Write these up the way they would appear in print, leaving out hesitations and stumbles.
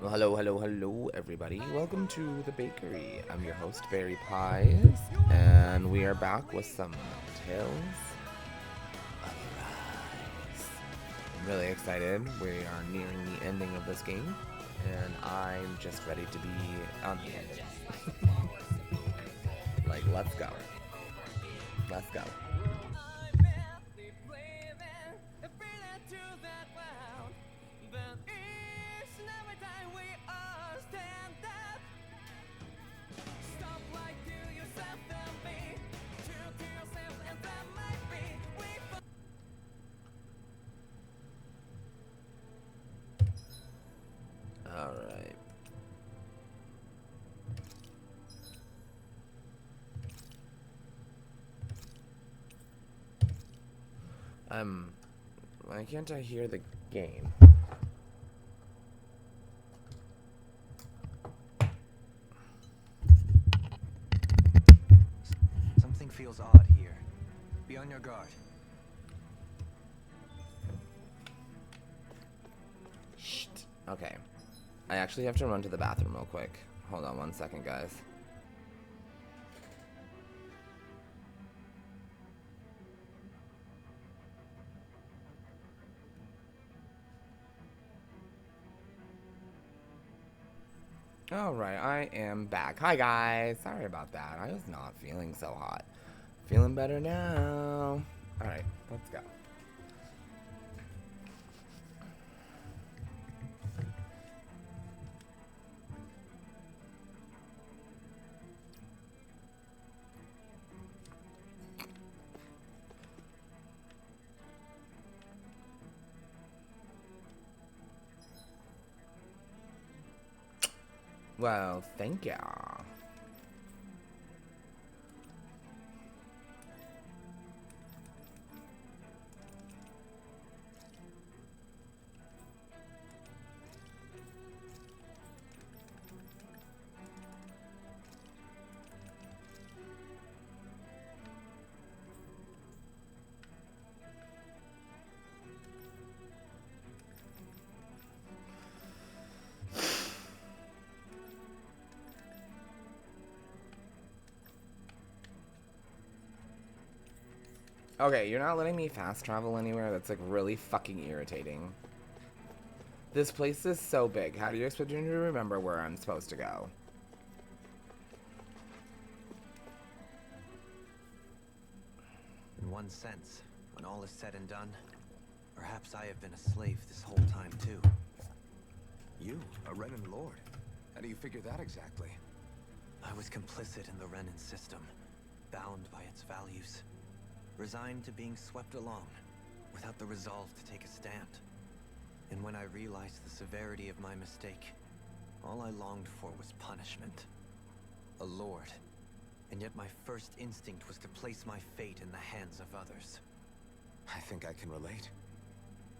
Well, hello, everybody. Welcome to the bakery. I'm your host, Berry Pies, and we are back with some Tales of Rise. I'm really excited. We are nearing the ending of this game, and I'm just ready to be on the ending. Like, let's go. Let's go. Alright. Why can't I hear the game? Something feels odd here. Be on your guard. Shh. Okay. I actually have to run to the bathroom real quick. Hold on one second, guys. Alright, I am back. Hi, guys. Sorry about that. I was not feeling so hot. Feeling better now. Alright, let's go. Well, thank ya. Okay, you're not letting me fast travel anywhere. That's like really fucking irritating. This place is so big. How do you expect me to remember where I'm supposed to go? In one sense, when all is said and done, perhaps I have been a slave this whole time too. You, a Renan lord? How do you figure that exactly? I was complicit in the Renan system, bound by its values, resigned to being swept along, without the resolve to take a stand. And when I realized the severity of my mistake, all I longed for was punishment. A lord. And yet my first instinct was to place my fate in the hands of others. I think I can relate.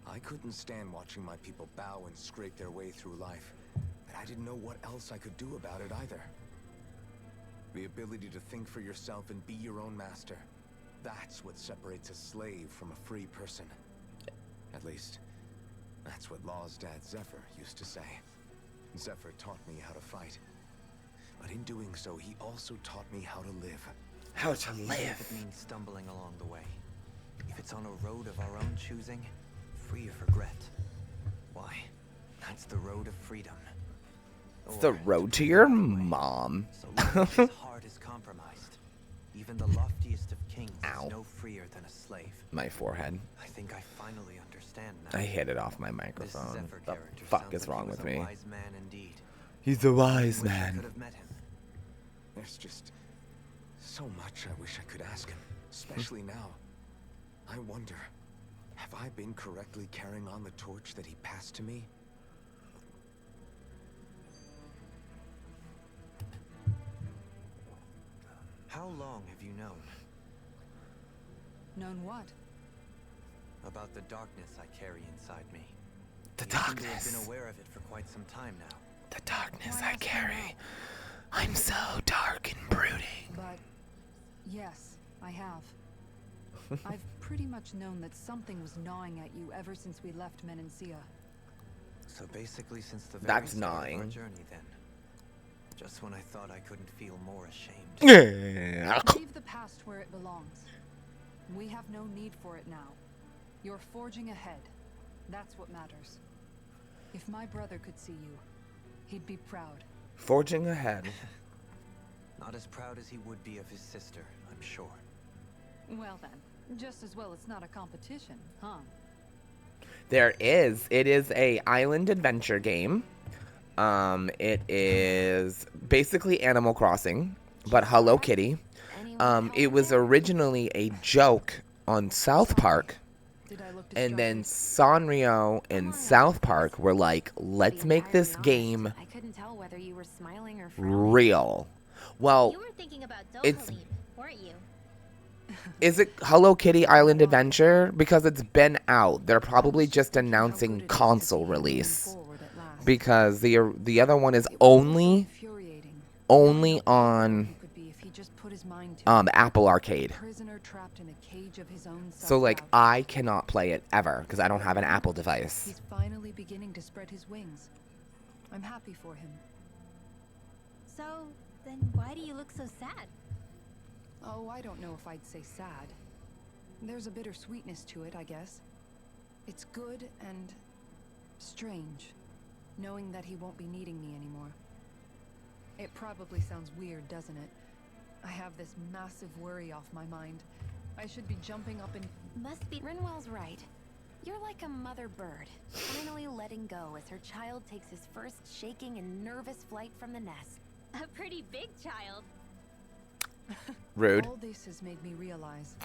I couldn't stand watching my people bow and scrape their way through life, but I didn't know what else I could do about it either. The ability to think for yourself and be your own master. That's what separates a slave from a free person. At least, that's what Law's dad Zephyr used to say. Zephyr taught me how to fight. But in doing so, he also taught me how to live. How to Even if it means stumbling along the way. If it's on a road of our own choosing, free of regret. Why, that's the road of freedom. It's the road to your mom. So long as his heart is compromised, even the loftiest of kings Ow. is no freer than a slave. My forehead. I think I finally understand now. I hit it off my This microphone. Zephyr The character fuck sounds is like wrong he was with a me? wise man indeed. He's a wise Wish I could man. have met him. There's just so much I wish I could ask him, especially now. I wonder, have I been correctly carrying on the torch that he passed to me? How long have you known Known what? about the darkness I carry inside me? The You seem to have darkness. been aware of it for quite some time now. The darkness Why I ask me carry. I'm so dark and brooding. But yes, I have. I've pretty much known that something was gnawing at you ever since we left Menancia. So basically, since the very That's start of our gnawing. journey, then, just when I thought I couldn't feel more ashamed. Leave the past where it belongs. We have no need for it now. You're forging ahead. That's what matters. If my brother could see you, he'd be proud. Forging ahead. Not as proud as he would be of his sister, I'm sure. Well then, just as well it's not a competition, huh? There is. It is a island adventure game. It is basically Animal Crossing, but Hello Kitty. It was originally a joke on South Park. And then Sanrio and South Park were like, let's make this game I couldn't tell whether you were smiling or real. Well, You were thinking about it's... Dohalim, weren't you? Is it Hello Kitty Island Adventure? Because it's been out. They're probably just announcing console release. Because the other one is only on Apple Arcade. So like I cannot play it ever because I don't have an Apple device. He's finally beginning to spread his wings. I'm happy for him. So, then why do you look so sad? Oh, I don't know if I'd say sad. There's a bittersweetness to it, I guess. It's good and strange, knowing that he won't be needing me anymore. It probably sounds weird, doesn't it? I have this massive worry off my mind. I should be jumping up and... Must be... Rinwell's right. You're like a mother bird, finally letting go as her child takes his first shaking and nervous flight from the nest. A pretty big child. Rude. All this has made me realize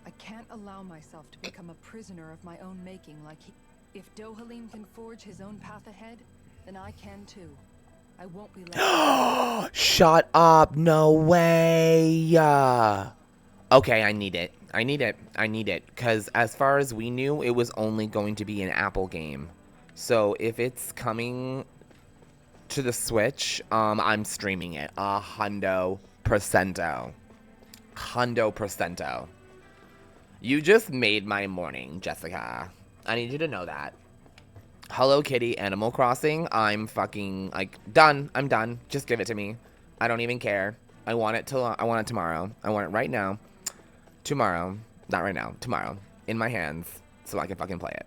I can't allow myself to become a prisoner of my own making like he... If Dohalim can forge his own path ahead, then I can too. I won't be let Shut up. No way. Okay, I need it. I need it. Because as far as we knew, it was only going to be an Apple game. So if it's coming to the Switch, I'm streaming it. 100%. 100%. You just made my morning, Jessica. I need you to know that. Hello Kitty Animal Crossing, I'm fucking, like, done. I'm done. Just give it to me. I don't even care. I want it tomorrow. I want it right now. Tomorrow. Not right now. Tomorrow. In my hands. So I can fucking play it.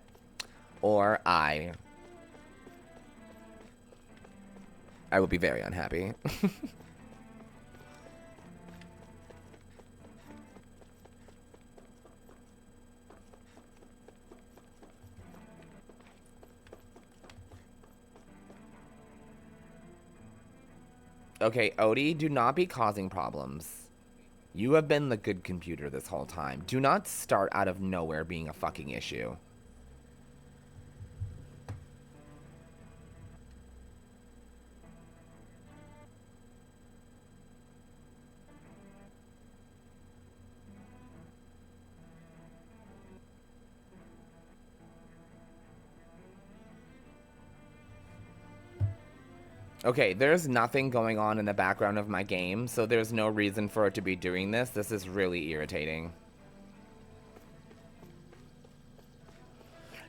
Or I would be very unhappy. Okay, Odie, do not be causing problems. You have been the good computer this whole time. Do not start out of nowhere being a fucking issue. Okay, there's nothing going on in the background of my game, so there's no reason for it to be doing this. This is really irritating.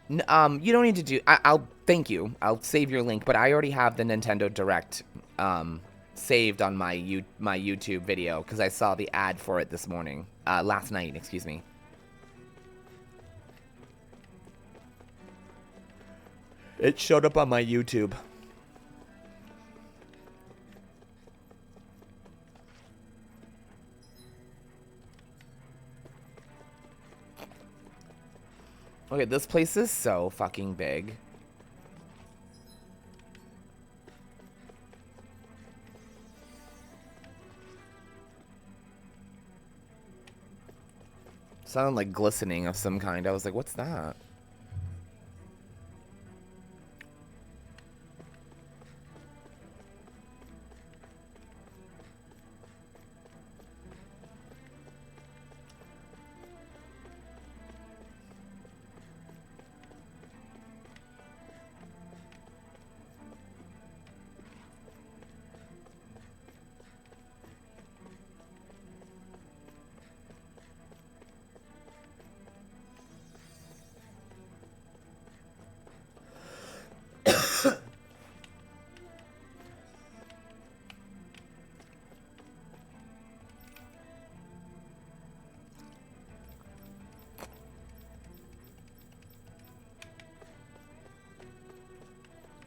You don't need to do... I'll thank you. I'll save your link, but I already have the Nintendo Direct saved on my YouTube video because I saw the ad for it this morning. Last night, excuse me. It showed up on my YouTube. Okay, this place is so fucking big. Sounded like glistening of some kind. I was like, what's that?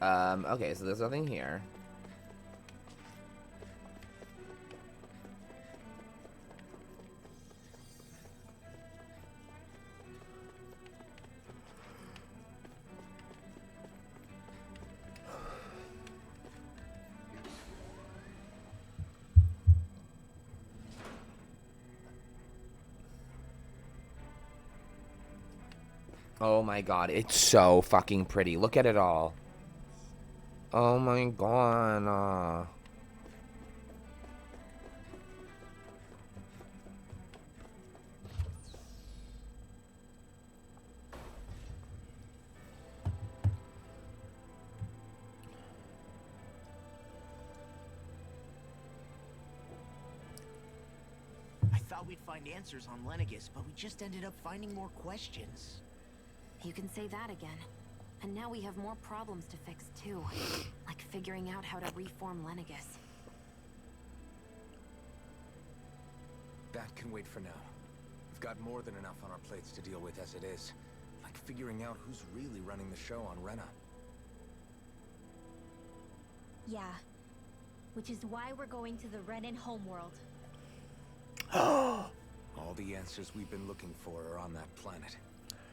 Okay, so there's nothing here. Oh my god, it's so fucking pretty. Look at it all. Oh my god. I thought we'd find answers on Lenegis, but we just ended up finding more questions. You can say that again. And now we have more problems to fix too. Like figuring out how to reform Lenegis. That can wait for now. We've got more than enough on our plates to deal with as it is. Like figuring out who's really running the show on Renan. Yeah. Which is why we're going to the Renan homeworld. All the answers we've been looking for are on that planet.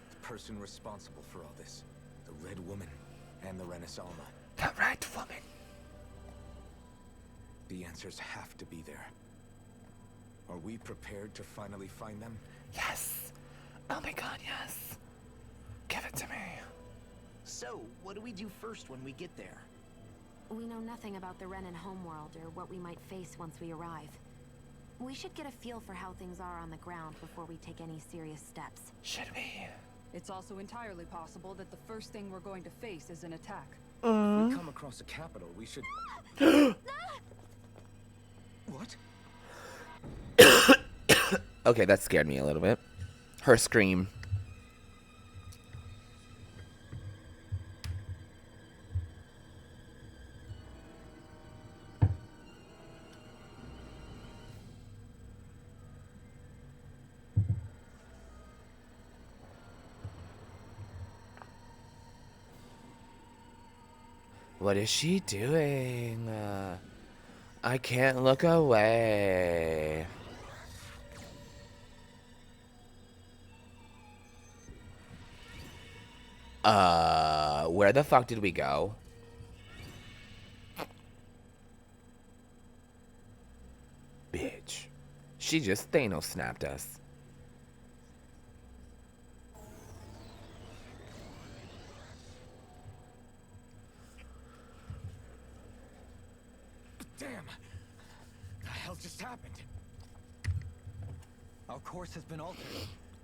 The person responsible for all this. The Red Woman and the Renaissance. The Red Woman. The answers have to be there. Are we prepared to finally find them? Yes. Oh my god, yes. Give it to me. So, what do we do first when we get there? We know nothing about the Renan homeworld or what we might face once we arrive. We should get a feel for how things are on the ground before we take any serious steps. Should we? It's also entirely possible that the first thing we're going to face is an attack. If we come across a capital, we should... What? Okay, that scared me a little bit. Her scream. What is she doing? I can't look away. Where the fuck did we go? Bitch. She just Thanos snapped us. Damn! The hell just happened? Our course has been altered.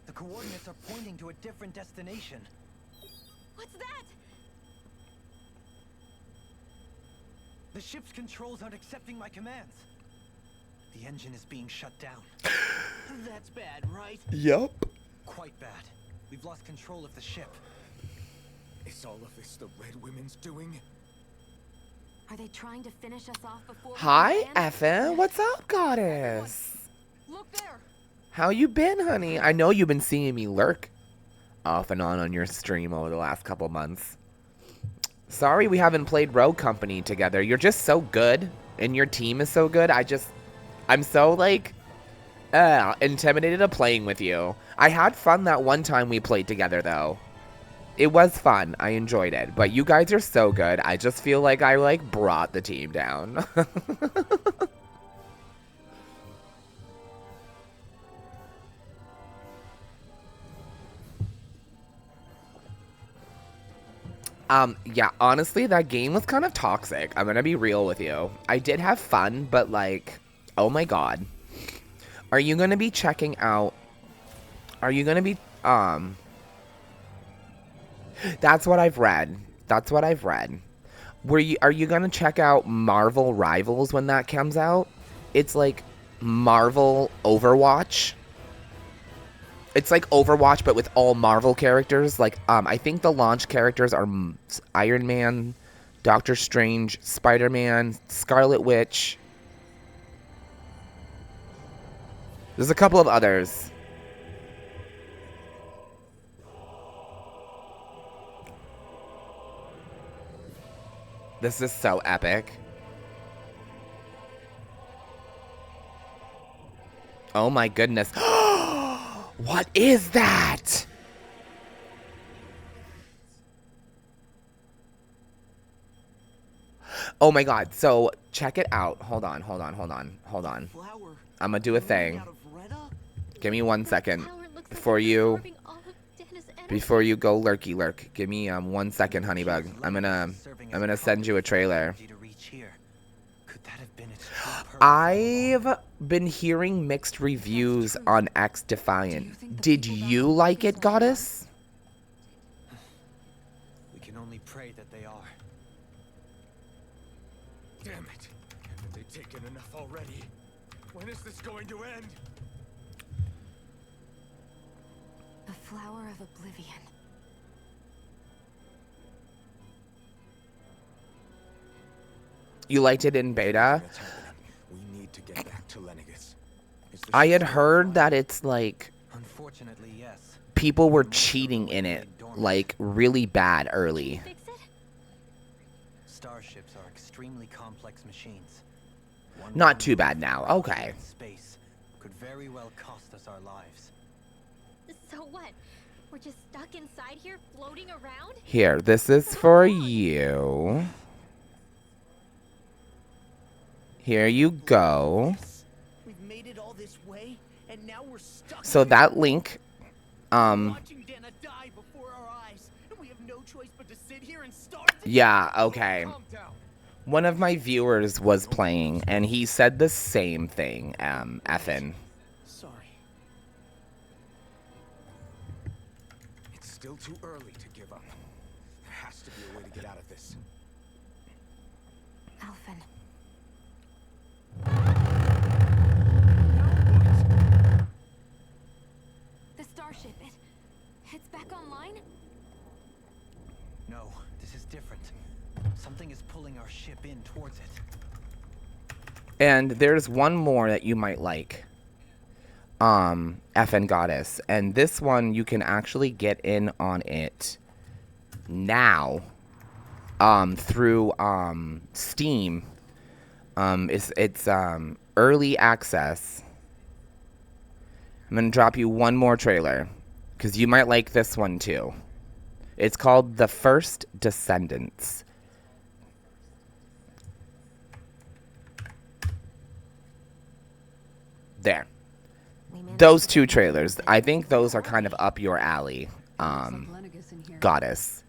The coordinates are pointing to a different destination. What's that? The ship's controls aren't accepting my commands. The engine is being shut down. That's bad, right? Yup. Quite bad. We've lost control of the ship. Is all of this the Red Women's doing? Are they trying to finish us off before we Hi, land? Effin. What's up, goddess? Look there! How you been, honey? I know you've been seeing me lurk off and on your stream over the last couple months. Sorry we haven't played Rogue Company together. You're just so good, and your team is so good. I'm so, like, intimidated of playing with you. I had fun that one time we played together, though. It was fun. I enjoyed it. But you guys are so good. I just feel like I, like, brought the team down. Yeah, honestly, that game was kind of toxic. I'm gonna be real with you. I did have fun, but, like, oh my god. Are you gonna be checking out... Are you gonna be, That's what I've read. That's what I've read. Are you gonna check out Marvel Rivals when that comes out? It's like Marvel Overwatch. It's like Overwatch, but with all Marvel characters. Like, I think the launch characters are Iron Man, Doctor Strange, Spider-Man, Scarlet Witch. There's a couple of others. This is so epic. Oh my goodness. What is that? Oh my god. So check it out. Hold on. I'm gonna do a thing. Give me 1 second. Before you go lurky lurk. Give me 1 second, Honeybug. I'm gonna send you a trailer. I've been hearing mixed reviews on X Defiant. Did you like it, Goddess? We can only pray that they are. Damn it! Haven't they taken enough already? When is this going to end? The flower of oblivion. You liked it in beta? We need to get back to Lenegis. I had heard that it's like Unfortunately, yes. people were cheating in it like really bad early. Fix it? Starships are extremely complex machines. One Not too bad now. wrong Okay. in space could very well cost us our lives. So what? We're just stuck inside here, floating around? Here, this is for you. Here you go. We've made it all this way, and now we're stuck. So that link, Watching Dana die before our eyes, and we have no choice but to sit here and starve to yeah, okay. Calm down. One of my viewers was playing, and he said the same thing, effin'. Sorry. It's still too early to give up. There has to be a way to get out of this. Alphen. The starship, it's back online? No, this is different. Something is pulling our ship in towards it. And there's one more that you might like. FN Goddess. And this one, you can actually get in on it now. Through, Steam. It's early access. I'm gonna drop you one more trailer. Because you might like this one too. It's called The First Descendants. There. Those two trailers, I think those are kind of up your alley, Goddess.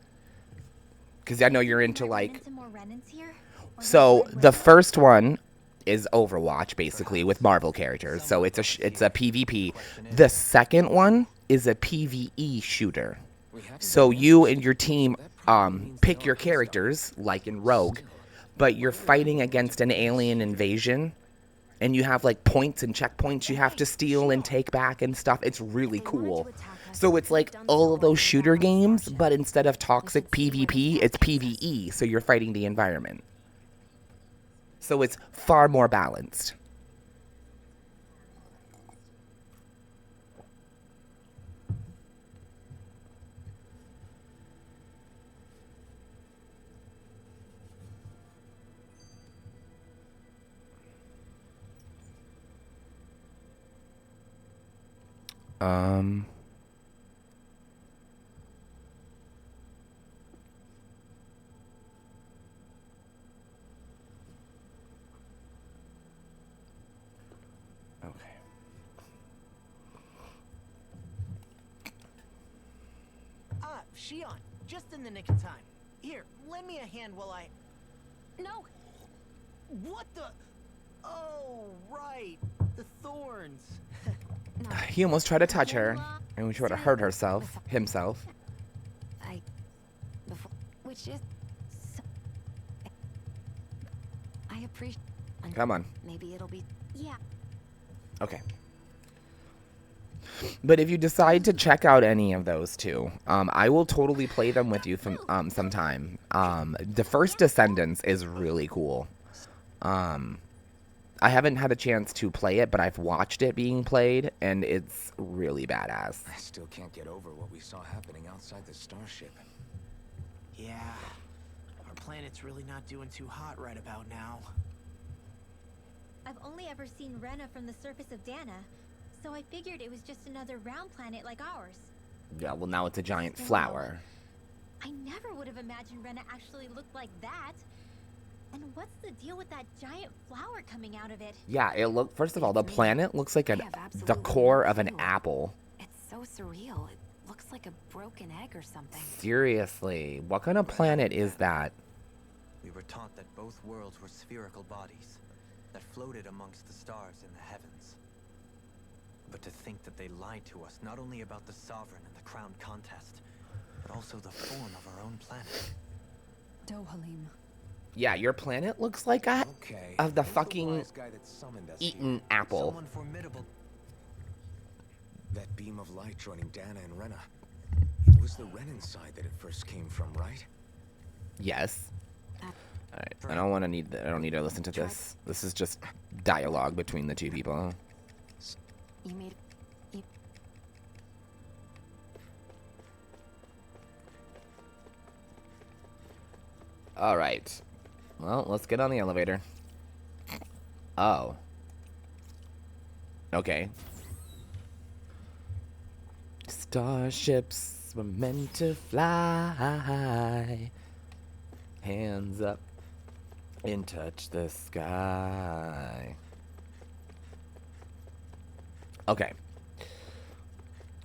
Because I know you're into like... Into more Renans here? So the first one is Overwatch, basically, with Marvel characters. So it's a PvP. The second one is a PvE shooter. So you and your team pick your characters, like in Rogue, but you're fighting against an alien invasion. And you have like points and checkpoints you have to steal and take back and stuff. It's really cool. So it's like all of those shooter games, but instead of toxic PvP, it's PvE. So you're fighting the environment. So it's far more balanced. Okay. Ah, Shion, just in the nick of time. Here, lend me a hand while I... No! What the... Oh, right. The thorns. No. He almost tried to touch her, and we tried to hurt himself. Which is... So, I appreciate... Come on. Maybe it'll be... Yeah. Okay. But if you decide to check out any of those two, I will totally play them with you sometime. The First Descendants is really cool. I haven't had a chance to play it, but I've watched it being played, and it's really badass. I still can't get over what we saw happening outside the starship. Yeah. Our planet's really not doing too hot right about now. I've only ever seen Rena from the surface of Dana, so I figured it was just another round planet like ours. Yeah, well now it's a giant Still, flower. I never would have imagined Rena actually looked like that. And what's the deal with that giant flower coming out of it? Yeah, first of all, the planet looks like I the have absolutely core no of an clue. apple. It's so surreal. It looks like a broken egg or something. Seriously, what kind of planet is that? We were taught that both worlds were spherical bodies that floated amongst the stars in the heavens. But to think that they lied to us not only about the Sovereign and the Crown contest, but also the form of our own planet. Dohalim. Yeah, your planet looks like a Okay. of the who's fucking wise guy that summoned us eaten here? apple. Someone formidable. That beam of light joining Dana and Rena. It was the Renan side that it first came from, right? Yes. That All right. I don't need to listen to this. This is just dialogue between the two people. you made. You, All right. Well, let's get on the elevator. Oh. Okay. Starships were meant to fly. Hands up and touch the sky. Okay.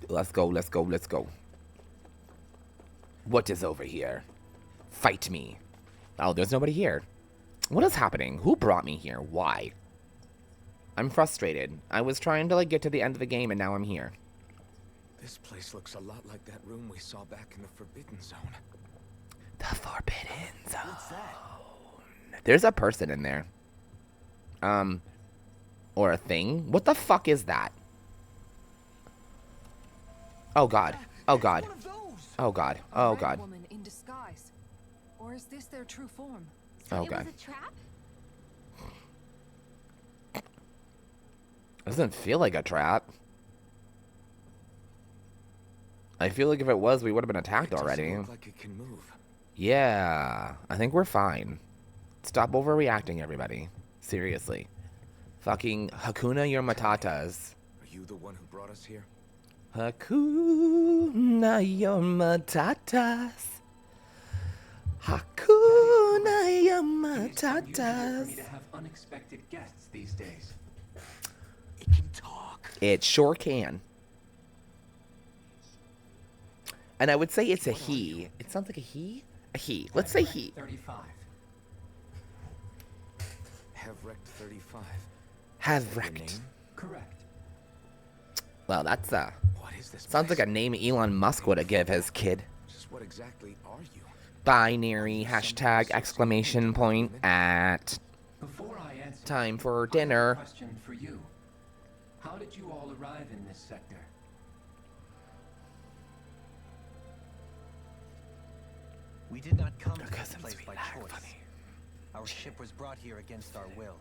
Let's go, let's go, let's go. What is over here? Fight me. Oh, there's nobody here. What is happening? Who brought me here? Why? I'm frustrated. I was trying to, like, get to the end of the game, and now I'm here. This place looks a lot like that room we saw back in the Forbidden Zone. The Forbidden Zone. What's that? There's a person in there. Or a thing. What the fuck is that? Oh, God. Oh, God. One of those! Oh, God. A Oh, red God. woman in disguise. Or is this their true form? So Oh, it God. was a trap? Doesn't feel like a trap. I feel like if it was, we would have been attacked It doesn't already. look like it can move. Yeah, I think we're fine. Stop overreacting, everybody. Seriously. Fucking Hakuna your Matatas. Are you the one who brought us here? Hakuna your Matatas. Hakuna your It is unusual for Matatas. me to have unexpected guests these days. It can talk. It sure can. And I would say it's a he. It sounds like a he? A he. Let's say he. 35. Hevrect 35. Has Is that your wrecked. name? Correct. Well, that's What is this sounds place? like a name Elon Musk would have give his kid. Just what exactly are you? Binary hashtag exclamation point at Before I answer, time for I have a dinner. question for you. How did you all arrive in this sector? We did not come to Because this I'm place sweet by like choice. funny. Our ship was brought here against our will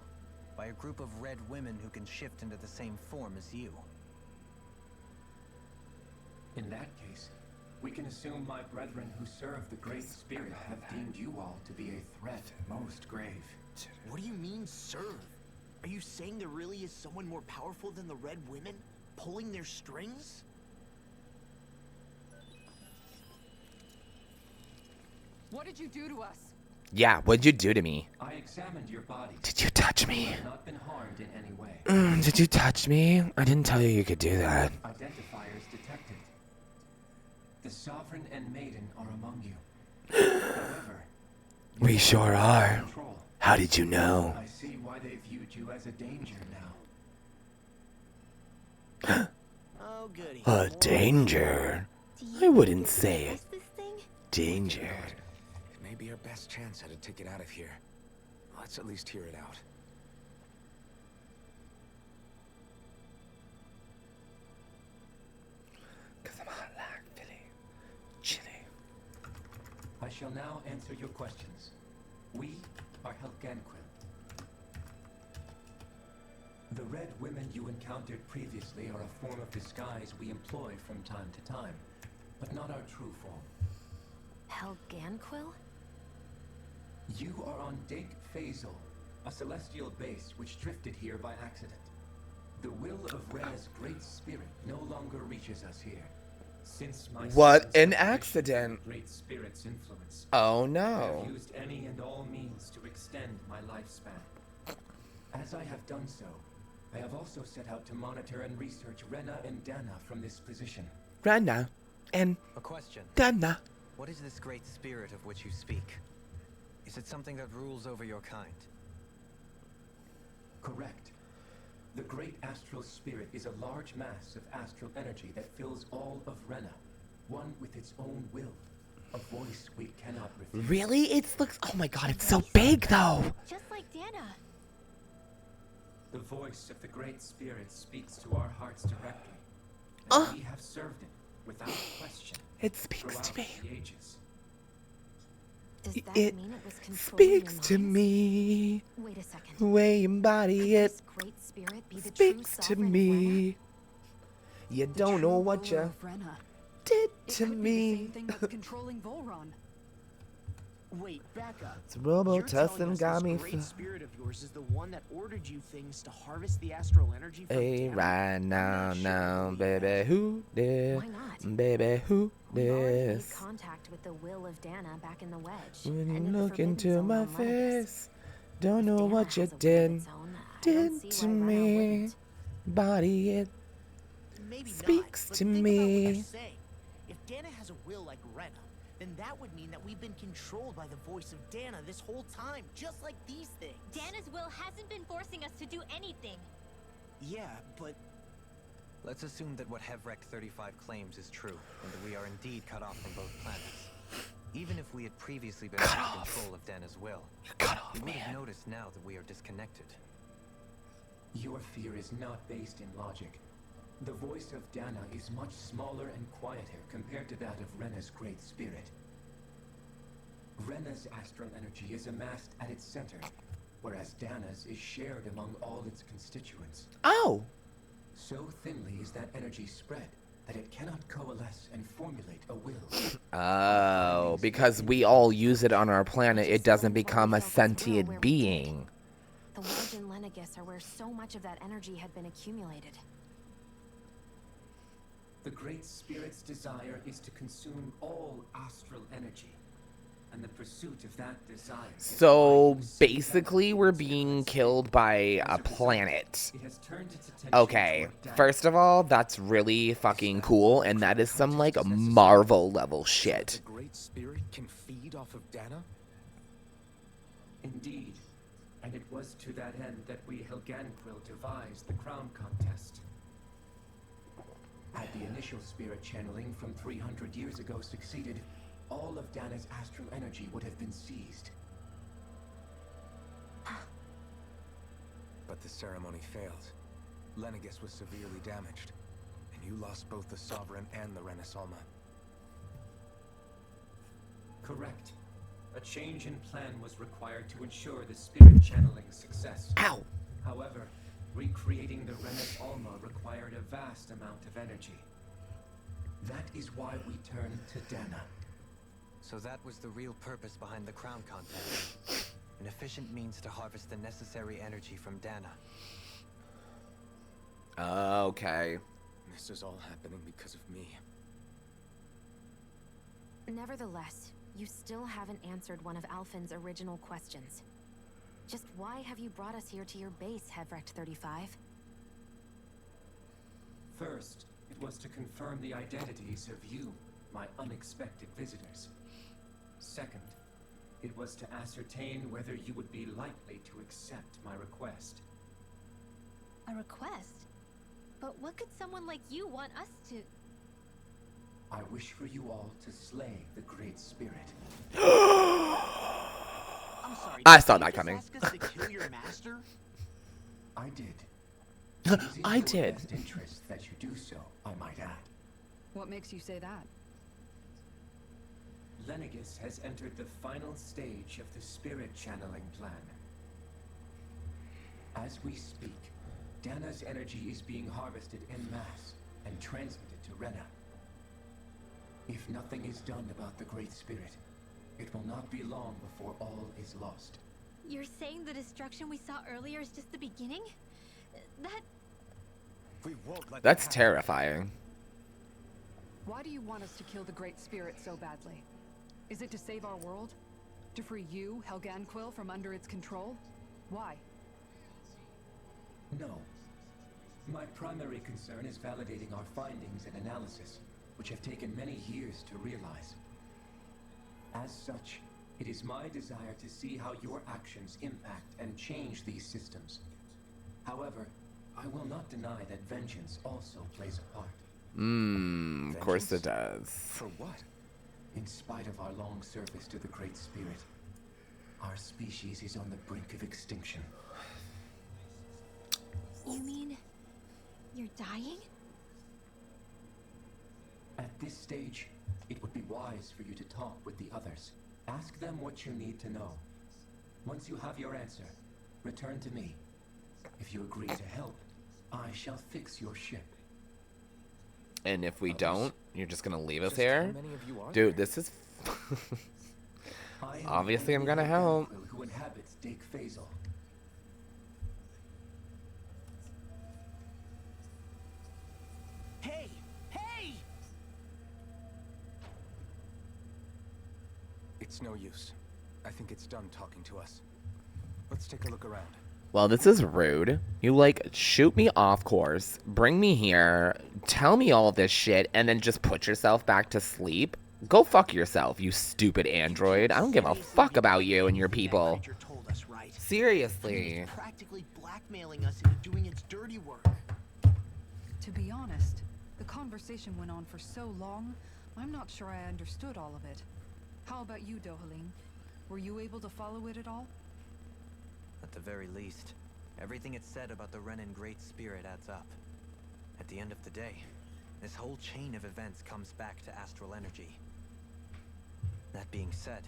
by a group of red women who can shift into the same form as you. In that case, we can assume my brethren who serve the Great Spirit have deemed you all to be a threat most grave. What do you mean, serve? Are you saying there really is someone more powerful than the Red Women, pulling their strings? What did you do to us? Yeah, what'd you do to me? I examined your body. Did you touch You me? have not been harmed in any way. Did you touch me? I didn't tell you you could do that. Identifiers detected. The Sovereign and Maiden are among you. However, We sure are. control. How did you know? I see why they viewed you as a danger now. Oh, goody. A danger? Do I you wouldn't think we say can trust this thing? danger. It may be our best chance at a ticket out of here. Let's at least hear it out. Cause I'm hot like Philly. Chili. I shall now answer your questions. We are Helganquil. The red women you encountered previously are a form of disguise we employ from time to time, but not our true form. Helganquil? You are on Dake Phasal, a celestial base which drifted here by accident. The will of Rena's great spirit no longer reaches us here. Since my What son's an separation accident. from the Great Spirit's influence, Oh I no. have used any and all means to extend my lifespan. As I have done so, I have also set out to monitor and research Rena and Dana from this position. Rena and A question. Dana. What is this great spirit of which you speak? Is it something that rules over your kind? Correct. The great astral spirit is a large mass of astral energy that fills all of Rena, one with its own will, a voice we cannot refuse. Really? It looks. Oh my god, it's so big though. Just like Dana. The voice of the great spirit speaks to our hearts directly, and we have served it without question. It speaks throughout to me. the ages. Does that It mean it was controlling your speaks to minds? me. Wait a second. The way you embody Could it this great spirit be the speaks true to sovereign of me. You The don't true know what ruler you of Rena. did It to could be the same me. thing that's controlling Volron. Wait, back up. It's You're Robotus telling and us got me this great spirit of yours is the one that ordered you things to harvest the astral energy from Hey, Dana? right now, not sure I now, believe baby, that. who did? Why not? Baby, who We've already made this? contact with the will of Dana back in the wedge. When and you in the look Forbidden into Zone my on Lenegus. face, don't If know Dana what you has a will of did, its own, I don't did see to why Rena me. wouldn't. Body it. Maybe Speaks not, but to think about what me. you're saying. If Dana has a will like Rena, then that would mean that we've been controlled by the voice of Dana this whole time, just like these things. Dana's will hasn't been forcing us to do anything. Yeah, but Let's assume that what Hevrek 35 claims is true, and that we are indeed cut off from both planets. Even if we had previously been Cut under off. control of Dana's will, You're cut you off, would have man. noticed now that we are disconnected. Your fear is not based in logic. The voice of Dana is much smaller and quieter compared to that of Rena's great spirit. Rena's astral energy is amassed at its center, whereas Dana's is shared among all its constituents. Oh, So thinly is that energy spread that it cannot coalesce and formulate a will. oh, because we all use it on our planet, it doesn't become a sentient being. The wedge and Lenegus are where so much of that energy had been accumulated. The Great Spirit's desire is to consume all astral energy, and the pursuit of that desire is So why you see basically, that we're its being presence. killed by As a result, planet. it has turned its attention Okay, toward Dana. first of all, that's really fucking cool, and that is some like Marvel level So that shit. the Great Spirit can feed off of Dana? Indeed, and it was to that end that we Helganquil devised the crown contest. Had the initial spirit channeling from 300 years ago succeeded, all of Dana's astral energy would have been seized. But the ceremony failed. Lenegus was severely damaged, and you lost both the Sovereign and the Renasalma. Correct. A change in plan was required to ensure the spirit channeling success. Ow! However, recreating the Renas Alma required a vast amount of energy. That is why we turned to Dana. So that was the real purpose behind the crown contest. An efficient means to harvest the necessary energy from Dana. Okay. This is all happening because of me. Nevertheless, you still haven't answered one of Alphen's original questions. Just why have you brought us here to your base, Hevrek 35? First, it was to confirm the identities of you, my unexpected visitors. Second, it was to ascertain whether you would be likely to accept my request. A request? But what could someone like you want us to... I wish for you all to slay the Great Spirit. I'm sorry. I did saw you that just coming. ask us to kill your master? I did. It is in I your did. best interest that you do so, I might add. What makes you say that? Lenegus has entered the final stage of the spirit channeling plan. As we speak, Dana's energy is being harvested en masse and transmitted to Rena. If nothing is done about the Great Spirit, It will not be long before all is lost. You're saying the destruction we saw earlier is just the beginning? That... We won't let That's that happen. terrifying. Why do you want us to kill the Great Spirit so badly? Is it to save our world? To free you, Helganquil, from under its control? Why? No. My primary concern is validating our findings and analysis, which have taken many years to realize. As such, it is my desire to see how your actions impact and change these systems. However, I will not deny that vengeance also plays a part. Of course it does. For what? In spite of our long service to the Great Spirit, our species is on the brink of extinction. You mean... you're dying? At this stage, it would be wise for you to talk with the others. Ask them what you need to know. Once you have your answer, return to me. If you agree to help, I shall fix your ship. And if we don't, you're just gonna leave us Just how here? many of you are Dude, there? this is... I am Obviously, I'm the gonna only help. Helganquil who inhabits Dake Phasal. Hey! Hey! It's no use. I think it's done talking to us. Let's take a look around. Well, this is rude. You, like, shoot me off course, bring me here, tell me all this shit, and then just put yourself back to sleep? Go fuck yourself, you stupid android. I don't give a fuck about you and your people. That creature told us, right? Seriously. It's practically blackmailing us into doing its dirty work. To be honest, the conversation went on for so long, I'm not sure I understood all of it. How about you, Dohalim? Were you able to follow it at all? At the very least, everything it said about the Renan Great Spirit adds up. At the end of the day, this whole chain of events comes back to astral energy. That being said,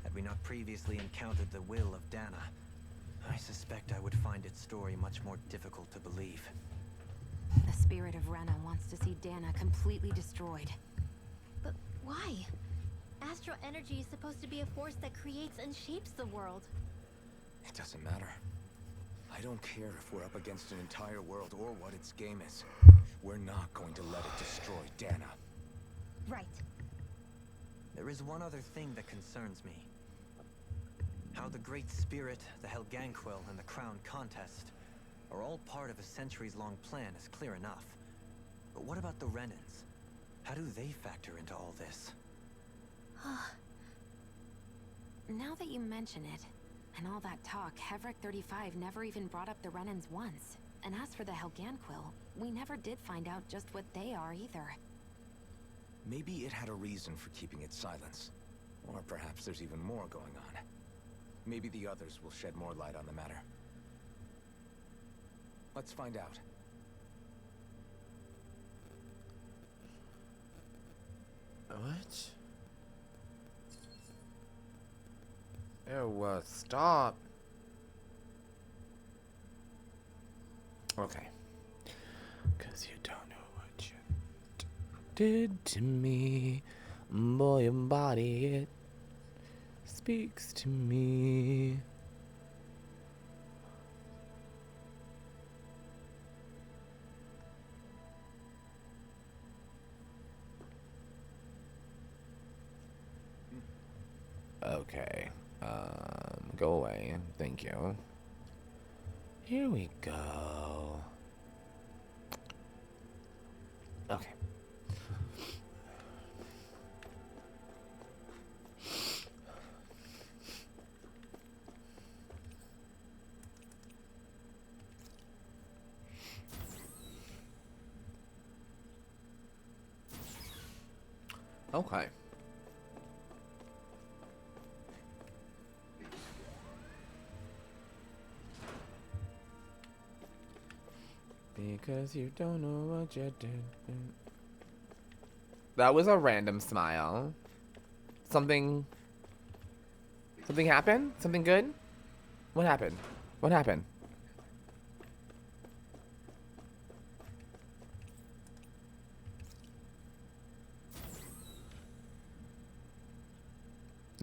had we not previously encountered the will of Dana, I suspect I would find its story much more difficult to believe. The spirit of Renan wants to see Dana completely destroyed. But why? Astral energy is supposed to be a force that creates and shapes the world. It doesn't matter. I don't care if we're up against an entire world or what its game is. We're not going to let it destroy Dana. Right. There is one other thing that concerns me. How the Great Spirit, the Helganquil, and the Crown Contest are all part of a centuries-long plan is clear enough. But what about the Renans? How do they factor into all this? Now that you mention it, and all that talk, Hevric 35 never even brought up the Renans once. And as for the Helganquil, we never did find out just what they are either. Maybe it had a reason for keeping its silence. Or perhaps there's even more going on. Maybe the others will shed more light on the matter. Let's find out. What? Ew, stop. Okay. Cause you don't know what you did to me. Boy, your body, it speaks to me. Okay. Go away. Thank you. Here we go. Okay. Okay. Because you don't know what you did. That was a random smile. Something happened? Something good? What happened? What happened?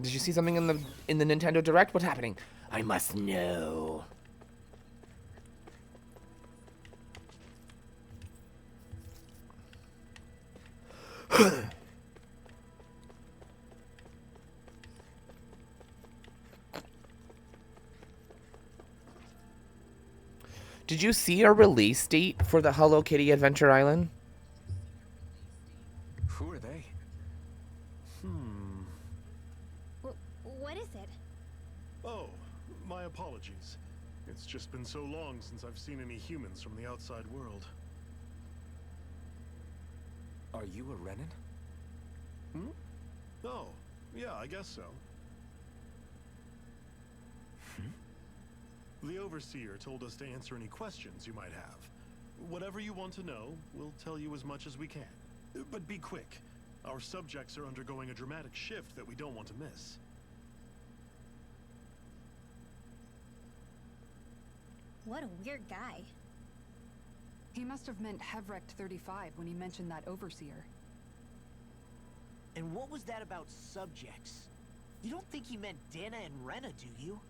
Did you see something in the Nintendo Direct? What's happening? I must know. Did you see a release date for the Hello Kitty Adventure Island? Who are they? What is it? Oh, my apologies. It's just been so long since I've seen any humans from the outside world. Are you a Renan? Oh, yeah, I guess so. The Overseer told us to answer any questions you might have. Whatever you want to know, we'll tell you as much as we can. But be quick. Our subjects are undergoing a dramatic shift that we don't want to miss. What a weird guy. He must have meant Hevrect 35 when he mentioned that Overseer. And what was that about subjects? You don't think he meant Dana and Rena, do you?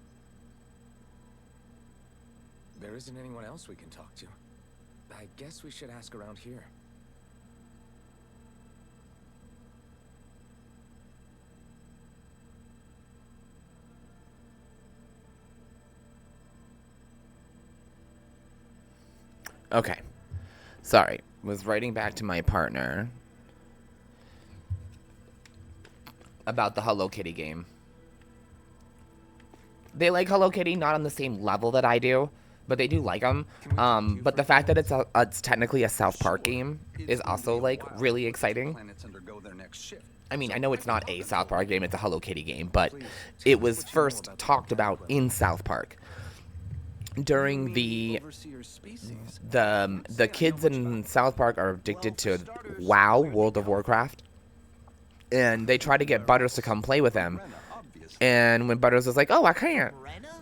There isn't anyone else we can talk to. I guess we should ask around here. Okay. Sorry. Was writing back to my partner about the Hello Kitty game. They like Hello Kitty, not on the same level that I do, but they do like them. But the fact that it's technically a South Park game is also like really exciting. I mean, I know it's not a South Park game, it's a Hello Kitty game, but it was first talked about in South Park during the kids in South Park are addicted to WoW, World of Warcraft, and they try to get Butters to come play with them. And when Butters is like, "Oh, I can't,"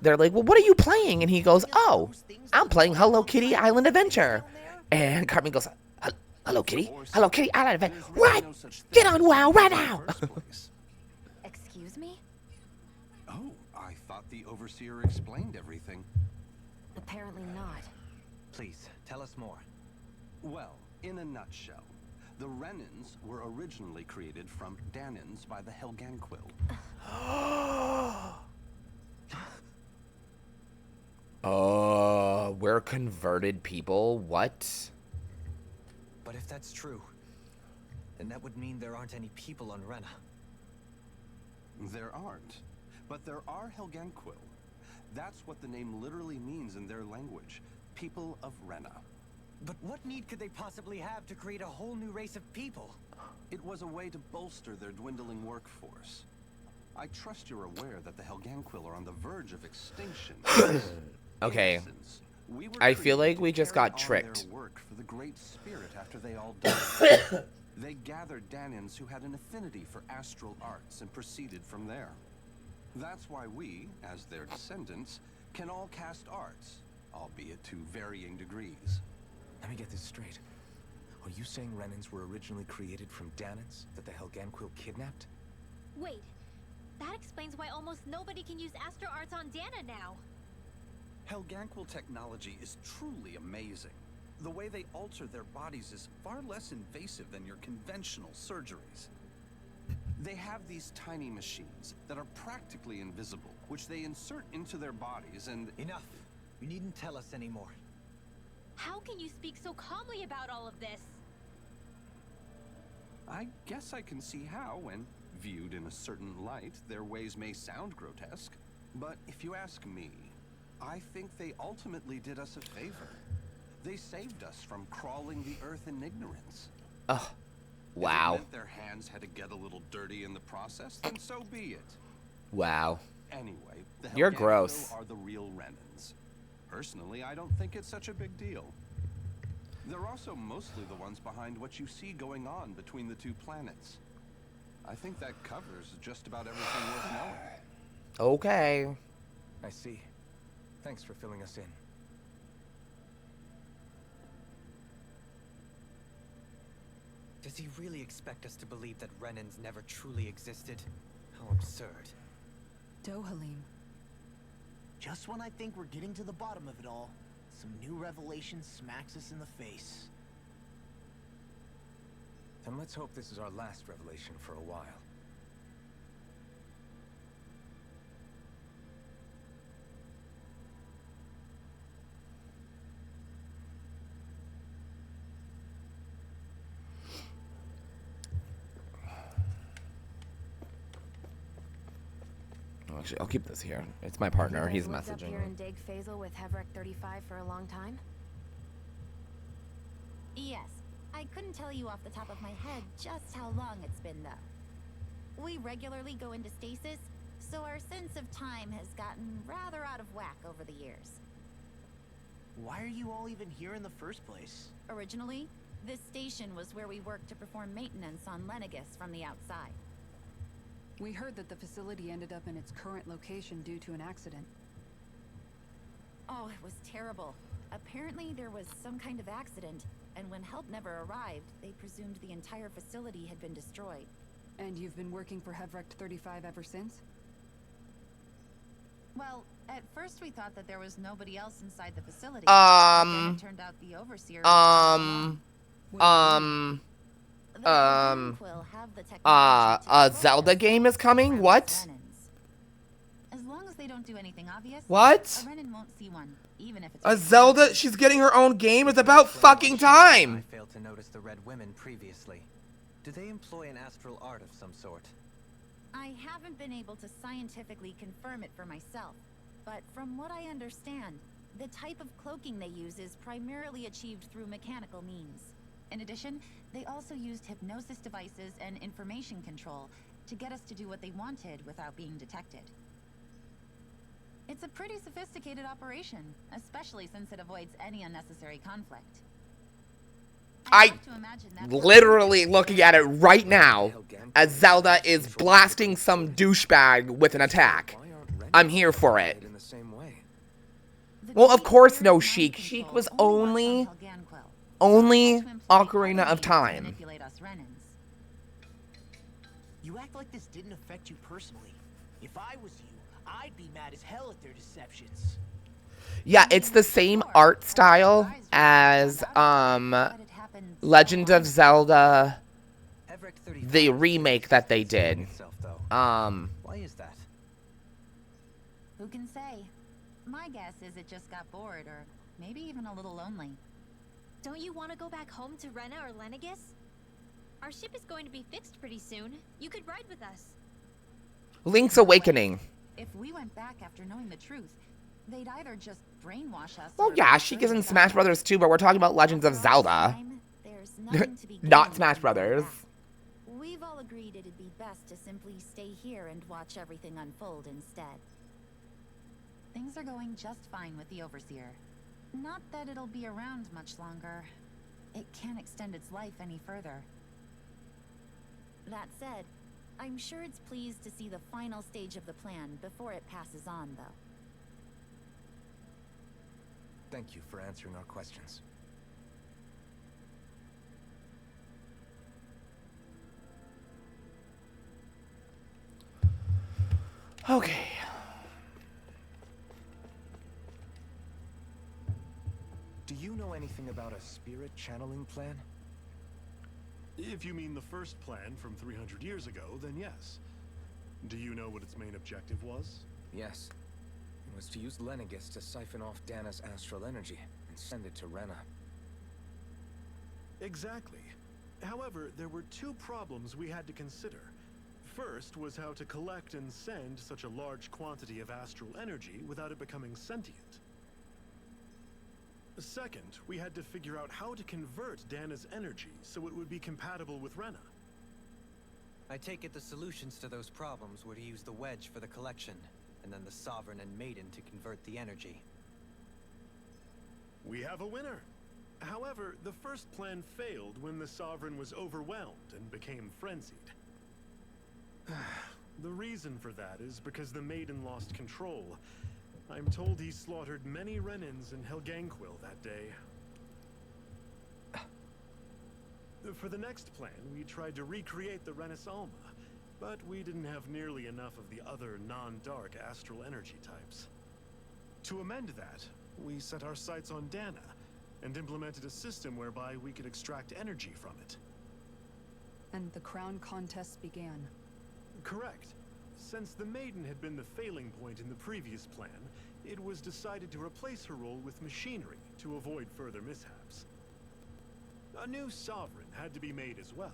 they're like, "Well, what are you playing?" And he goes, "Oh, I'm playing Hello Kitty Island Adventure." And Cartman goes, "Hello Kitty Island Adventure. What? Get on WoW right now." Excuse me? Oh, I thought the Overseer explained everything. Apparently not. Please, tell us more. Well, in a nutshell, the Renans were originally created from Danens by the Helganquil. Oh, we're converted people? What? But if that's true, then that would mean there aren't any people on Rena. There aren't, but there are Helganquil. That's what the name literally means in their language, people of Rena. But what need could they possibly have to create a whole new race of people? It was a way to bolster their dwindling workforce. I trust you're aware that the Helganquil are on the verge of extinction. Okay. Essence, we were I feel like created we to just carry got on tricked. their work for the Great Spirit after they all died. They gathered Danens who had an affinity for astral arts and proceeded from there. That's why we, as their descendants, can all cast arts, albeit to varying degrees. Let me get this straight. Are you saying Renans were originally created from Danens that the Helganquil kidnapped? Wait, that explains why almost nobody can use astral arts on Dana now. Helganquil technology is truly amazing. The way they alter their bodies is far less invasive than your conventional surgeries. They have these tiny machines that are practically invisible, which they insert into their bodies and... Enough! You needn't tell us anymore. How can you speak so calmly about all of this? I guess I can see how, when viewed in a certain light, their ways may sound grotesque. But if you ask me, I think they ultimately did us a favor. They saved us from crawling the earth in ignorance. Ugh. Wow. If it meant their hands had to get a little dirty in the process, then so be it. Wow. Anyway, the You're Helganquil gross. are the real Renans. Personally, I don't think it's such a big deal. They're also mostly the ones behind what you see going on between the two planets. I think that covers just about everything worth knowing. Okay. I see. Thanks for filling us in. Does he really expect us to believe that Renans never truly existed? How absurd. Dohalim. Just when I think we're getting to the bottom of it all, some new revelation smacks us in the face. Then let's hope this is our last revelation for a while. Actually, I'll keep this here. It's my partner. He's Lived up messaging. here in Dig Phasal with Hevrek 35 for a long time? Yes. I couldn't tell you off the top of my head just how long it's been, though. We regularly go into stasis, so our sense of time has gotten rather out of whack over the years. Why are you all even here in the first place? Originally, this station was where we worked to perform maintenance on Lenegis from the outside. We heard that the facility ended up in its current location due to an accident. Oh, it was terrible. Apparently there was some kind of accident, and when help never arrived, they presumed the entire facility had been destroyed. And you've been working for Hevrek 35 ever since? Well, at first we thought that there was nobody else inside the facility. But then it turned out the overseer Zelda game is coming? What? As long as they don't do anything obvious, What? a Renan won't see one, even if it's A Zelda? She's getting her own game? It's about fucking time! I failed to notice the Red Women previously. Do they employ an astral art of some sort? I haven't been able to scientifically confirm it for myself, but from what I understand, the type of cloaking they use is primarily achieved through mechanical means. In addition, they also used hypnosis devices and information control to get us to do what they wanted without being detected. It's a pretty sophisticated operation, especially since it avoids any unnecessary conflict. I literally looking at it right now as Zelda is blasting some douchebag with an attack. I'm here for it. Well, of course no Sheik. Sheik was only Ocarina of Time. You act like this didn't affect you personally. If I was you, I'd be mad as hell at their deceptions. Yeah, it's the same art style as Legend of Zelda, the remake that they did. Why is that? Who can say? My guess is it just got bored, or maybe even a little lonely. Don't you want to go back home to Rena or Lenegis? Our ship is going to be fixed pretty soon. You could ride with us. Link's Awakening. If we went back after knowing the truth, they'd either just brainwash us. Well, yeah, Sheik is in Smash Brothers too, but we're talking about Legends of Zelda. Not Smash Brothers. We've all agreed it'd be best to simply stay here and watch everything unfold instead. Things are going just fine with the Overseer. Not that it'll be around much longer. It can't extend its life any further. That said, I'm sure it's pleased to see the final stage of the plan before it passes on, though. Thank you for answering our questions. Okay. Do you know anything about a spirit channeling plan? If you mean the first plan from 300 years ago, then yes. Do you know what its main objective was? Yes. It was to use Lenegis to siphon off Dana's astral energy and send it to Rena. Exactly. However, there were two problems we had to consider. First was how to collect and send such a large quantity of astral energy without it becoming sentient. Second, we had to figure out how to convert Dana's energy so it would be compatible with Rena. I take it the solutions to those problems were to use the wedge for the collection, and then the Sovereign and Maiden to convert the energy. We have a winner. However, the first plan failed when the Sovereign was overwhelmed and became frenzied. The reason for that is because the Maiden lost control. I'm told he slaughtered many Renans in Helganquil that day. For the next plan, we tried to recreate the Renaissance, but we didn't have nearly enough of the other non-dark astral energy types. To amend that, we set our sights on Dana and implemented a system whereby we could extract energy from it. And the crown contest began. Correct. Since the Maiden had been the failing point in the previous plan, it was decided to replace her role with machinery to avoid further mishaps. A new sovereign had to be made as well.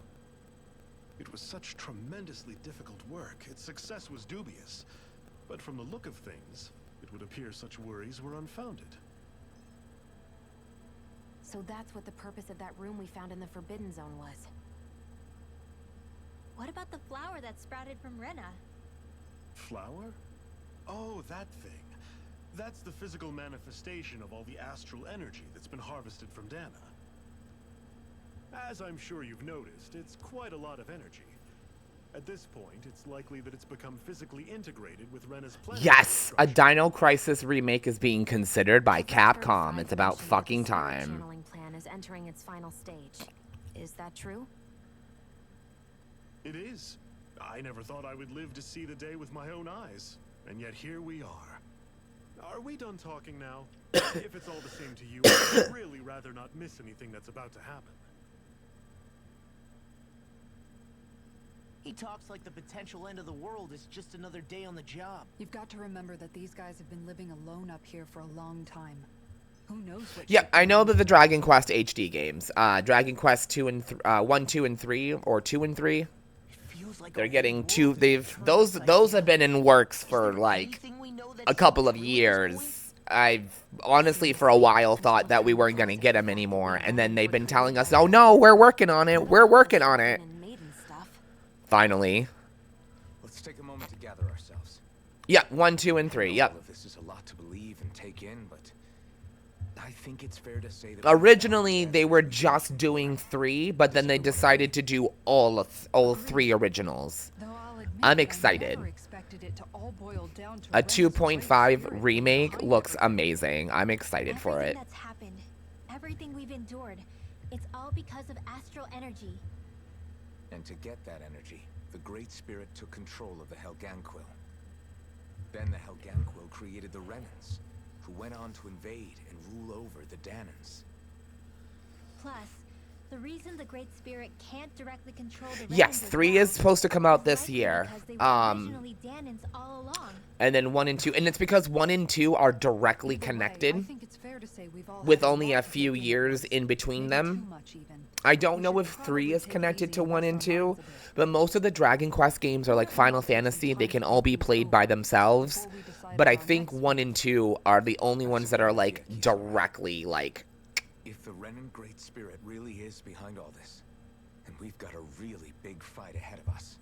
It was such tremendously difficult work, its success was dubious. But from the look of things, it would appear such worries were unfounded. So that's what the purpose of that room we found in the Forbidden Zone was. What about the flower that sprouted from Rena? Flower? Oh, that thing. That's the physical manifestation of all the astral energy that's been harvested from Dana. As I'm sure you've noticed, it's quite a lot of energy. At this point, it's likely that it's become physically integrated with Rena's planet. Yes, a Dino Crisis remake is being considered by Capcom. It's about fucking time. The channeling plan is entering its final stage. Is that true? It is. I never thought I would live to see the day with my own eyes. And yet here we are. Are we done talking now? If it's all the same to you, I'd really rather not miss anything that's about to happen. He talks like the potential end of the world is just another day on the job. You've got to remember that these guys have been living alone up here for a long time. Who knows what... Yeah, I know that the Dragon Quest HD games, Dragon Quest 1, 2, and 3, or 2 and 3, Like they're getting two. Those have been in works for like a couple of years. I've honestly for a while thought that we weren't gonna get them anymore, and then they've been telling us, "Oh no, we're working on it. We're working on it." Finally. Let's take a moment to gather ourselves. Yep, 1, 2, and 3. Yep. All of this is a lot to believe and take in, but I think it's fair to say that Originally, they were just doing 3, but then they decided to do all 3 originals. I'm excited. A 2.5 remake looks amazing. I'm excited for it. Everything that's happened, everything we've endured, it's all because of astral energy. And to get that energy, the Great Spirit took control of the Helganquil. Then the Helganquil created the Renans, who went on to invade and rule over the Danens. Plus, the reason the Great Spirit can't directly control the Yes, Renans 3 is supposed to come out this year. originally Danens all along. And then 1 and 2, and it's because 1 and 2 are directly connected, with only a few years in between them. I don't know if 3 is connected to 1 and 2, but most of the Dragon Quest games are like Final Fantasy. They can all be played by themselves. But I think 1 and 2 are the only ones that are like directly like... If the Renan Great Spirit really is behind all this, then we've got a really big fight ahead of us.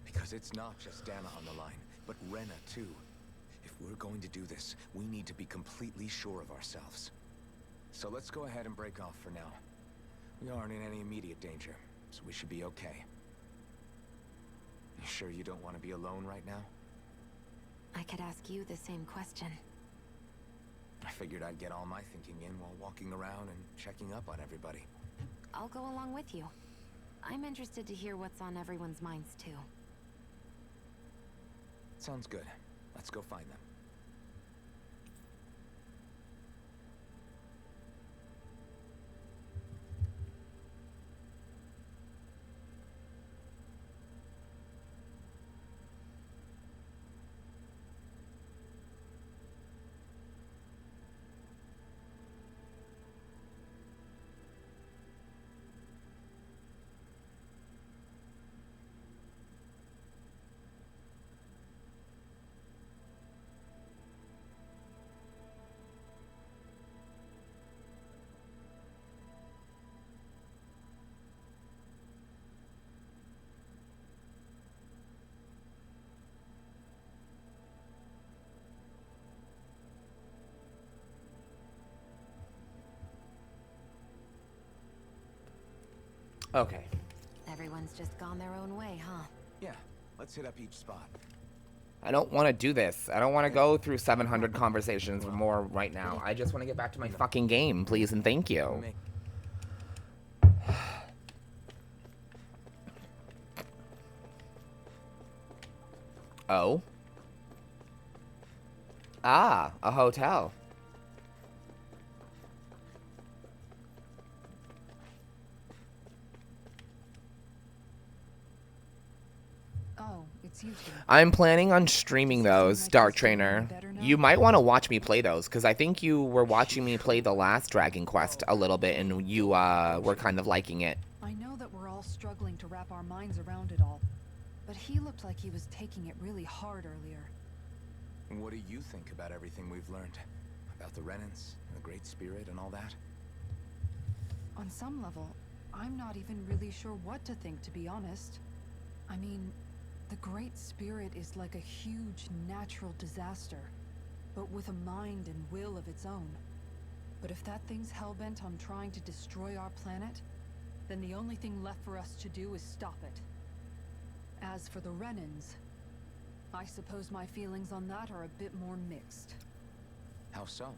Because it's not just Dana on the line, but Rena too. If we're going to do this, we need to be completely sure of ourselves. So let's go ahead and break off for now. We aren't in any immediate danger, so we should be okay. You sure you don't want to be alone right now? I could ask you the same question. I figured I'd get all my thinking in while walking around and checking up on everybody. I'll go along with you. I'm interested to hear what's on everyone's minds too. Sounds good. Let's go find them. Okay. Everyone's just gone their own way, huh? Yeah, let's hit up each spot. I don't want to do this. I don't want to go through 700 conversations or more right now. I just want to get back to my fucking game, please and thank you. Oh. Ah, a hotel. Oh, it's you two. I'm planning on streaming those, Dark Trainer. You might want to watch me play those, because I think you were watching me play the last Dragon Quest a little bit, and you were kind of liking it. I know that we're all struggling to wrap our minds around it all, but he looked like he was taking it really hard earlier. What do you think about everything we've learned? About the Renans, and the Great Spirit, and all that? On some level, I'm not even really sure what to think, to be honest. I mean, the Great Spirit is like a huge natural disaster, but with a mind and will of its own. But if that thing's hellbent on trying to destroy our planet, then the only thing left for us to do is stop it. As for the Renans, I suppose my feelings on that are a bit more mixed. How so?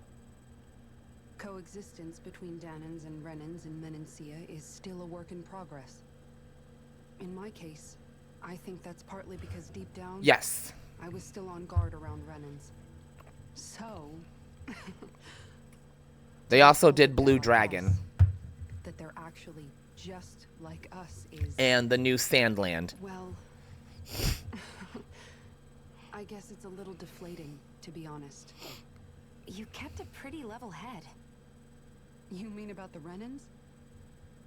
Coexistence between Danens and Renans in Menancia is still a work in progress. In my case, I think that's partly because deep down, Yes. I was still on guard around Renans. So... They also did Blue Dragon. That they're actually just like us is... And the new Sandland. Well... I guess it's a little deflating, to be honest. You kept a pretty level head. You mean about the Renans?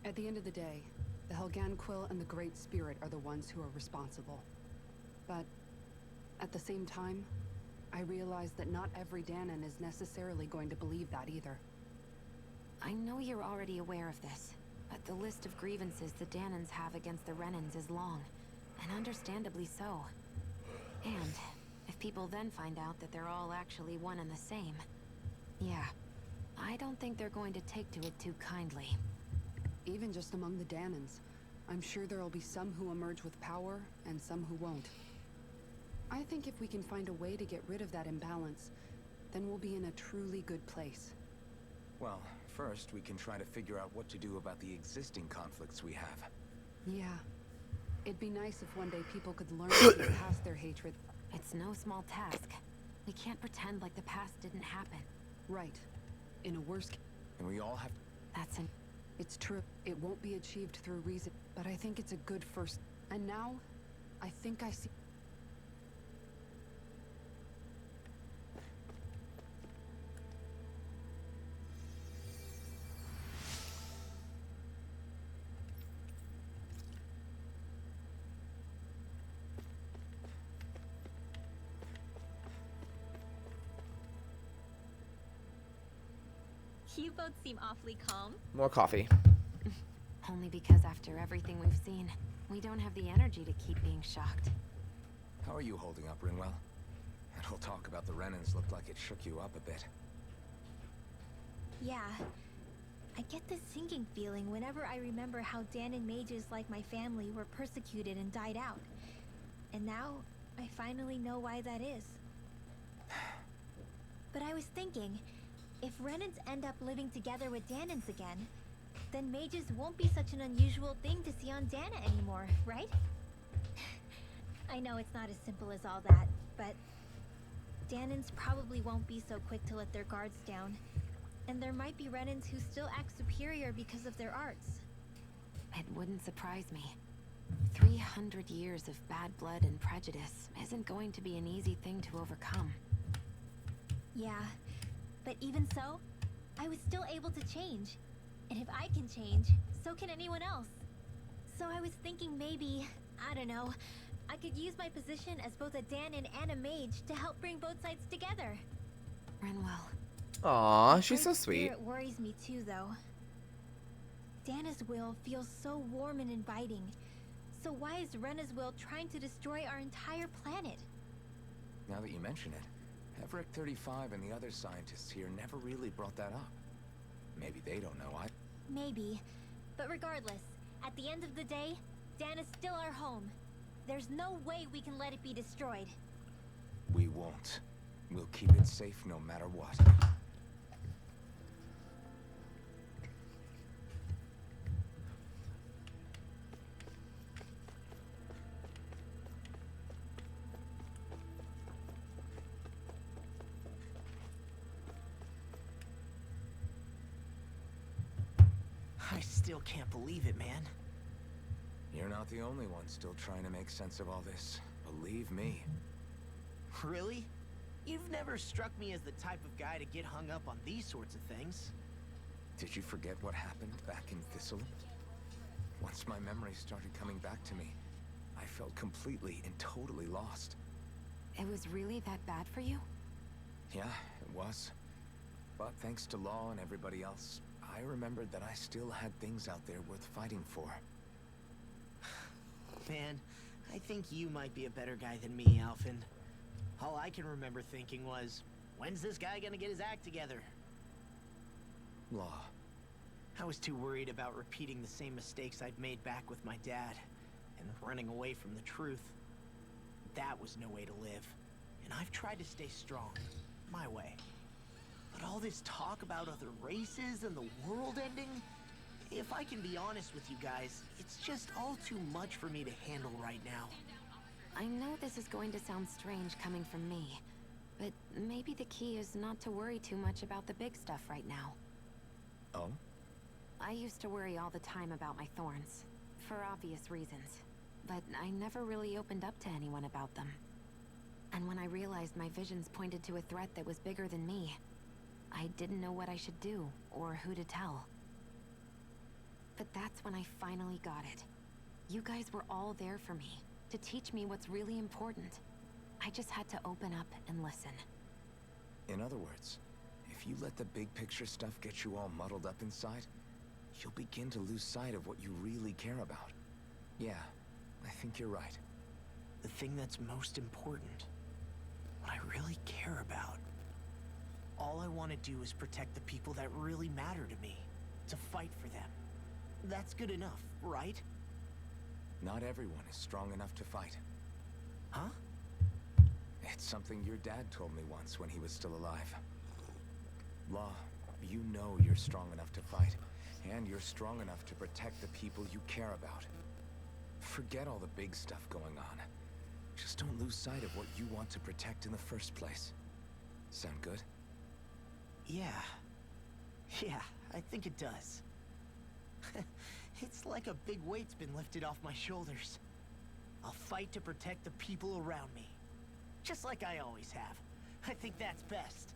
At the end of the day, the Helganquil and the Great Spirit are the ones who are responsible. But at the same time, I realize that not every Danen is necessarily going to believe that either. I know you're already aware of this, but the list of grievances the Danens have against the Renans is long, and understandably so. And if people then find out that they're all actually one and the same, yeah, I don't think they're going to take to it too kindly. Even just among the Danens, I'm sure there'll be some who emerge with power and some who won't. I think if we can find a way to get rid of that imbalance, then we'll be in a truly good place. Well, first we can try to figure out what to do about the existing conflicts we have. Yeah. It'd be nice if one day people could learn to get past their hatred. It's no small task. We can't pretend like the past didn't happen. Right. In a worst case. And we all have... That's an... It's true. It won't be achieved through reason, but I think it's a good first. And now, I think I see... You both seem awfully calm. More coffee. Only because after everything we've seen, we don't have the energy to keep being shocked. How are you holding up, Rinwell? That whole talk about the Renans looked like it shook you up a bit. Yeah. I get this sinking feeling whenever I remember how Danen mages like my family were persecuted and died out. And now, I finally know why that is. But I was thinking, if Renans end up living together with Danens again, then mages won't be such an unusual thing to see on Dana anymore, right? I know it's not as simple as all that, but Danens probably won't be so quick to let their guards down. And there might be Renans who still act superior because of their arts. It wouldn't surprise me. 300 years of bad blood and prejudice isn't going to be an easy thing to overcome. Yeah, but even so, I was still able to change. And if I can change, so can anyone else. So I was thinking maybe, I don't know, I could use my position as both a Danen and a mage to help bring both sides together. Renwell. Aw, she's so Great sweet. Spirit worries me too, though. Dana's will feels so warm and inviting. So why is Rena's will trying to destroy our entire planet? Now that you mention it, Everett 35 and the other scientists here never really brought that up. Maybe they don't know. Maybe. But regardless, at the end of the day, Dana's still our home. There's no way we can let it be destroyed. We won't. We'll keep it safe no matter what. I still can't believe it, man. You're not the only one still trying to make sense of all this. Believe me. Really? You've never struck me as the type of guy to get hung up on these sorts of things. Did you forget what happened back in Thistle? Once my memories started coming back to me, I felt completely and totally lost. It was really that bad for you? Yeah, it was. But thanks to Law and everybody else, I remembered that I still had things out there worth fighting for. Man, I think you might be a better guy than me, Alphen. All I can remember thinking was, when's this guy gonna get his act together? Law. I was too worried about repeating the same mistakes I'd made back with my dad, and running away from the truth. That was no way to live, and I've tried to stay strong, my way. But all this talk about other races and the world ending, if I can be honest with you guys, it's just all too much for me to handle right now. I know this is going to sound strange coming from me, but maybe the key is not to worry too much about the big stuff right now. Oh? I used to worry all the time about my thorns, for obvious reasons, but I never really opened up to anyone about them. And when I realized my visions pointed to a threat that was bigger than me, I didn't know what I should do, or who to tell. But that's when I finally got it. You guys were all there for me, to teach me what's really important. I just had to open up and listen. In other words, if you let the big picture stuff get you all muddled up inside, you'll begin to lose sight of what you really care about. Yeah, I think you're right. The thing that's most important, what I really care about. All I want to do is protect the people that really matter to me, to fight for them. That's good enough, right? Not everyone is strong enough to fight. Huh? It's something your dad told me once when he was still alive. Law, you know you're strong enough to fight, and you're strong enough to protect the people you care about. Forget all the big stuff going on. Just don't lose sight of what you want to protect in the first place. Sound good? Yeah. Yeah, I think it does. It's like a big weight's been lifted off my shoulders. I'll fight to protect the people around me. Just like I always have. I think that's best.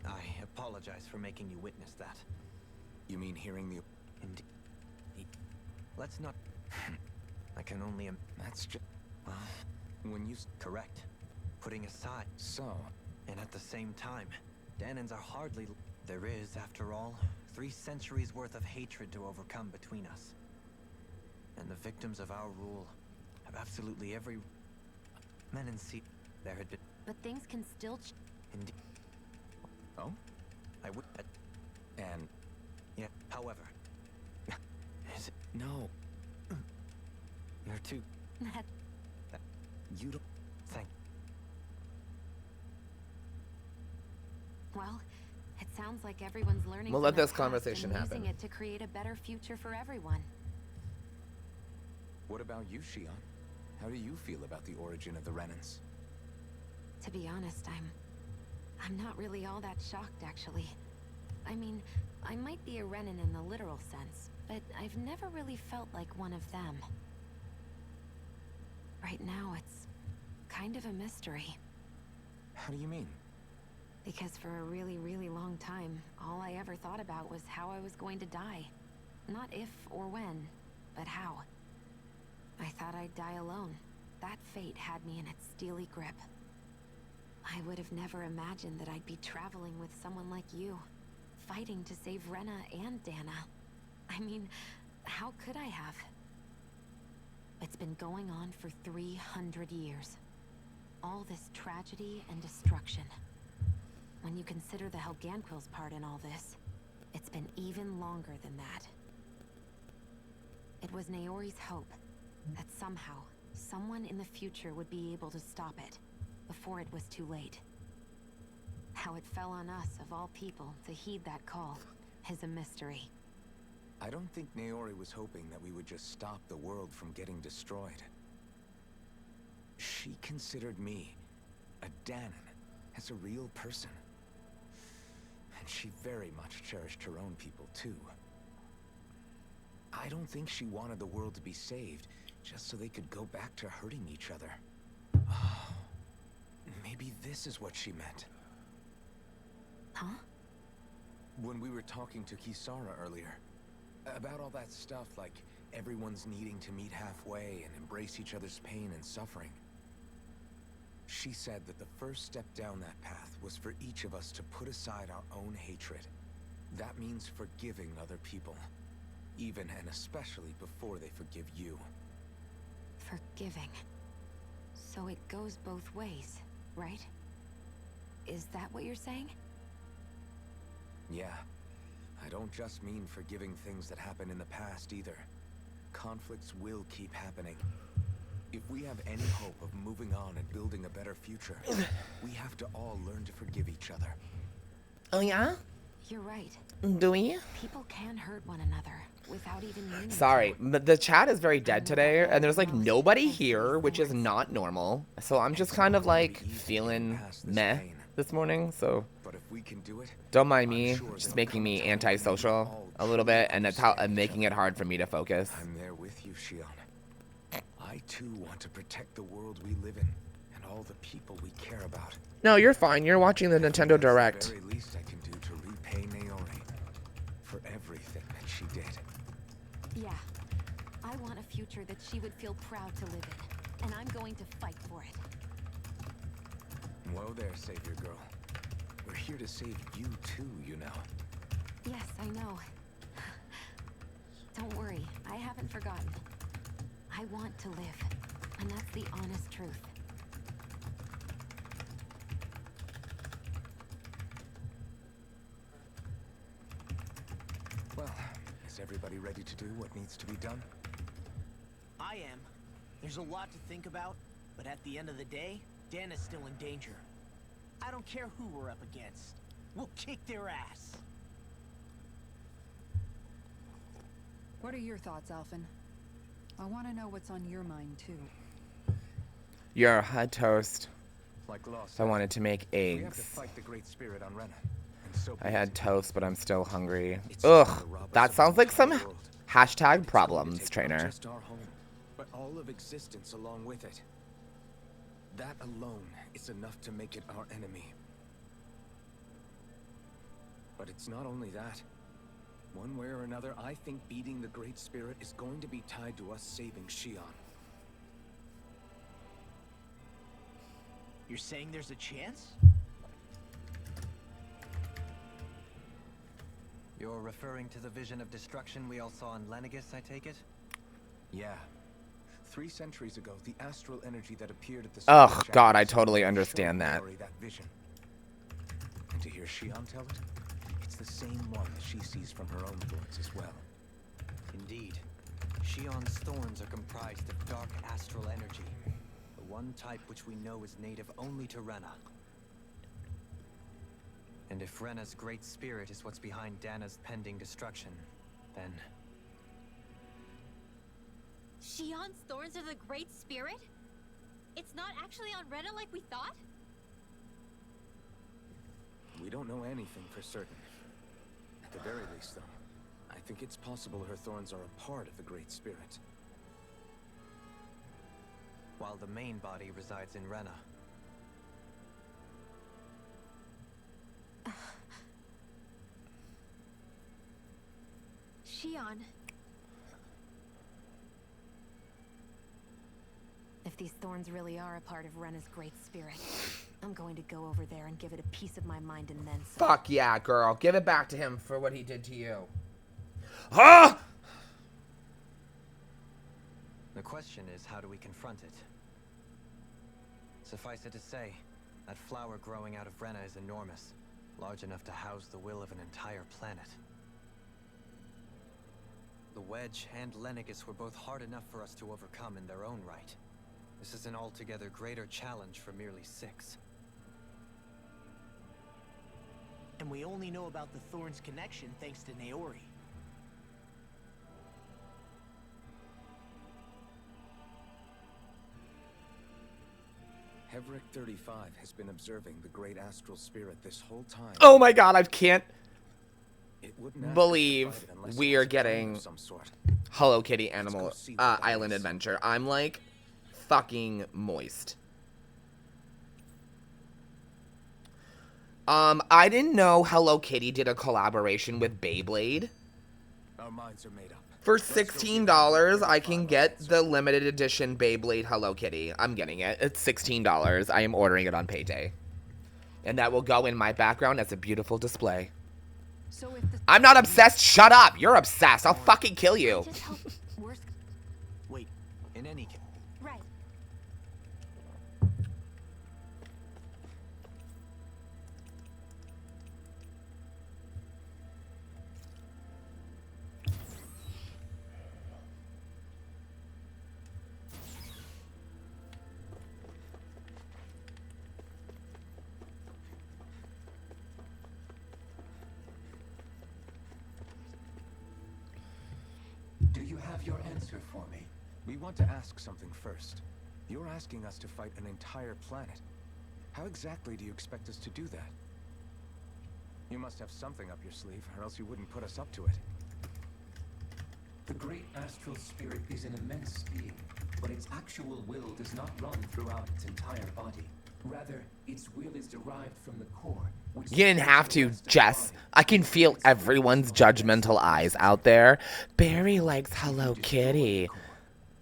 I apologize for making you witness that. You mean hearing the... Indeed. Let's not... I can only... That's just... Well, When you... correct. Putting aside... So... And at the same time, Danens are hardly... There is, after all, 3 centuries worth of hatred to overcome between us. And the victims of our rule have absolutely every... Men and sea... There had been... But things can still Indeed. Oh? I would... And... Yeah, however... Is it... No. You're too... that You don't... Thank... Well, it sounds like everyone's learning We'll from let their this past conversation and happen. using it to create a better future for everyone. What about you, Shion? How do you feel about the origin of the Renans? To be honest, I'm not really all that shocked, actually. I mean, I might be a Renan in the literal sense, but I've never really felt like one of them. Right now, it's kind of a mystery. How do you mean? Because for a really, really long time, all I ever thought about was how I was going to die. Not if or when, but how. I thought I'd die alone. That fate had me in its steely grip. I would have never imagined that I'd be traveling with someone like you, fighting to save Rena and Dana. I mean, how could I have? It's been going on for 300 years. All this tragedy and destruction. When you consider the Helganquil's part in all this, it's been even longer than that. It was Naori's hope that somehow someone in the future would be able to stop it before it was too late. How it fell on us, of all people, to heed that call is a mystery. I don't think Naori was hoping that we would just stop the world from getting destroyed. She considered me, a Danen, as a real person. And she very much cherished her own people, too. I don't think she wanted the world to be saved, just so they could go back to hurting each other. Oh, maybe this is what she meant. Huh? When we were talking to Kisara earlier, about all that stuff like everyone's needing to meet halfway and embrace each other's pain and suffering. She said that the first step down that path was for each of us to put aside our own hatred. That means forgiving other people, even and especially before they forgive you. Forgiving. So it goes both ways, right? Is that what you're saying? Yeah. I don't just mean forgiving things that happened in the past either. Conflicts will keep happening. If we have any hope of moving on and building a better future, we have to all learn to forgive each other. Oh yeah? You're right. Do we? People can hurt one another without even meaning Sorry, to. but the chat is very dead today, and there's like nobody here, which is not normal. So I'm just kind of like feeling meh this morning, so But if we can do it, don't mind me, just making me antisocial a little bit, and that's how I'm making it hard for me to focus. I'm there with you, Shion. I too want to protect the world we live in and all the people we care about. No, you're fine. You're watching the Nintendo Direct. That's the very least I can do to repay Naori for everything that she did. Yeah. I want a future that she would feel proud to live in, and I'm going to fight for it. Whoa there, Savior Girl. We're here to save you too, you know. Yes, I know. Don't worry, I haven't forgotten. I want to live, and that's the honest truth. Well, is everybody ready to do what needs to be done? I am. There's a lot to think about, but at the end of the day, Dan is still in danger. I don't care who we're up against. We'll kick their ass. What are your thoughts, Alphen? I want to know what's on your mind, too. You're hot toast. Like Lost. I wanted to make We have to eggs. fight the Great Spirit on Renan. And so I had toast, but I'm still hungry. It's Ugh, time to rob us that of sounds the like some entire world. hashtag It's going to problems, take trainer. Not just our home, but all of existence along with it. That alone is enough to make it our enemy. But it's not only that. One way or another, I think beating the Great Spirit is going to be tied to us saving Shion. You're saying there's a chance? You're referring to the vision of destruction we all saw in Lenegis, I take it? Yeah. 3 centuries ago, the astral energy that appeared at the Ugh, Spirit God, I Shadows totally showed understand that. Naori that vision. And to hear Shion tell it, it's the same one that she sees from her own thoughts as well. Indeed. Shion's thorns are comprised of dark astral energy. The one type which we know is native only to Rena. And if Rena's great spirit is what's behind Dana's pending destruction, then... Shion's thorns are the Great Spirit? It's not actually on Rena like we thought? We don't know anything for certain. At the very least, though, I think it's possible her thorns are a part of the Great Spirit. While the main body resides in Rena. Shion. If these thorns really are a part of Rena's great spirit, I'm going to go over there and give it a piece of my mind and then some. Fuck yeah, girl. Give it back to him for what he did to you. Ah! The question is, how do we confront it? Suffice it to say, that flower growing out of Rena is enormous, large enough to house the will of an entire planet. The Wedge and Lenegis were both hard enough for us to overcome in their own right. This is an altogether greater challenge for merely 6. And we only know about the Thorn's connection thanks to Naori. Hevric 35 has been observing the great astral spirit this whole time. Oh my god, I can't It wouldn't ask us to believe fight it unless we it are was a plan getting of some sort. Hello Kitty Animal Let's go see what that Island is. Adventure. I'm like fucking moist. I didn't know Hello Kitty did a collaboration with Beyblade. Our minds are made up. For Let's go give $16, I can Hevric get 35 the limited edition Beyblade Hello Kitty. I'm getting it. It's $16. I am ordering it on payday. And that will go in my background as a beautiful display. So if the I'm not obsessed. Shut up. You're obsessed. I'll fucking kill you. Just hope worst. Wait, in any case, Right. Do you have your answer for me? We want to ask something first. You're asking us to fight an entire planet. How exactly do you expect us to do that? You must have something up your sleeve, or else you wouldn't put us up to it. The great astral spirit is an immense being, but its actual will does not run throughout its entire body. Rather, its will is derived from the core, which You didn't have to, supports the Jess. body. I can feel everyone's judgmental eyes out there. Barry likes Hello Kitty.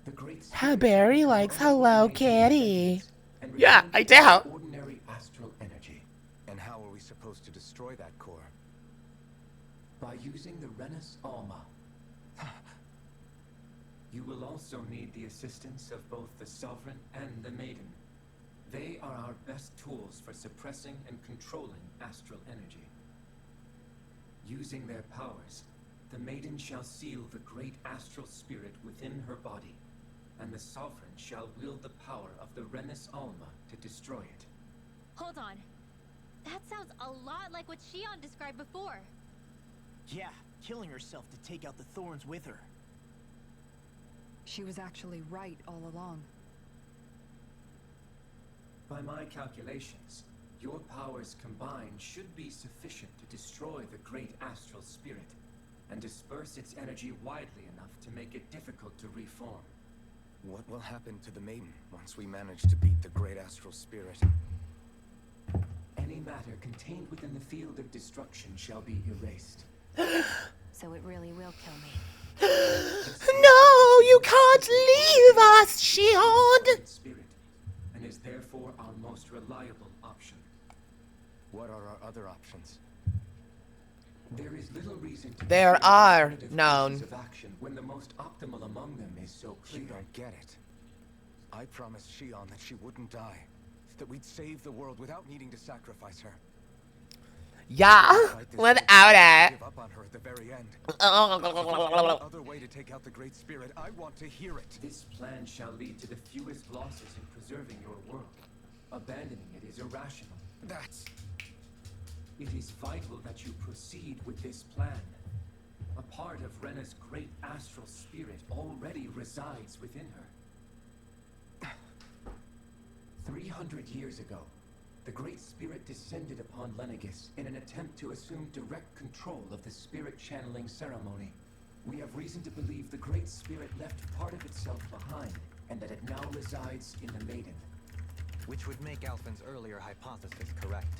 The great How spirit Barry shall likes become Hello ordinary Kitty. sentience and Yeah, return I to its do. ordinary astral energy And how are we supposed to destroy that core? by using the Renas Alma. You will also need the assistance of both the Sovereign and the Maiden. They are our best tools for suppressing and controlling astral energy. Using their powers, the Maiden shall seal the great astral spirit within her body, and the Sovereign shall wield the power of the Renas Alma to destroy it. Hold on. That sounds a lot like what Shion described before. Yeah, killing herself to take out the Thorns with her. she was actually right all along. By my calculations, your powers combined should be sufficient to destroy the great astral spirit and disperse its energy widely enough to make it difficult to reform. What will happen to the Maiden once we manage to beat the great astral spirit? Any matter contained within the field of destruction shall be erased. So it really will kill me. No, you can't leave us, Shion. Great spirit, and is therefore our most reliable option. What are our other options? There is little reason to There consider are alternative none. courses of action when the most optimal among them is so You clear. don't get it. I promised Shion that she wouldn't die. That we'd save the world without needing to sacrifice her. Yeah, Fight this without fight, it. give up on her at the very end. If there's any other way to take out the great spirit, I want to hear it. This plan shall lead to the fewest losses in preserving your world. Abandoning it is irrational. That's... It is vital that you proceed with this plan. A part of Rena's great astral spirit already resides within her. 300 years ago, the Great Spirit descended upon Lenegis in an attempt to assume direct control of the spirit channeling ceremony. We have reason to believe the Great Spirit left part of itself behind, and that it now resides in the Maiden. which would make Alphen's earlier hypothesis correct.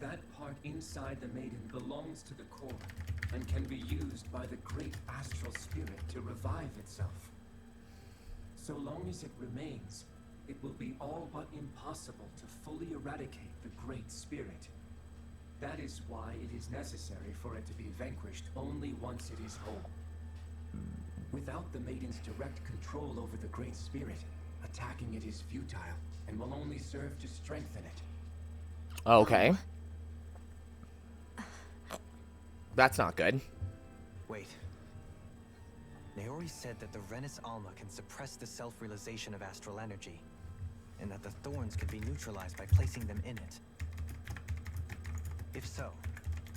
That part inside the Maiden belongs to the core, and can be used by the great astral spirit to revive itself. So long as it remains, it will be all but impossible to fully eradicate the great spirit. That is why it is necessary for it to be vanquished only once it is whole. Without the Maiden's direct control over the great spirit, attacking it is futile, and will only serve to strengthen it. Okay. That's not good. Wait. Naori said that the Renis Alma can suppress the self-realization of astral energy, and that the thorns could be neutralized by placing them in it. If so,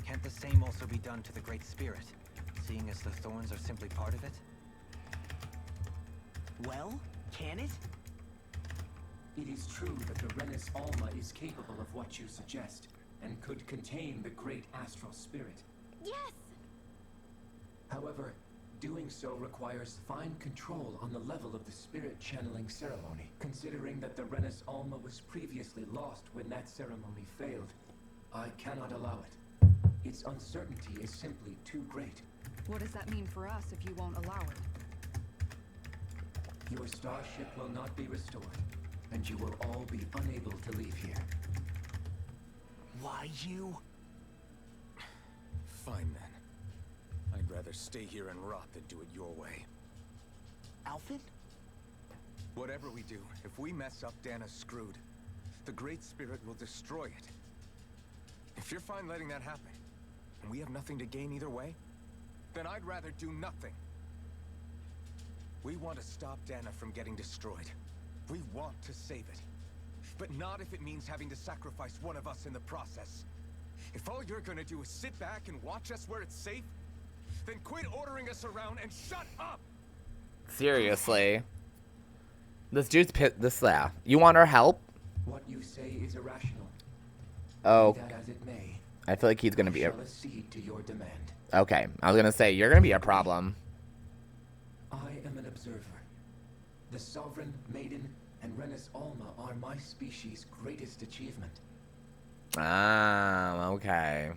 can't the same also be done to the Great Spirit, seeing as the thorns are simply part of it? Well, can it? It is true that the Renis Alma is capable of what you suggest, and could contain the great astral spirit. Yes! However, doing so requires fine control on the level of the spirit channeling ceremony. Considering that the Renis Alma was previously lost when that ceremony failed, I cannot allow it. Its uncertainty is simply too great. What does that mean for us if you won't allow it? Your starship will not be restored, and you will all be unable to leave here. Why you? Fine then. I'd rather stay here and rot than do it your way. Alfred? Whatever we do, if we mess up, Dana's screwed. The Great Spirit will destroy it. If you're fine letting that happen, and we have nothing to gain either way, then I'd rather do nothing. We want to stop Dana from getting destroyed. We want to save it. But not if it means having to sacrifice one of us in the process. If all you're gonna do is sit back and watch us where it's safe, then quit ordering us around and shut up! Seriously. This dude's you want our help? What you say is irrational. Oh. Be that as it may, I feel like he's gonna be shall accede to your demand. Okay, I was gonna say, you're gonna be a problem. I am an observer. The Sovereign, Maiden, and Renis Alma are my species' greatest achievement. Ah, okay.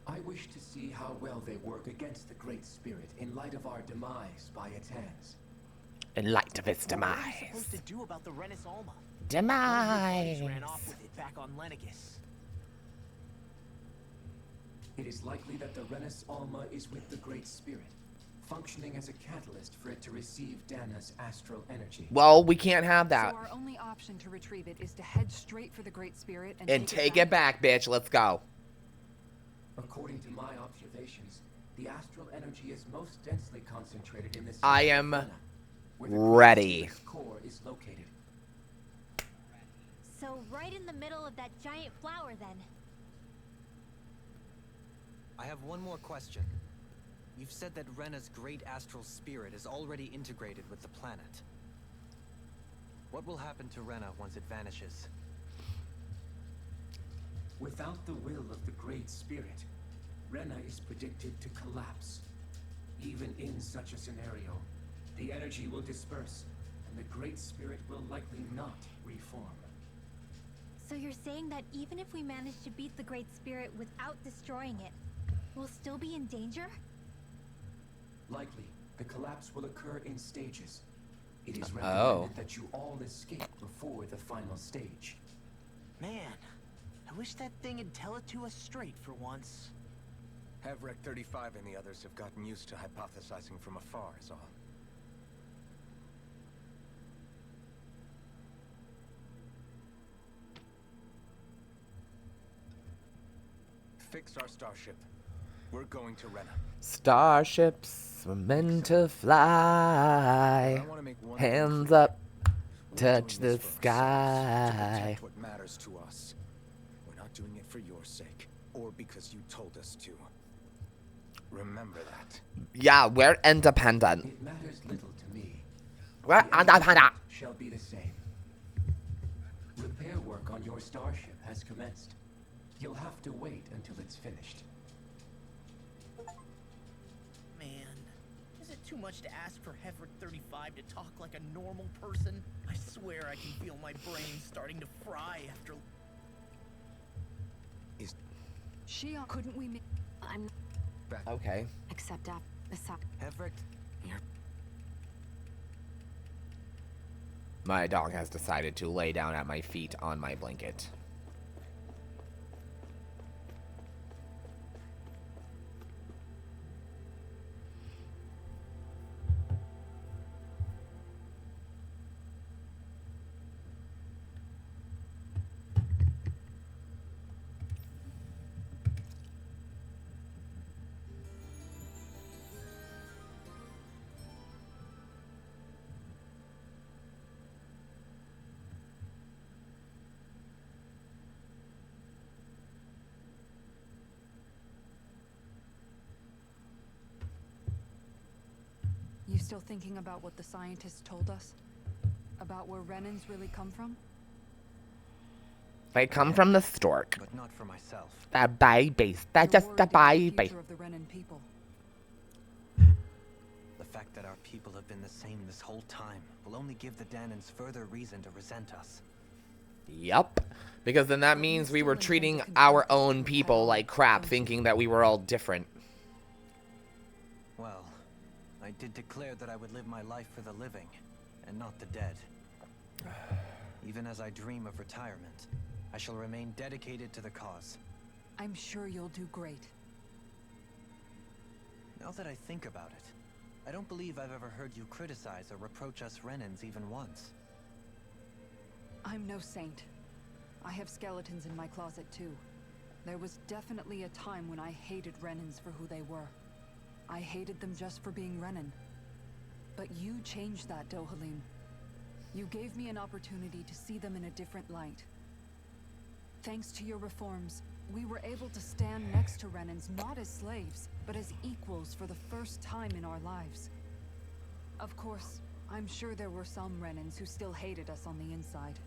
I wish to see how well they work against the Great Spirit in light of our demise by its hands. In light of its What are we demise. supposed to do about the Renis Alma? Demise. Ran off with it back on Lenegus. It is likely that the Renis Alma is with the Great Spirit, functioning as a catalyst for it to receive Dana's astral energy. Well, we can't have that. So our only option to retrieve it is to head straight for the Great Spirit And take it back, bitch. Let's go. According to my observations, the astral energy is most densely concentrated in this. I am where the ready. Core is located. So right in the middle of that giant flower then. I have one more question. You've said that Rena's great astral spirit is already integrated with the planet. What will happen to Rena once it vanishes? Without the will of the Great Spirit, Rena is predicted to collapse. Even in such a scenario, the energy will disperse, and the Great Spirit will likely not reform. So you're saying that even if we manage to beat the Great Spirit without destroying it, we'll still be in danger? Likely, the collapse will occur in stages. It is recommended that you all escape before the final stage. Man, I wish that thing would tell it to us straight for once. Havrek 35 and the others have gotten used to hypothesizing from afar is all. Fix our starship. We're going to Rena. Starships were meant to fly. Hands up, touch the sky. What matters to us. We're not doing it for your sake, or because you told us to. Remember that. Yeah, we're independent. It matters little to me. We're independent. Shall be the same. Repair work on your starship has commenced. You'll have to wait until it's finished. Man, is it too much to ask for Hefred 35 to talk like a normal person? I swear I can feel my brain starting to fry after... Shion, couldn't we make... I'm... Okay. Except after the suck. Hefred, My dog has decided to lay down at my feet on my blanket. still thinking about what the scientists told us? About where Renans really come from? They come from the stork. But not for myself. The babies. They're just the baby. Of the Renan people. The fact that our people have been the same this whole time will only give the Danens further reason to resent us. Yup. Because then that means we were treating our own people like crap, thinking that we were all different. Well, I did declare that I would live my life for the living, and not the dead. Even as I dream of retirement, I shall remain dedicated to the cause. I'm sure you'll do great. Now that I think about it, I don't believe I've ever heard you criticize or reproach us Renans even once. I'm no saint. I have skeletons in my closet too. There was definitely a time when I hated Renans for who they were. I hated them just for being Renan. But you changed that, Dohalim. You gave me an opportunity to see them in a different light. Thanks to your reforms, we were able to stand next to Renans not as slaves, but as equals for the first time in our lives. Of course, I'm sure there were some Renans who still hated us on the inside.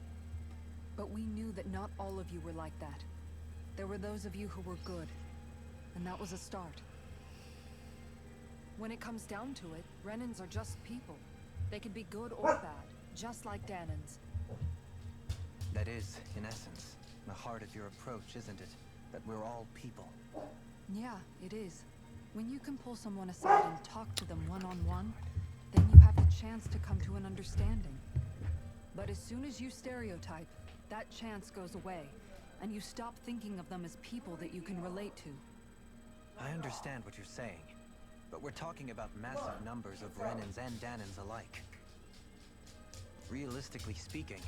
But we knew that not all of you were like that. There were those of you who were good, and that was a start. When it comes down to it, Renans are just people. They can be good or bad, just like Danens. That is, in essence, the heart of your approach, isn't it? That we're all people. Yeah, it is. When you can pull someone aside and talk to them one-on-one, then you have the chance to come to an understanding. But as soon as you stereotype, that chance goes away, and you stop thinking of them as people that you can relate to. I understand what you're saying, but we're talking about massive numbers of Renans and Danens alike. Realistically speaking,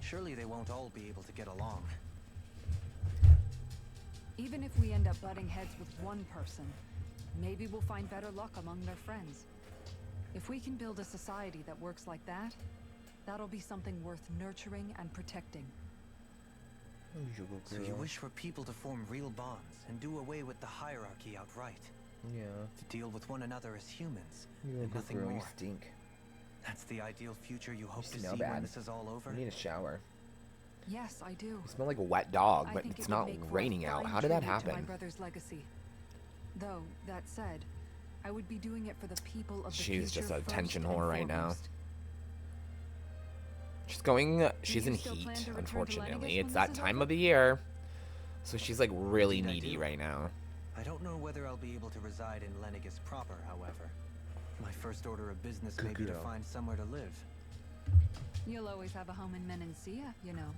surely they won't all be able to get along. Even if we end up butting heads with one person, maybe we'll find better luck among their friends. If we can build a society that works like that, that'll be something worth nurturing and protecting. So you wish for people to form real bonds and do away with the hierarchy outright? Yeah. To deal with one another as humans, You and nothing more. You stink. That's the ideal future you hope to smell see bad. when this is all over? I need a shower. Yes, I do. You smell like a wet dog, I but think it's it would not make for a raining out. fine How did that tribute to my happen? brother's legacy. Though, that said, I would be doing it for the people of the She's future just a first tension and whore right now. foremost. She's in you still heat, plan to return to unfortunately. Lennigus It's when that this is time over? of the year. So she's like really Indeed I needy do. right now. I don't know whether I'll be able to reside in Lennigus proper, however. My first order of business may be to girl. find somewhere to live. You'll always have a home in Menencia, you know.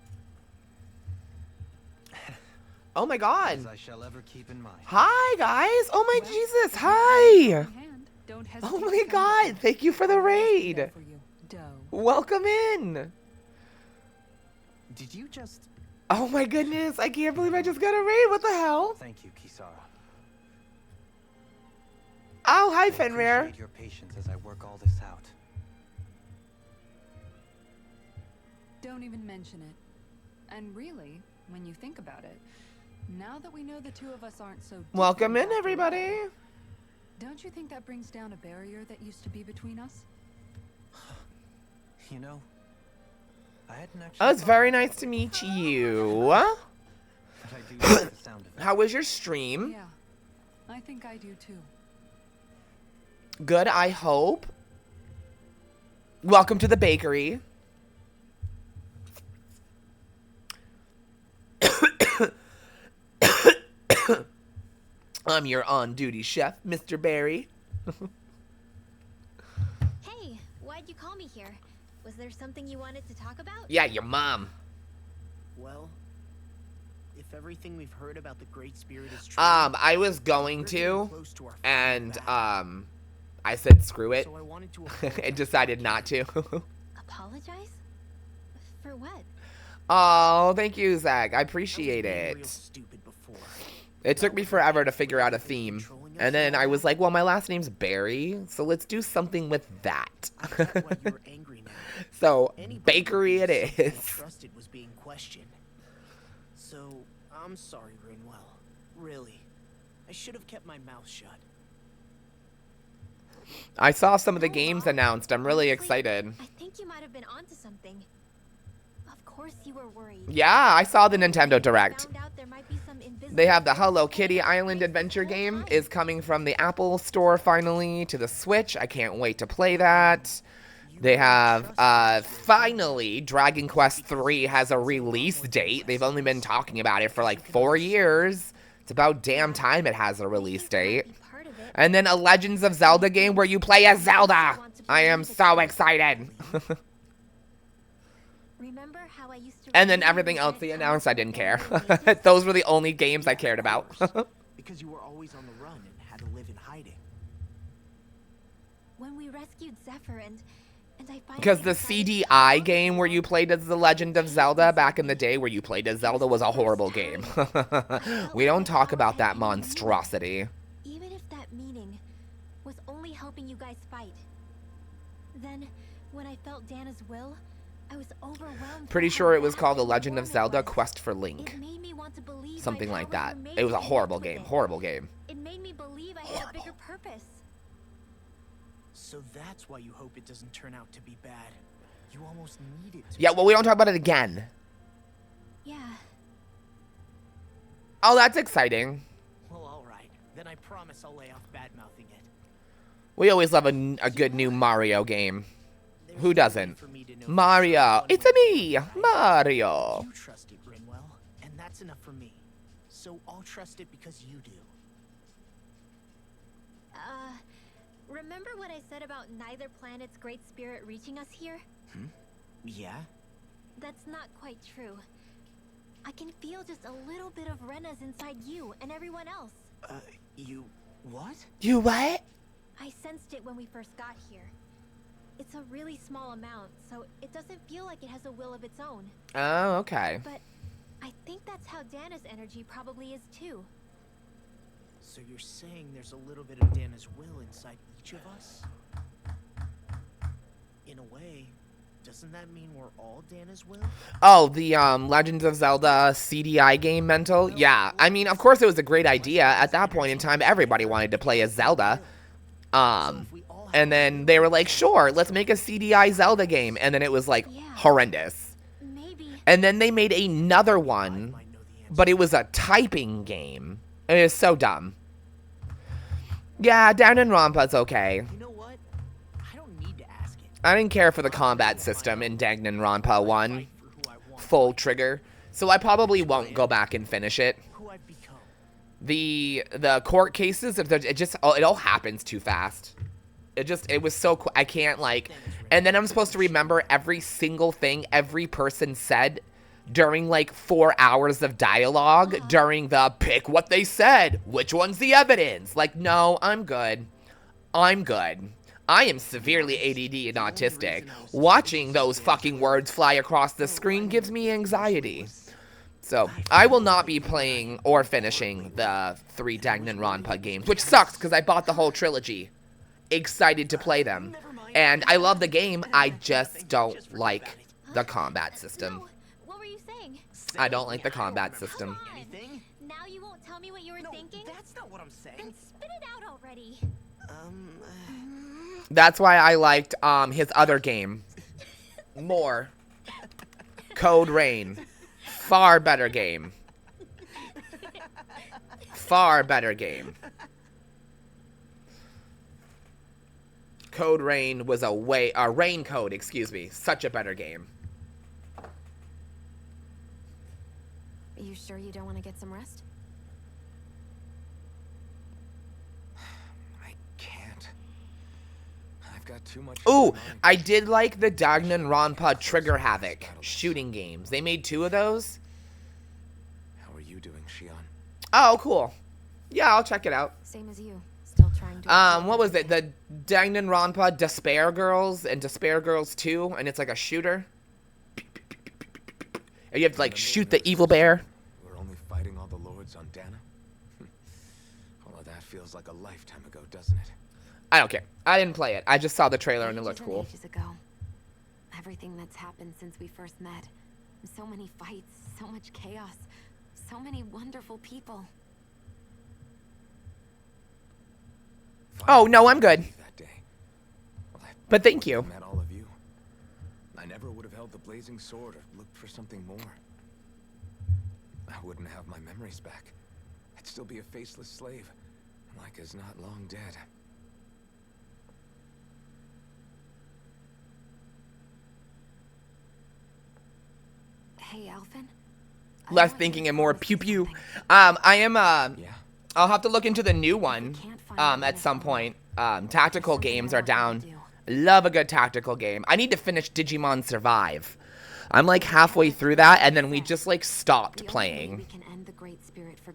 Oh my god. As I shall ever keep in mind. Hi guys. Oh my Well, Jesus. if you Hi. have a hand, don't hesitate Oh to my come god. visit. Thank you for the I'll always be there raid. for you, Doe. Welcome in. Did you just... Oh my goodness. I can't believe I just got a raid. What the hell? Thank you, Kisara. Oh, hi I Fenrir. appreciate your patience as I work all this out. Don't even mention it. And really, when you think about it, now that we know the two of us aren't so Welcome different in after everybody. all, don't you think that brings down a barrier that used to be between us? You know, I hadn't actually... Oh, it's thought very about nice to meet you. But I do like the sound of it. How was your stream? Yeah, I think I do too. Good, I hope. Welcome to the bakery. I'm your on-duty chef, Mr. Barry. Hey, why'd you call me here? Was there something you wanted to talk about? Yeah, your mom. Well, if everything we've heard about the Great Spirit is true, I was going we're getting to, close to our final and, battle. I said screw it, So I wanted to and apologize. decided not to. Apologize? For what? Oh, thank you, Zach. I I was appreciate being real it. stupid before. It took me forever to figure out a theme. And then I was like, well, my last name's Barry, so let's do something with that. I get why you're angry now. So, Anybody bakery who it did something I is. trusted was being questioned. So, I'm sorry, Rinwell. Really. I should have kept my mouth shut. I saw some of the games well, announced. I'm really honestly, excited. I think you might have been onto something. Of course you were worried. Yeah, I saw the Nintendo I Direct. found out there might be some invisible They have the force Hello holding Kitty us Island back adventure this whole game time. is coming from the Apple Store finally to the Switch. I can't wait to play that. They have, finally, Dragon Quest III has a release date. They've only been talking about it for like 4 years. It's about damn time it has a release date. And then a Legends of Zelda game where you play as Zelda. I am so excited. Remember how I used to And then really everything else resent they how announced I much didn't the care. family wages? Those were the only games I cared about. Because you were always on the run and had to live in hiding. When we rescued Zephyr and I finally Because the decided to CDI talk game where you played as The Legend of Zelda back in the day where you played as Zelda was a horrible game. We don't talk about that monstrosity. even if that meaning was only helping you guys fight. Then, when I felt Dana's will, I was overwhelmed. Pretty by sure how it was vast called The and Legend of warm it Zelda was. Quest for Link. It made me want to believe my Something like powers that. were It was a made to horrible connect game. with it. Horrible game. It made me believe I had a bigger purpose. So that's why you hope it doesn't turn out to be bad. You almost need it to. Yeah, well, we don't talk about it again. Yeah. Oh, that's exciting. Well, all right. Then I promise I'll lay off bad-mouthing it. We always love a good new Mario game. There's Who no way doesn't? for me to know Mario, for it's sure a me, one way. Mario. You trust it, Grinwell, and that's enough for me. So I'll trust it because you do. Remember what I said about neither planet's great spirit reaching us here? Yeah? That's not quite true. I can feel just a little bit of Rena's inside you and everyone else. You... what? You what? I sensed it when we first got here. It's a really small amount, so it doesn't feel like it has a will of its own. Oh, okay. But I think that's how Dana's energy probably is too. So you're saying there's a little bit of Dana's will inside each of us? In a way, doesn't that mean we're all Dana's will? Oh, the Legends of Zelda CDI game mental? Yeah, I mean, of course it was a great idea. At that point in time, everybody wanted to play as Zelda. And then they were like, sure, let's make a CDI Zelda game. And then it was like horrendous. Maybe. And then they made another one, but it was a typing game. It is so dumb. Yeah, Danganronpa's okay. You know what? I don't need to ask it. I didn't care for the combat system in Danganronpa 1. Full trigger. So I probably won't go back and finish it. Who I've become. The court cases, it all happens too fast. It was so I can't like, and then I'm supposed to remember every single thing every person said during like 4 hours of dialogue during the pick what they said, which one's the evidence. Like, no, I'm good. I'm good. I am severely ADD and autistic. Watching those fucking words fly across the screen gives me anxiety. So, I will not be playing or finishing the 3 Danganronpa games, which sucks because I bought the whole trilogy. Excited to play them. And I love the game, I just don't like the combat system. No, what were you saying? I don't like the combat system. Come on. Now you won't tell me what you were thinking? That's not what I'm saying. Then spit it out already. That's why I liked his other game more. Code Rain. Far better game. Far better game. Code Rain was Rain Code, excuse me. Such a better game. Are you sure you don't want to get some rest? I can't. I've got too much. Ooh, I did like the Danganronpa Trigger Havoc shooting games. They made 2 of those. How are you doing, Shion? Oh, cool. Yeah, I'll check it out. Same as you. Still trying to. What was it? The Danganronpa Despair Girls and Despair Girls 2, and it's like a shooter. And you have to like shoot the evil bear. We're only fighting all the lords on Dana. Although that feels like a lifetime ago, doesn't it? I don't care. I didn't play it. I just saw the trailer and it looked Ages cool. Ages ago. Everything that's happened since we first met. So many fights, so much chaos, so many wonderful people. Oh, no, I'm good. That day, But thank you. Met all of you. I never would have held the blazing sword or looked for something more. I wouldn't have my memories back. I'd still be a faceless slave, like as not long dead. Hey, Alphen. Less thinking and more pew pew. I am I'll have to look into the new one at some point. Tactical games are down. Love a good tactical game. I need to finish Digimon Survive. I'm like halfway through that, and then we just like stopped playing.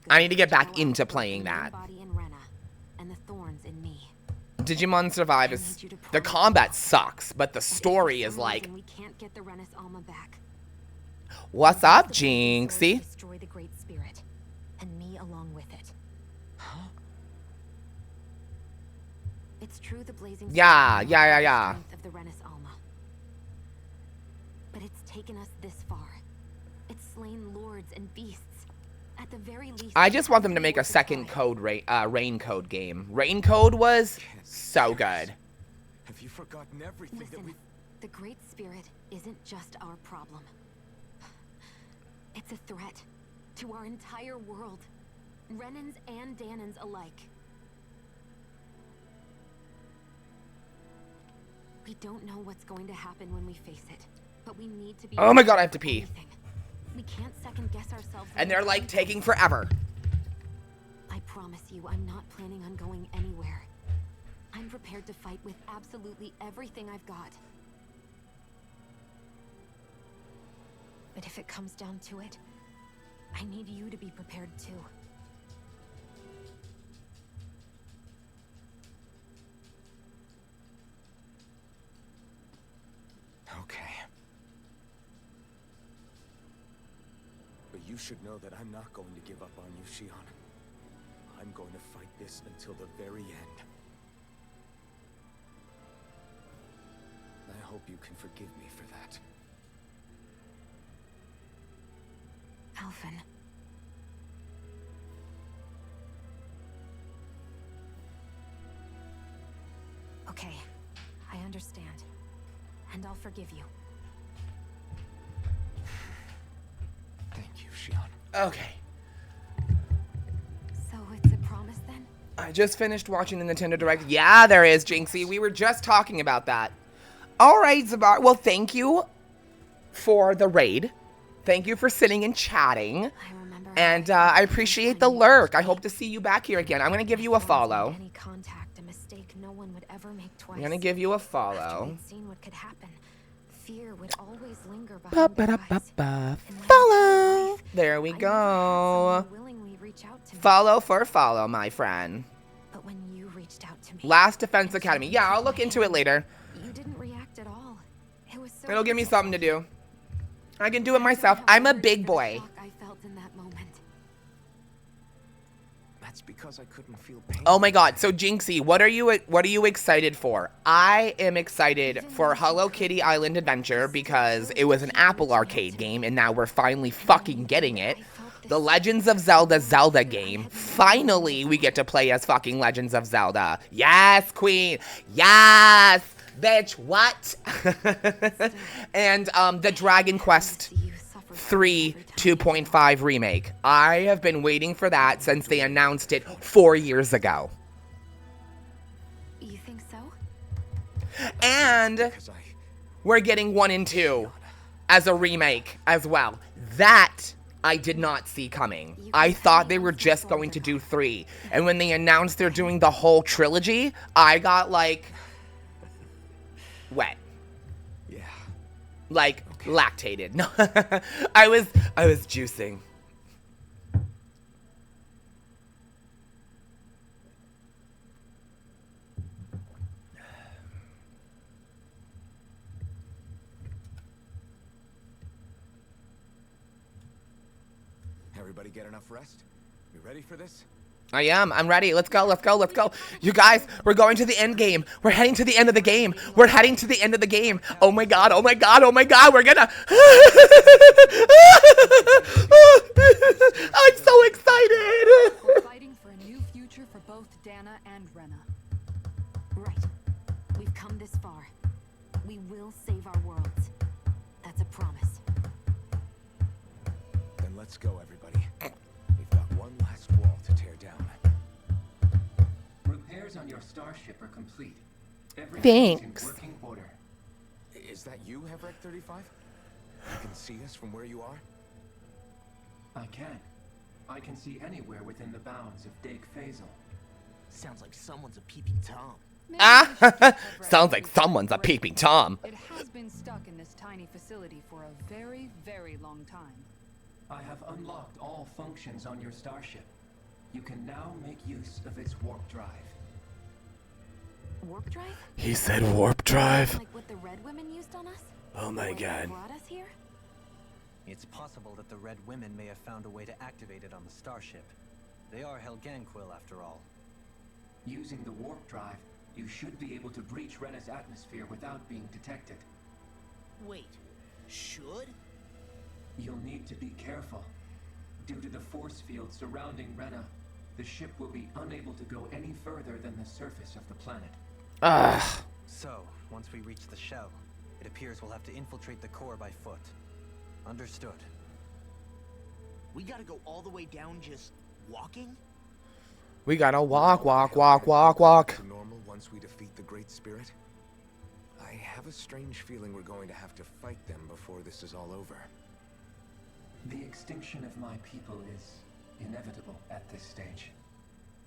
I need to get back into playing that. Digimon Survive is, the combat sucks, but the story is like, what's up, Jinxie? Destroy the Great Spirit, and me along with it. Huh? It's true the blazing Yeah. of the Renis Alma. But it's taken us this far. It's slain lords and beasts. At the very least, I just want them to make a second Rain Code game. Rain Code was so good. Have you forgotten everything that Listen, we... the Great Spirit isn't just our problem. It's a threat to our entire world. Renans and Danens alike. We don't know what's going to happen when we face it, but we need to be... Oh my god, I have to pee. Anything. We can't second guess ourselves. And they're like taking forever. I promise you, I'm not planning on going anywhere. I'm prepared to fight with absolutely everything I've got. But if it comes down to it, I need you to be prepared too. Okay. But you should know that I'm not going to give up on you, Shion. I'm going to fight this until the very end. I hope you can forgive me for that. Alphen. Okay, I understand. And I'll forgive you. Thank you, Shion. Okay. So it's a promise then? I just finished watching the Nintendo Direct. Yeah, there is, Jinxie. We were just talking about that. All right, Zabar. Well, thank you for the raid. Thank you for sitting and chatting. And I appreciate the lurk. I hope to see you back here again. I'm going to give you a follow. Any contact, a mistake no one would ever make twice. I'm going to give you a After follow. we'd seen what could happen, fear would always linger behind their eyes. Follow. There we go. Willingly reach out to me. Follow for follow, my friend. But when you reached out to me, Last Defense Academy. Yeah, I'll look into it later. you didn't react at all. It was so It'll give me something to do. I can do it myself. I'm a big boy. I felt in that moment. That's because I couldn't feel pain. Oh my god. So Jinxie, what are you excited for? I am excited for Hello Kitty Island Adventure because it was an Apple Arcade game and now we're finally fucking getting it. The Legends of Zelda game. Finally we get to play as fucking Legends of Zelda. Yes, queen. Yes. Bitch, what? And the Dragon Quest 3 2.5 remake. I have been waiting for that since they announced it 4 years ago. You think so? And we're getting 1 and 2 as a remake as well. That I did not see coming. I thought they were just going to do 3. And when they announced they're doing the whole trilogy, I got like wet. Yeah. Like lactated. No. I was juicing. Everybody get enough rest? You ready for this? I am. I'm ready. Let's go. Let's go. Let's go. You guys, we're going to the end game. We're heading to the end of the game. We're heading to the end of the game. Oh my god. Oh my god. Oh my god. We're gonna. I'm so excited. We're fighting for a new future for both Dana and Rena. Right. We've come come this far, we will save our worlds. That's a promise. Then let's go, everybody. We've got one last wall to tear down. Repairs on your starship are complete. Everything is Thanks. in working order. Is that you, Hevrek 35? You can see us from where you are? I can. I can see anywhere within the bounds of Dake Phasal. Sounds like someone's a peeping Tom. Ah, sounds like someone's a peeping Tom. It has been stuck in this tiny facility for a very, very long time. I have unlocked all functions on your starship. You can now make use of its warp drive. Warp drive? He said warp drive. Like what the Red Women used on us? Oh my What god. brought us here? It's possible that the Red Women may have found a way to activate it on the starship. They are Helganquil, after all. Using the warp drive, you should be able to breach Rena's atmosphere without being detected. Wait, should? You'll need to be careful. Due to the force field surrounding Rena, the ship will be unable to go any further than the surface of the planet. Ugh. So, once we reach the shell, it appears we'll have to infiltrate the core by foot. Understood. We gotta go all the way down just walking? We gotta walk. Normal once we defeat the Great Spirit? I have a strange feeling we're going to have to fight them before this is all over. The extinction of my people is inevitable at this stage.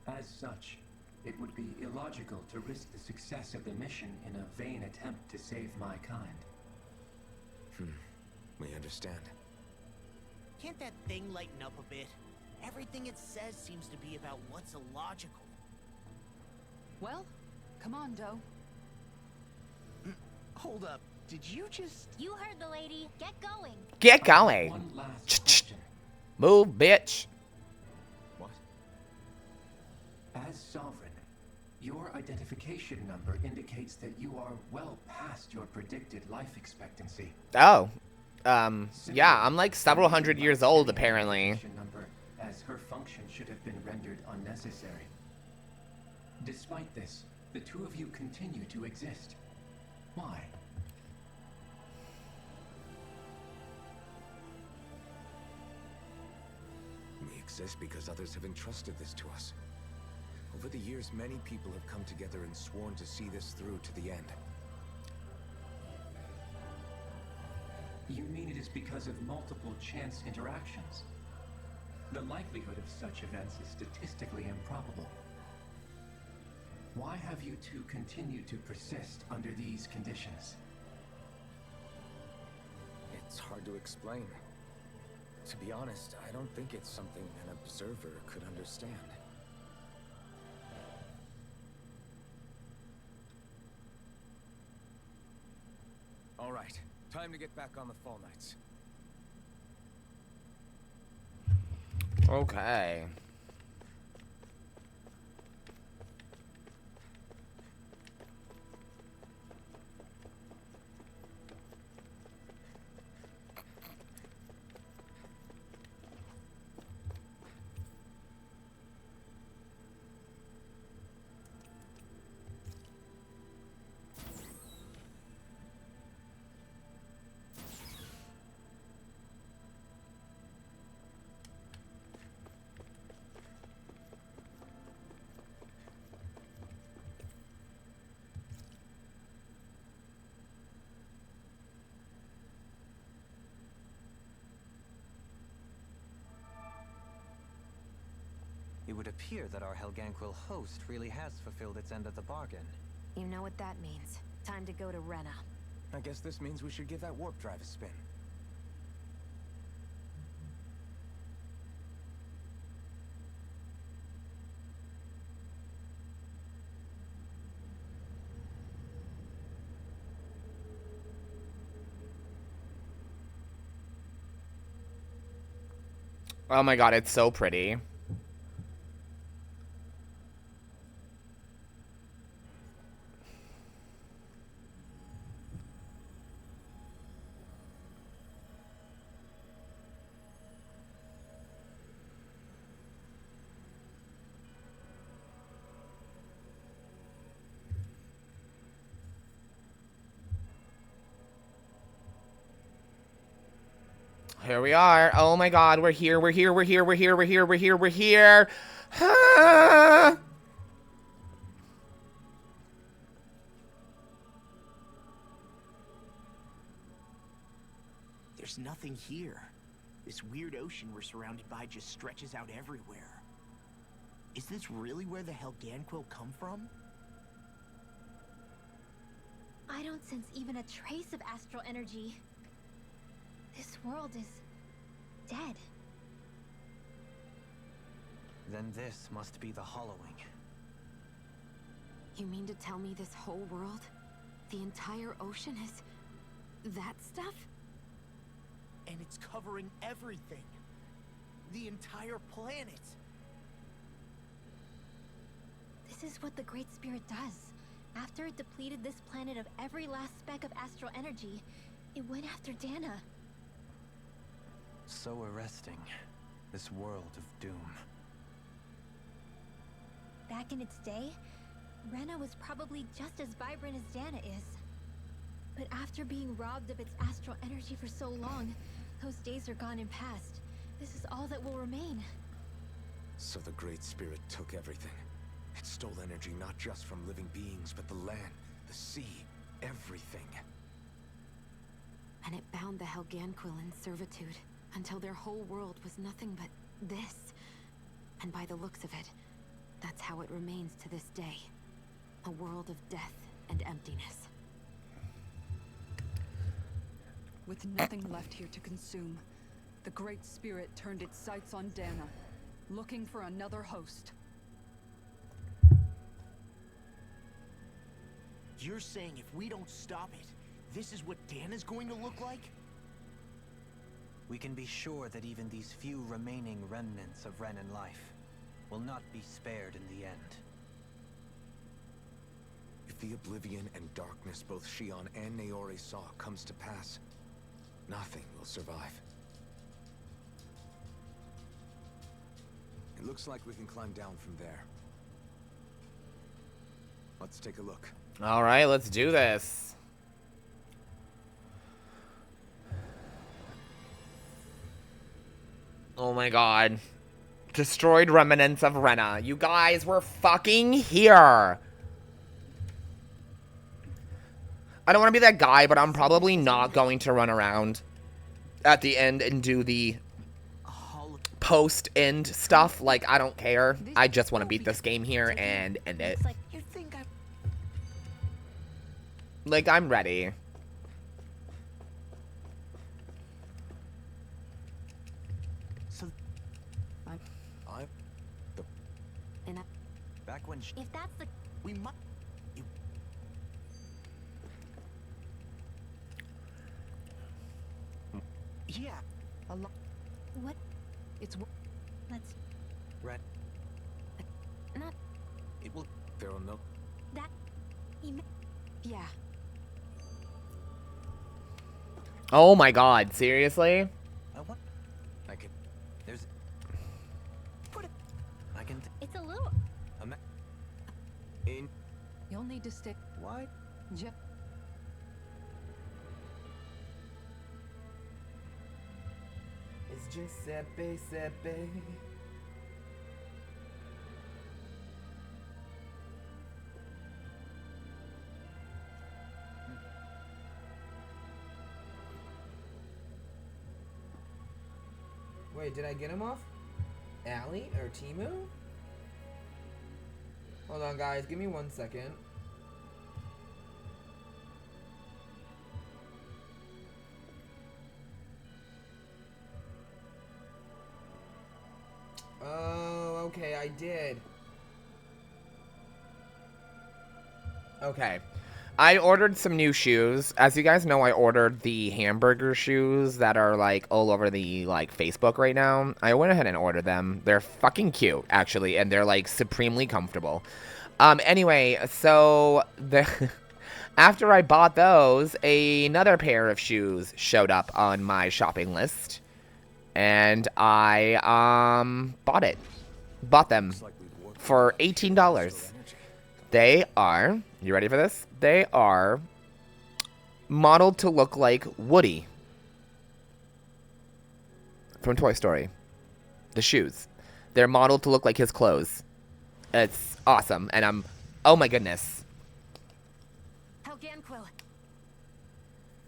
As such, it would be illogical to risk the success of the mission in a vain attempt to save my kind. We understand. Can't that thing lighten up a bit? Everything it says seems to be about what's illogical. Well, come on, Doe. Hold up, did you just... You heard the lady. Get going. Get going. One last question. Move, bitch. What? As Sovereign, your identification number indicates that you are well past your predicted life expectancy. Oh. Yeah, I'm like several hundred years old, apparently. Identification number, as her function should have been rendered unnecessary. Despite this, the two of you continue to exist. Why? We exist because others have entrusted this to us. Over the years, many people have come together and sworn to see this through to the end. You mean it is because of multiple chance interactions? The likelihood of such events is statistically improbable. Why have you two continued to persist under these conditions? It's hard to explain. To be honest, I don't think it's something an observer could understand. All right, time to get back on the Fall Knights. Okay. It would appear that our Helganquil host really has fulfilled its end of the bargain. You know what that means. Time to go to Rena. I guess this means we should give that warp drive a spin. Oh my god, it's so pretty. Here we are. Oh my god, we're here, we're here, we're here, we're here, we're here, we're here, we're here. Ah! There's nothing here. This weird ocean we're surrounded by just stretches out everywhere. Is this really where the Helganquil come from? I don't sense even a trace of astral energy. This world is dead. Then this must be the hollowing. You mean to tell me this whole world, the entire ocean is that stuff? And it's covering everything. The entire planet. This is what the Great Spirit does. After it depleted this planet of every last speck of astral energy, it went after Dana. So arresting. This world of doom. Back in its day, Renan was probably just as vibrant as Dana is. But after being robbed of its astral energy for so long, those days are gone and past. This is all that will remain. So the Great Spirit took everything. It stole energy not just from living beings, but the land, the sea, everything. And it bound the Helganquil in servitude until their whole world was nothing but this. And by the looks of it, that's how it remains to this day. A world of death and emptiness. With nothing left here to consume, the Great Spirit turned its sights on Dana, looking for another host. You're saying if we don't stop it, this is what Dana's going to look like? We can be sure that even these few remaining remnants of Renan life will not be spared in the end. If the oblivion and darkness both Shion and Naori saw comes to pass, nothing will survive. It looks like we can climb down from there. Let's take a look. All right, let's do this. Oh my god. Destroyed remnants of Renan. You guys, we're fucking here. I don't want to be that guy, but I'm probably not going to run around at the end and do the post-end stuff. Like, I don't care. I just want to beat this game here and end it. Like, I'm ready. Back when If that's the... We might... Yeah. A lot. What? It's... Let's... Red. Not... It will... There will no... That... Yeah. Oh my god, seriously? I want... I can... There's... Put it... I can... It's a little... In... You'll need to stick... What? It's Giuseppe Seppe. Wait, did I get him off Allie or Timu? Hold on, guys. Give me 1 second. Oh, okay, I did. Okay. I ordered some new shoes. As you guys know, I ordered the hamburger shoes that are, like, all over the, like, Facebook right now. I went ahead and ordered them. They're fucking cute, actually, and they're, like, supremely comfortable. Anyway, so after I bought those, another pair of shoes showed up on my shopping list. And I, bought them for $18. They are, you ready for this? They are modeled to look like Woody. from Toy Story. The shoes. They're modeled to look like his clothes. It's awesome. And oh my goodness.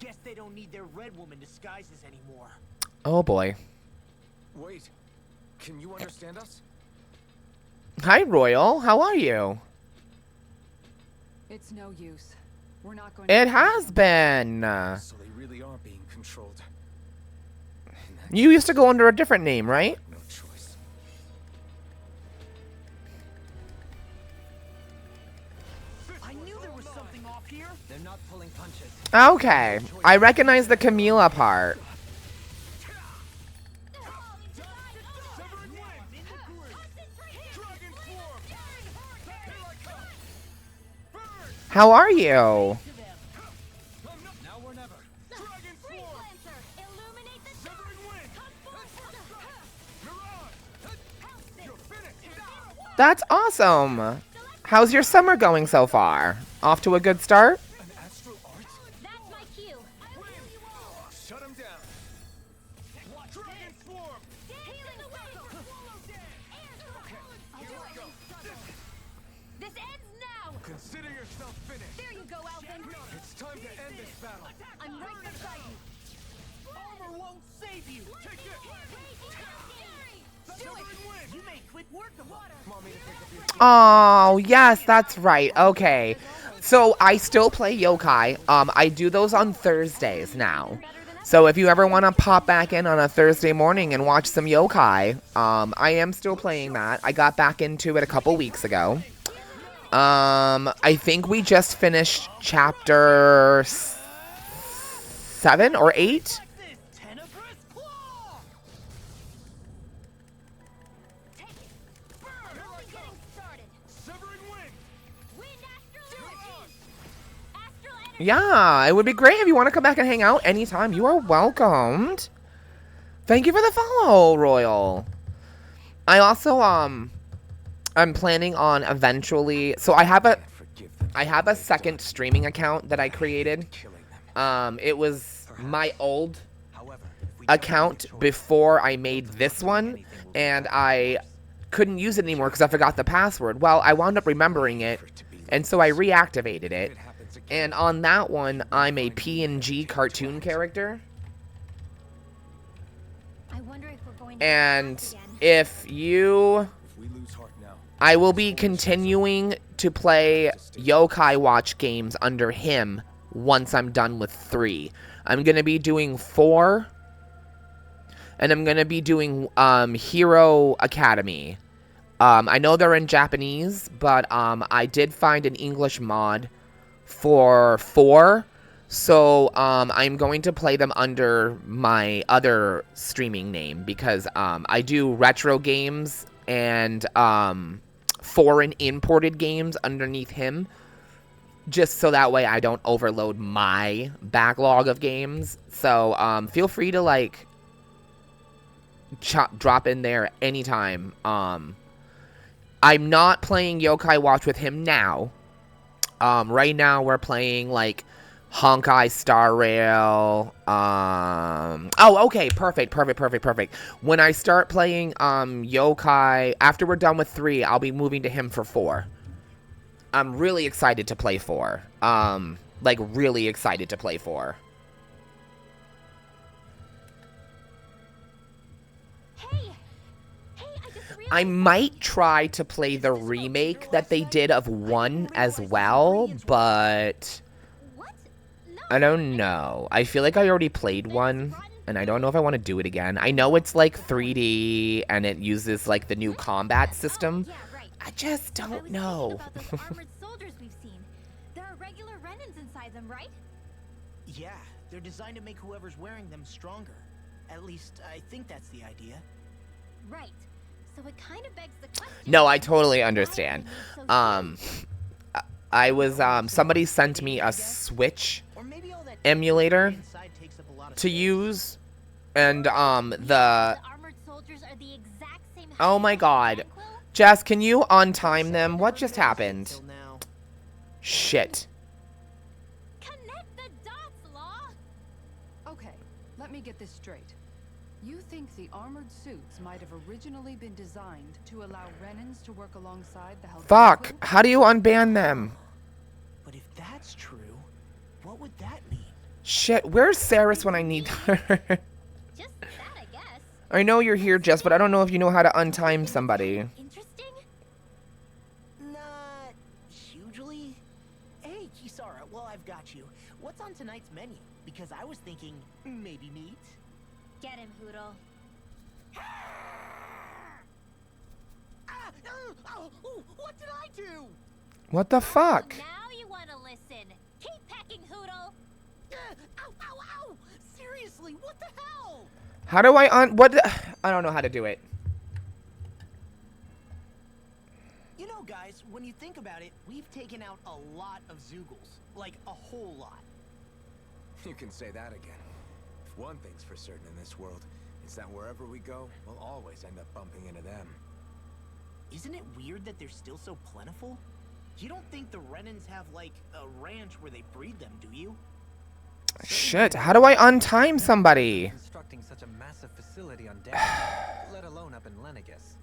Guess they don't need their Red Woman disguises anymore. Oh boy. Wait, can you understand us? Hi, Royal. How are you? It's no use. We're not going It has been. So they really are being controlled. You used to go under a different name, right? No choice. I knew there was something off here. They're not pulling punches. Okay. I recognize the Camila part. How are you? Now or never. That's awesome. How's your summer going so far? Off to a good start? An astral art? That's my cue. Shut him down. Dragon swarm. This ends now. Consider yourself finished. There you go, Alvin. It's time to end this battle. I'm right beside you. Armor won't save you. Take this. Do it. You made quick work of water. Oh, yes, that's right. Okay. So I still play yokai. I do those on Thursdays now. So if you ever want to pop back in on a Thursday morning and watch some yokai, I am still playing that. I got back into it a couple weeks ago. I think we just finished chapter 7 or 8. Yeah, it would be great if you want to come back and hang out anytime. You are welcomed. Thank you for the follow, Royal. I also, I'm planning on eventually, so I have a second streaming account that I created. It was my old account before I made this one, and I couldn't use it anymore because I forgot the password. Well, I wound up remembering it, and so I reactivated it. And on that one, I'm a PNG cartoon character. I wonder if we're going to And I will be continuing to play Yokai Watch games under him once I'm done with 3. I'm going to be doing 4. And I'm going to be doing Hero Academy. I know they're in Japanese, but I did find an English mod for 4, so I'm going to play them under my other streaming name because I do retro games and foreign imported games underneath him, just so that way I don't overload my backlog of games. So feel free to like drop in there anytime. I'm not playing Yokai Watch with him now. Right now we're playing like Honkai Star Rail. Oh, okay, perfect. When I start playing Yokai, after we're done with 3, I'll be moving to him for 4. I'm really excited to play 4. Like really excited to play 4. I might try to play the remake that they did of 1 as well, but I don't know. I feel like I already played 1, and I don't know if I want to do it again. I know it's like 3D, and it uses like the new combat system. I just don't know. armored soldiers we've seen. There are regular Renans inside them, right? Yeah, they're designed to make whoever's wearing them stronger. At least, I think that's the idea. Right. So it kind of begs the question. No, I totally understand. I was, somebody sent me a Switch emulator to use, and, oh my god. Jess, can you untime them? What just happened? Shit. Okay, let me get this straight. You think the armored suits might have originally been designed to allow Renans to work alongside the Helghan Fuck! crew? How do you unban them? But if that's true, what would that mean? Shit, where's Saris when I need her? Just that, I guess. I know you're here, Jess, but I don't know if you know how to untime somebody. Interesting? Not hugely. Hey, Kisara, well, I've got you. What's on tonight's menu? Because I was thinking maybe meat. Get him, Hoodle. What did I do? What the fuck? Now you want to listen. Keep pecking, Hoodle. Ow, ow, ow! Seriously, what the hell? How do I I don't know how to do it. You know, guys, when you think about it, we've taken out a lot of Zoogles. Like, a whole lot. You can say that again. If one thing's for certain in this world, it's that wherever we go, we'll always end up bumping into them. Isn't it weird that they're still so plentiful? You don't think the Renans have, like, a ranch where they breed them, do you? Shit, how do I untime somebody? Constructing such a massive facility on Danens, let alone up in Lenegus.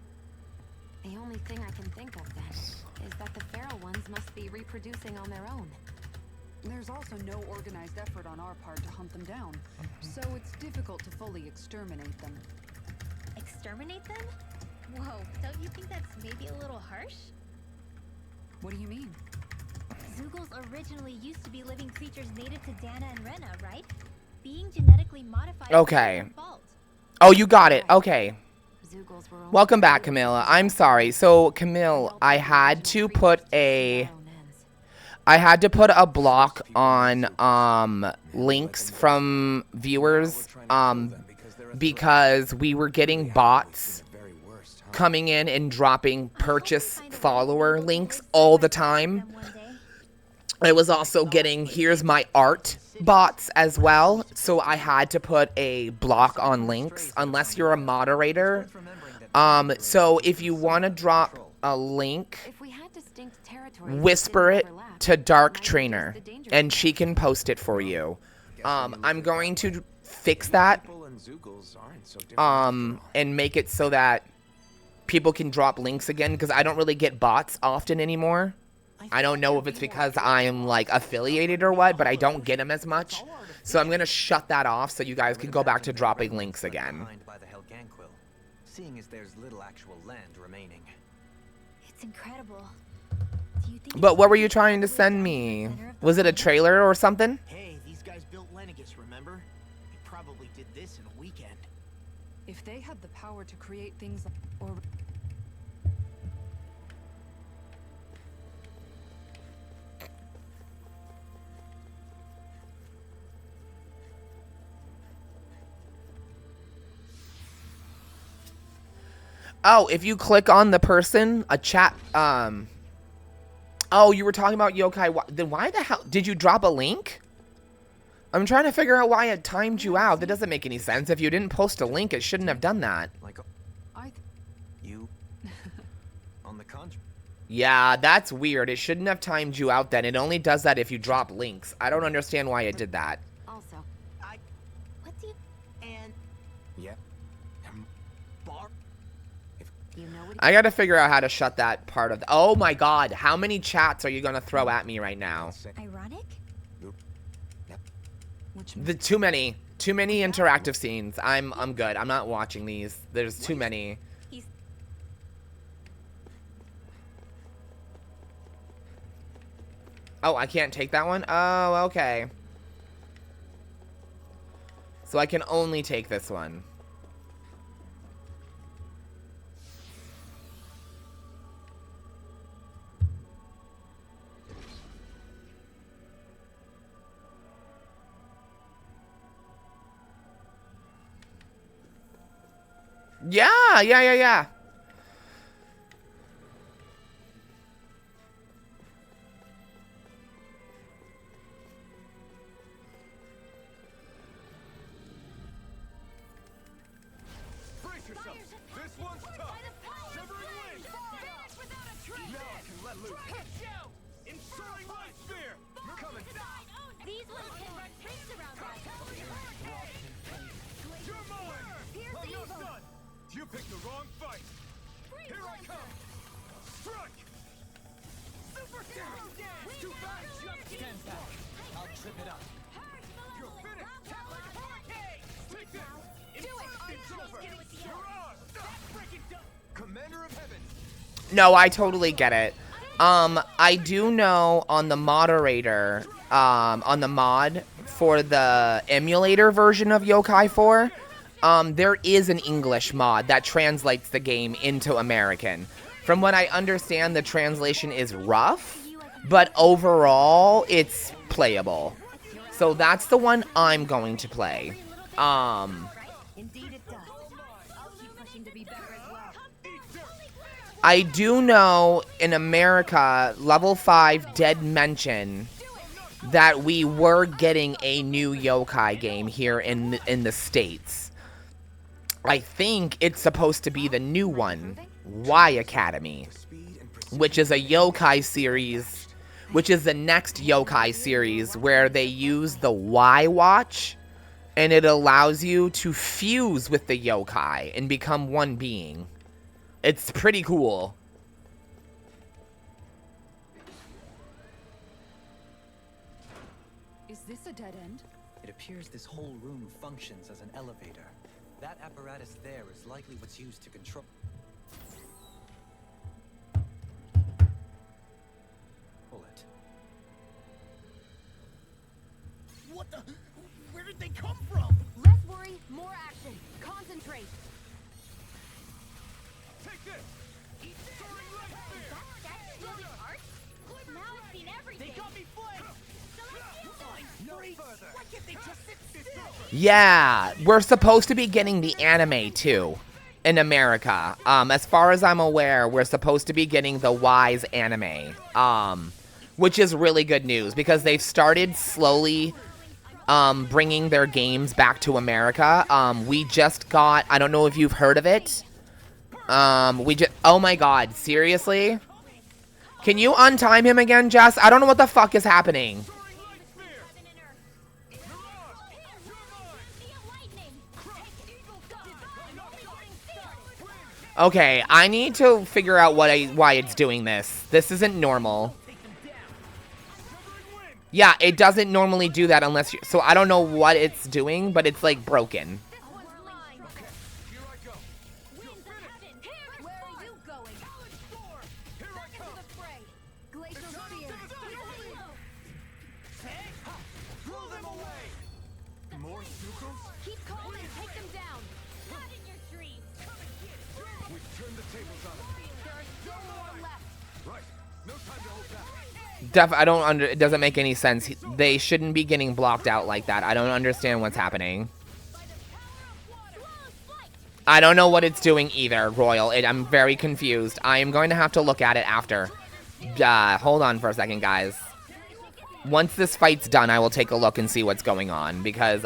The only thing I can think of then is that the feral ones must be reproducing on their own. There's also no organized effort on our part to hunt them down, so it's difficult to fully exterminate them. Exterminate them? Whoa, don't you think that's maybe a little harsh? What do you mean? Zoogles originally used to be living creatures native to Dana and Rena, right? Being genetically modified. Okay. is their fault. Oh, you got it. Okay. Zoogles were only Welcome back, Camilla. I'm sorry. So, Camille, I had to put a block on links from viewers because we were getting bots coming in and dropping purchase follower links all the time. I was also getting here's my art bots as well, so I had to put a block on links unless you're a moderator. So if you want to drop a link, whisper it to Dark Trainer and she can post it for you. I'm going to fix that and make it so that people can drop links again, because I don't really get bots often anymore. I don't know if it's because I'm like affiliated or what, but I don't get them as much. So I'm gonna shut that off so you guys can go back to dropping links again. By the Helghan, seeing as there's little actual land remaining. It's incredible. Do you think But what were you trying to send me? Was it a trailer or something? Hey, these guys built Lenegus, remember? They probably did this in a weekend. If they had the power to create things like... or... Oh, if you click on the person, a chat, oh, you were talking about yokai. Then why the hell did you drop a link? I'm trying to figure out why it timed you out. That doesn't make any sense. If you didn't post a link, it shouldn't have done that. Like you on the contrary. Yeah, that's weird. It shouldn't have timed you out then. It only does that if you drop links. I don't understand why it did that. Also, what do you... And Yep. Bar... you know what? I gotta figure out how to shut that part of oh my god, how many chats are you gonna throw at me right now? Ironic? Too many interactive scenes. I'm good. I'm not watching these. There's too many. Oh, I can't take that one? Oh, okay. So I can only take this one. Yeah. Brace yourself. This one's tough. Shivering wings. Now I can let loose. Soaring light spear. Coming. These ones can run rings around us. You're mine. picked the wrong fight. Here I come. Strike. Super down. Too fast. Stand back. I'll trip it up. You're finished. Take this. Do it. It's over. You're on. Commander of Heaven. No, I totally get it. I do know on the moderator, on the mod for the emulator version of Yokai 4, there is an English mod that translates the game into American. From what I understand, the translation is rough, but overall, it's playable. So that's the one I'm going to play. I do know in America, level 5 did mention that we were getting a new yokai game here in the States. I think it's supposed to be the new one, Y Academy, which is a yokai series, which is the next yokai series where they use the Y Watch, and it allows you to fuse with the yokai and become one being. It's pretty cool. Is this a dead end? It appears this whole room functions as an elevator. That apparatus there is likely what's used to control... it. What the? Where did they come from? Less worry, more action. Concentrate. Take this. Now I've seen everything. They got me flanked. No further. Why can't they just sit still? Yeah, we're supposed to be getting the anime too in America. As far as I'm aware, we're supposed to be getting the Wise anime, which is really good news because they've started slowly bringing their games back to America. We just got, I don't know if you've heard of it. Oh my god, seriously? Can you untime him again, Jess? I don't know what the fuck is happening. Okay, I need to figure out why it's doing this. This isn't normal. Yeah, it doesn't normally do that unless you... So I don't know what it's doing, but it's like broken. It doesn't make any sense. They shouldn't be getting blocked out like that. I don't understand what's happening. I don't know what it's doing either, Royal. I'm very confused. I am going to have to look at it after. Hold on for a second, guys. Once this fight's done, I will take a look and see what's going on. Because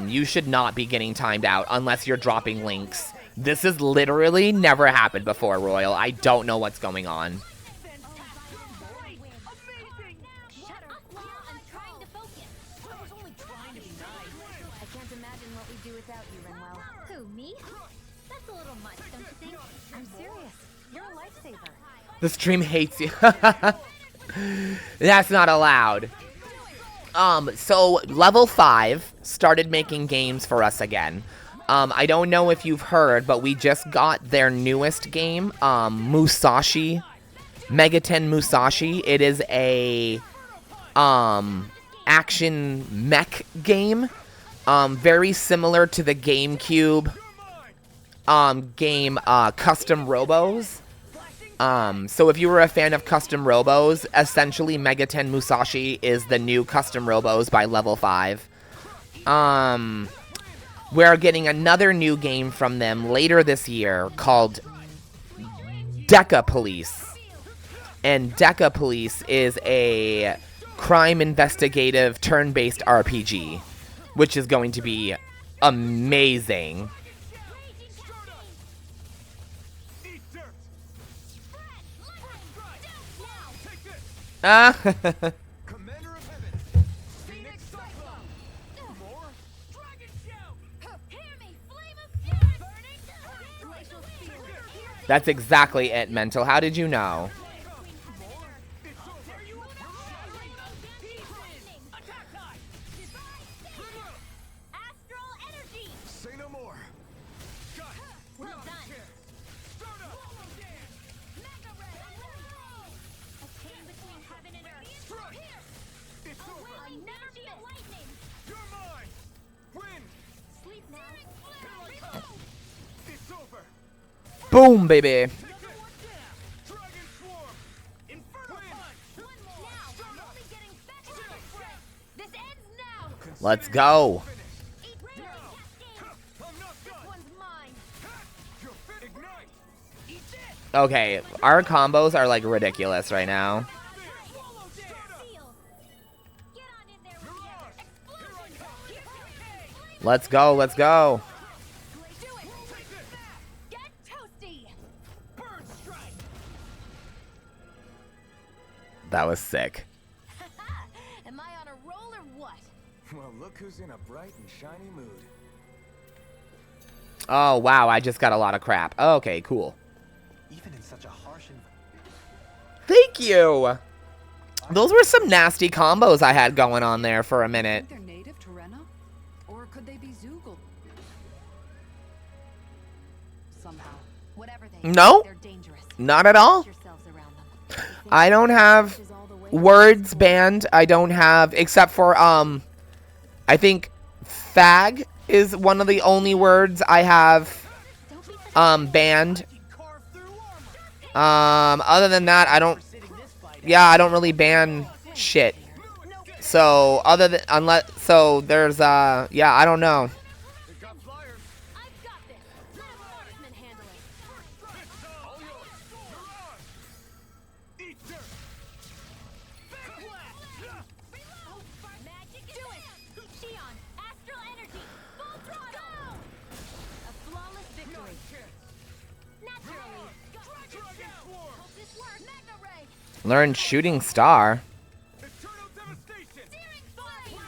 you should not be getting timed out unless you're dropping links. This has literally never happened before, Royal. I don't know what's going on. The stream hates you. That's not allowed. So level 5 started making games for us again. I don't know if you've heard, but we just got their newest game, Musashi. Megaten Musashi. It is a action mech game. Very similar to the GameCube game Custom Robos. So if you were a fan of Custom Robos, essentially Megaten Musashi is the new Custom Robos by level 5. We're getting another new game from them later this year called Deca Police. And Deca Police is a crime investigative turn-based RPG, which is going to be amazing. Commander of Heaven. Phoenix Cyclone. More. Dragon Shout. Hear me, flame of fury. Burning. Glacial That's exactly it, Mental. How did you know? Say no more. Well done. A chain between heaven and earth. I'll never be a lightning. You're mine. Win. Sleep now. It's over. Boom, baby. Dragon swarm. Inferno punch. Now, I'm only getting better. This ends now. Let's go. Eat fury cascade. I'm not This done. one's mine. Ignite. Eat this. Okay, our combos are like ridiculous right now. Seal. Get on in there with the explosion. Let's go, let's go. Do it. Get toasty. Burn strike. That was sick. Am I on a roll or what? Well, look who's in a bright and shiny mood. Oh, wow, I just got a lot of crap. Okay, cool. Even in such a harsh Thank you. Those were some nasty combos I had going on there for a minute. Think they're native to Renan? Or could they be Zoogle? Somehow. Whatever they No, are, they're dangerous. not at all. Yourselves around them. I don't have words banned. I don't have, except for, I think fag is one of the only words I have, banned. Other than that, I don't, yeah, I don't really ban shit. So, other than, unless, so there's, yeah, I don't know. I've got this. Let a marksman handle it. Eat dirt. Magic do it. Shion, astral energy, full throttle. A flawless victory. Naturally. Dragon swarm. Hope this works. Mega ray. Learn shooting star. Eternal devastation. Searing flame.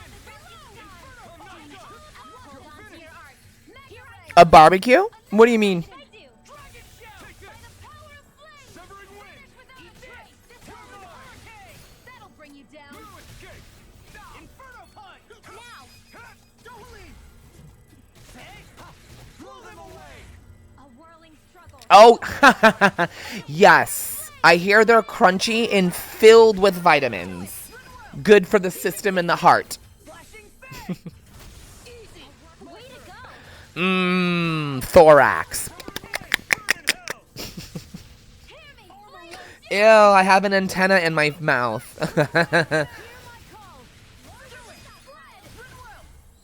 Hold on to your art. Mega ray. A barbecue? What do you mean? I do. Dragon shell. By the power of flame. Severing wind. Without a trace. This one's an arcade. That'll bring you down. You escape. Inferno punch. Now. Don't leave. Blow them away. A whirling struggle. Oh, yes. I hear they're crunchy and filled with vitamins. Good for the system and the heart. Easy. Way to go. Mmm, thorax. Ew, I have an antenna in my mouth.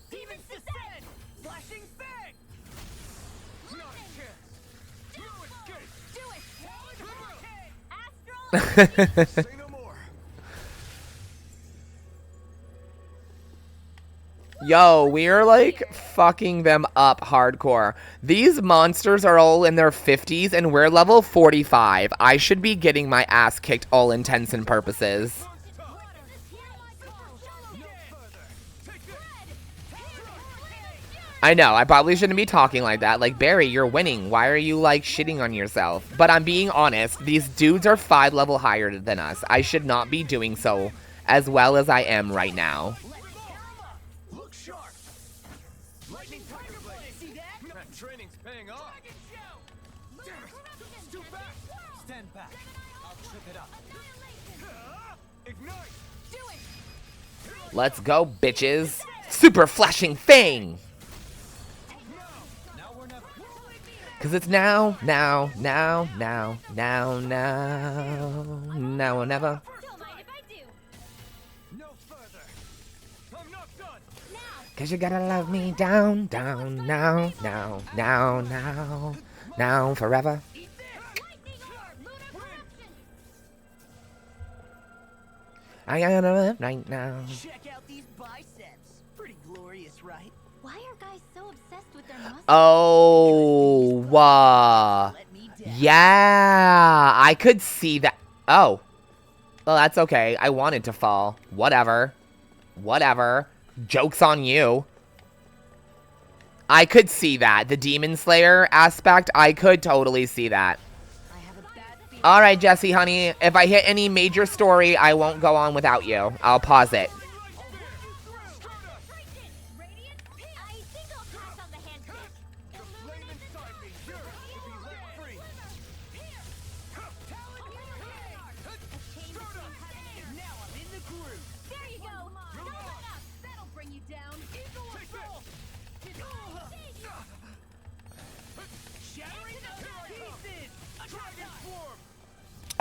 Demons descend. Flashing fang. Not a chance. You escape. Do it. Astral. Say no more. Yo, we're like fucking them up hardcore. These monsters are all in their 50s and we're level 45. I should be getting my ass kicked all intents and purposes. I know, I probably shouldn't be talking like that. Like, Barry, you're winning. Why are you, like, shitting on yourself? But I'm being honest. These dudes are 5 level higher than us. I should not be doing so as well as I am right now. Look sharp. Lightning tiger blade. See that? That training's paying off. Damn it. Scoot back. stand back. I'll trip it up. Ignite. Do it. Let's go, bitches. Super flashing fang. Now we're never. Cause it's now or never. Don't mind if I do. No further. I'm not done. Now. Cause you gotta love me down, now, forever. Lightning orb. Lunar corruption. I gotta live right now. Check out these biceps. Pretty glorious, right? Why are guys so obsessed with their muscles? Oh, Let me down. yeah, I could see that. Oh, well, that's okay. I wanted to fall. Whatever. Joke's on you. I could see that. The Demon Slayer aspect, I could totally see that. All right, Jesse, honey. If I hit any major story, I won't go on without you. I'll pause it.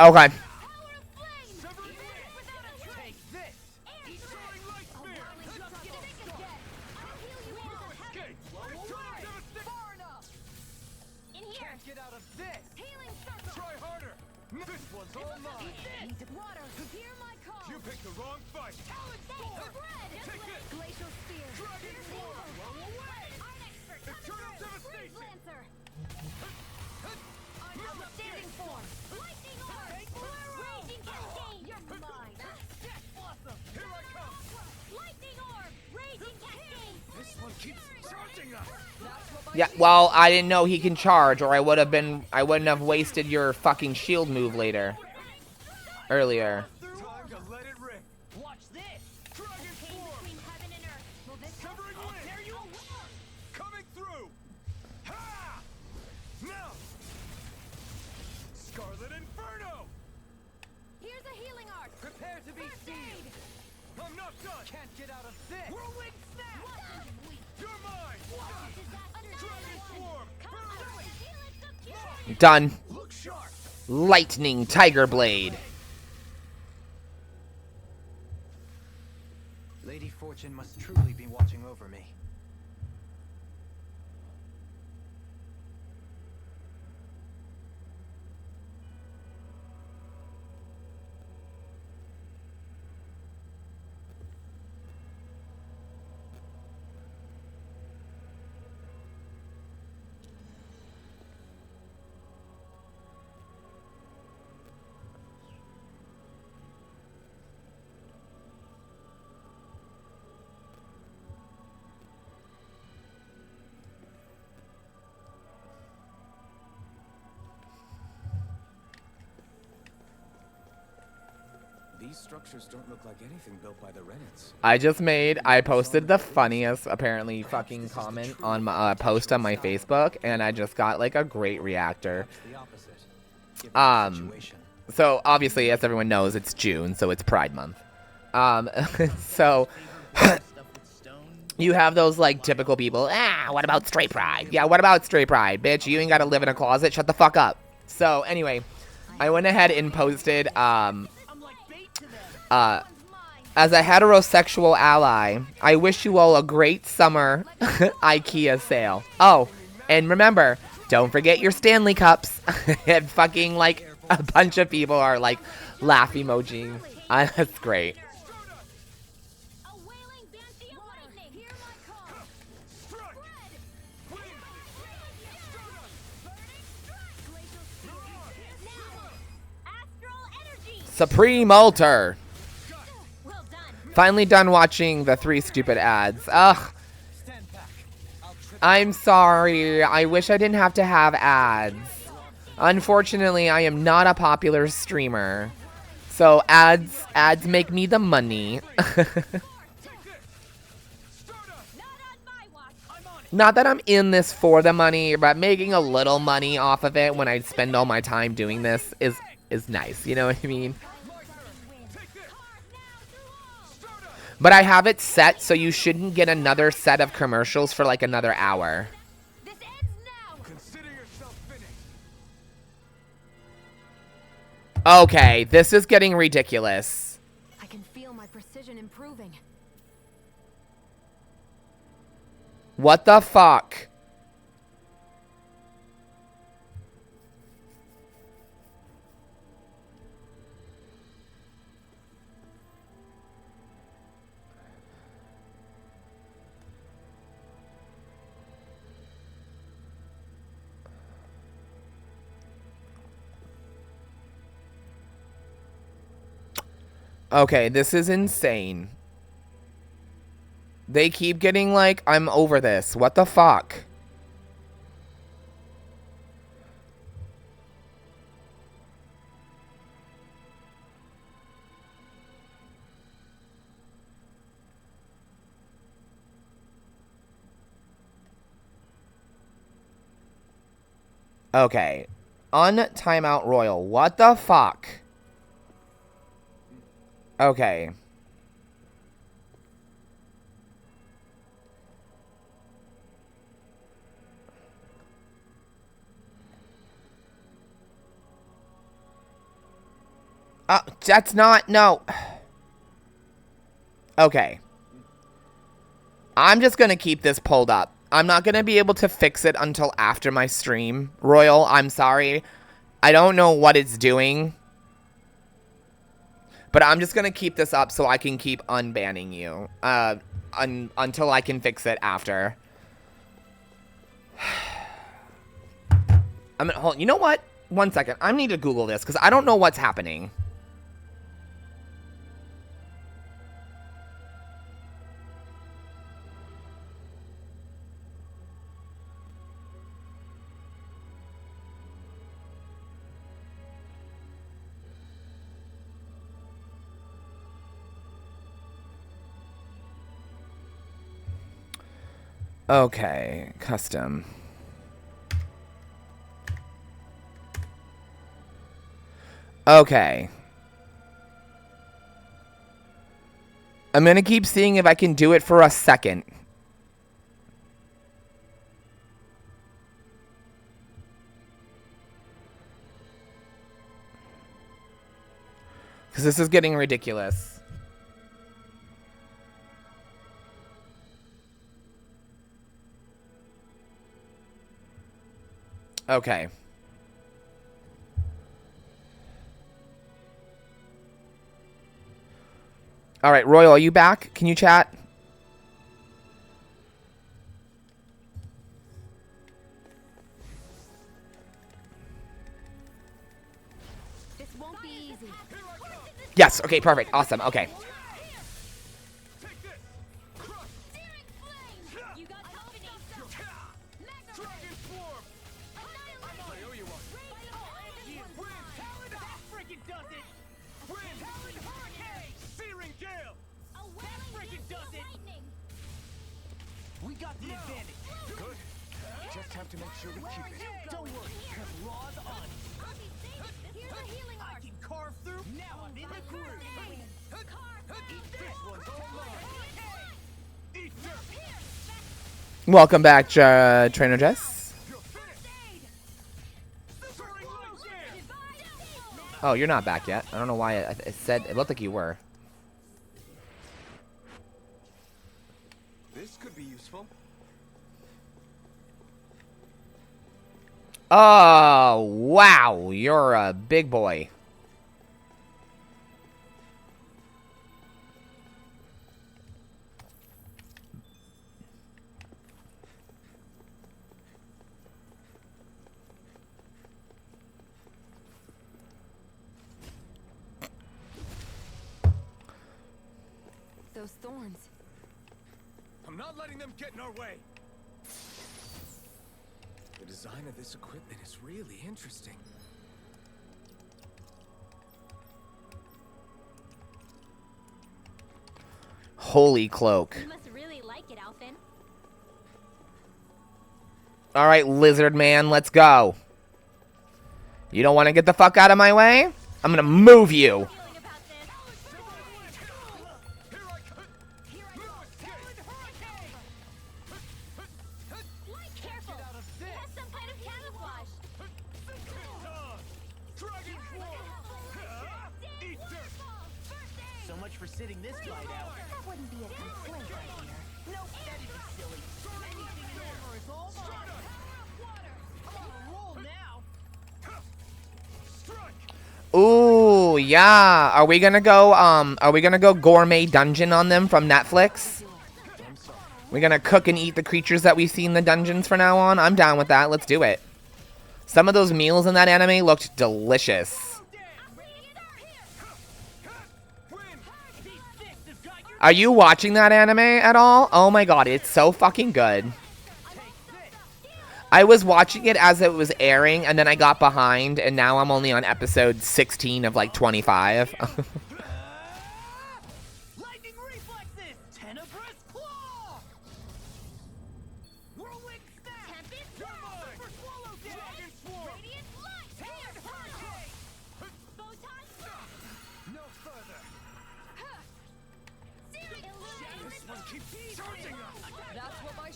Okay. Yeah, well, I didn't know he can charge, or I wouldn't have wasted your fucking shield move later. Earlier. Done. Lightning Tiger Blade. Lady Fortune must truly be watching over me. These structures don't look like anything built by the Renans. I posted the funniest, apparently, fucking comment on my post on my Facebook, and I just got like a great reactor. So obviously, as everyone knows, it's June, so it's Pride Month. So you have those like typical people. What about straight pride? Yeah, what about straight pride, bitch? You ain't gotta live in a closet. Shut the fuck up. So anyway, I went ahead and posted as a heterosexual ally, I wish you all a great summer IKEA sale. Oh, and remember, don't forget your Stanley cups. And fucking like a bunch of people are like laugh emoji. That's great. Supreme Altar. Finally done watching the 3 stupid ads. Ugh. I'm sorry. I wish I didn't have to have ads. Unfortunately, I am not a popular streamer. So ads make me the money. Not that I'm in this for the money, but making a little money off of it when I spend all my time doing this is nice. You know what I mean? But I have it set so you shouldn't get another set of commercials for like another hour. This ends now. Consider yourself finished. Okay, this is getting ridiculous. I can feel my precision improving. What the fuck? Okay, this is insane. They keep getting like, I'm over this. What the fuck? Okay. Untimeout Royal. What the fuck? Okay. That's not... No. Okay. I'm just gonna keep this pulled up. I'm not gonna be able to fix it until after my stream. Royal, I'm sorry. I don't know what it's doing. But I'm just gonna keep this up so I can keep unbanning you. Until I can fix it after. You know what? 1 second. I need to Google this because I don't know what's happening. Okay, custom. Okay. I'm gonna keep seeing if I can do it for a second. Because this is getting ridiculous. Okay. All right, Royal, are you back? Can you chat? This won't be easy. Yes, okay, perfect. Awesome, okay. We got the advantage. Good. Just have to make sure we keep it. Don't worry, because Raw's on it. Here's a healing I arc. can carve through. Now I'm in the groove. Eat this one's all mine. Eat this. Welcome back, Trainer Jess. Oh, you're not back yet. I don't know why it said... It looked like you were. This could be useful. Oh, wow. You're a big boy. Those thorns. I'm not letting them get in our way. The design of this equipment is really interesting. Holy cloak. You must really like it, Alphen. All right, lizard man, let's go. You don't want to get the fuck out of my way? I'm gonna move you. So much for sitting this fight out. That wouldn't be a complaint, I hear. Nope, that'd be silly. Anything in armor is all mine. I'm on a roll now. Ooh, yeah. Are we gonna go gourmet dungeon on them from Netflix? We're gonna cook and eat the creatures that we see in the dungeons from now on? I'm down with that. Let's do it. Some of those meals in that anime looked delicious. Are you watching that anime at all? Oh my god, it's so fucking good. I was watching it as it was airing, and then I got behind, and now I'm only on episode 16 of like 25. Lightning reflexes! Tenebrous claw! Whirlwind snap! Tempest! Super swallow dash!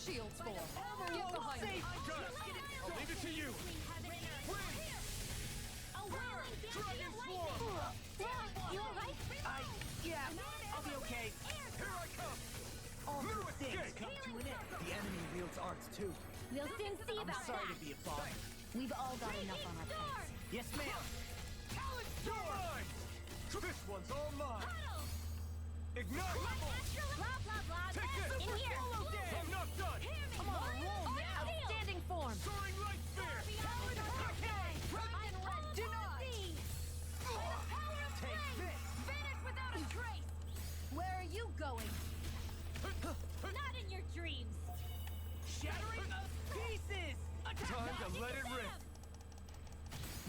shields for? Get behind me. I'll leave it to you. You alright? Yeah, I'll be okay. Here I come. All good things come to an end. The enemy wields arts too. We'll soon see I'm about sorry that. to be a bother. We've all got enough on our plates. Yes, ma'am. You're mine. This one's all mine. Ignite. Blah, blah, blah. Take this. In here. I'm not done. I'm on a roll now. Outstanding form. Soaring light sphere. Take this. Where are you going? Not in your dreams. Shattering pieces. Time to let it rip.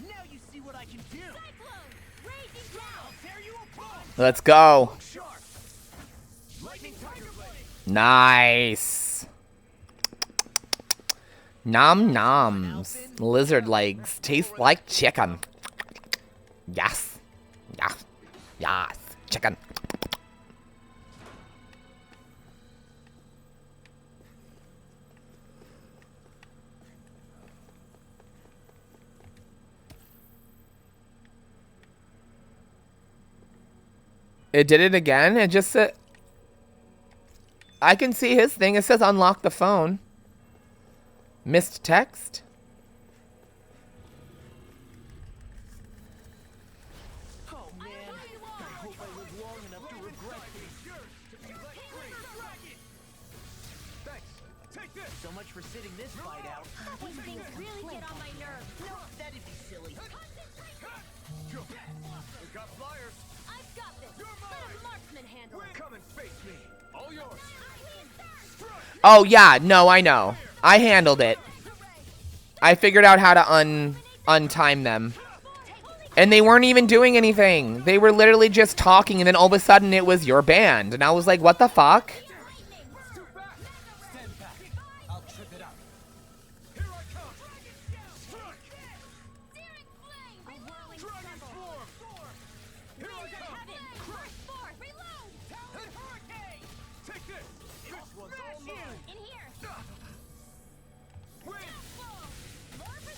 Now you see what I can do. Cyclone. Raging down. Tear you apart. Let's go. Sharp. Lightning tiger blade. Nice. Nom noms. Lizard legs taste like chicken. Yes. Yes. Yes. Chicken. It did it again. It just said... I can see his thing. It says unlock the phone. Missed text. Oh man, I hope I live long enough to regret this. Thanks. Take this. So much for sitting this fight out. These things really get on my nerves. No, that'd be silly. We got flyers. I've got this. You're Let mine. a marksman handle it. Come and face me. All yours. Oh, yeah. No, I know. I handled it. I figured out how to untime them. And they weren't even doing anything. They were literally just talking, and then all of a sudden it was your band. And I was like, what the fuck? Stand back. I'll trip it up. Here I come. Strike. Dragon form. Here I come. Take this. This one's all mine. In here. Wind.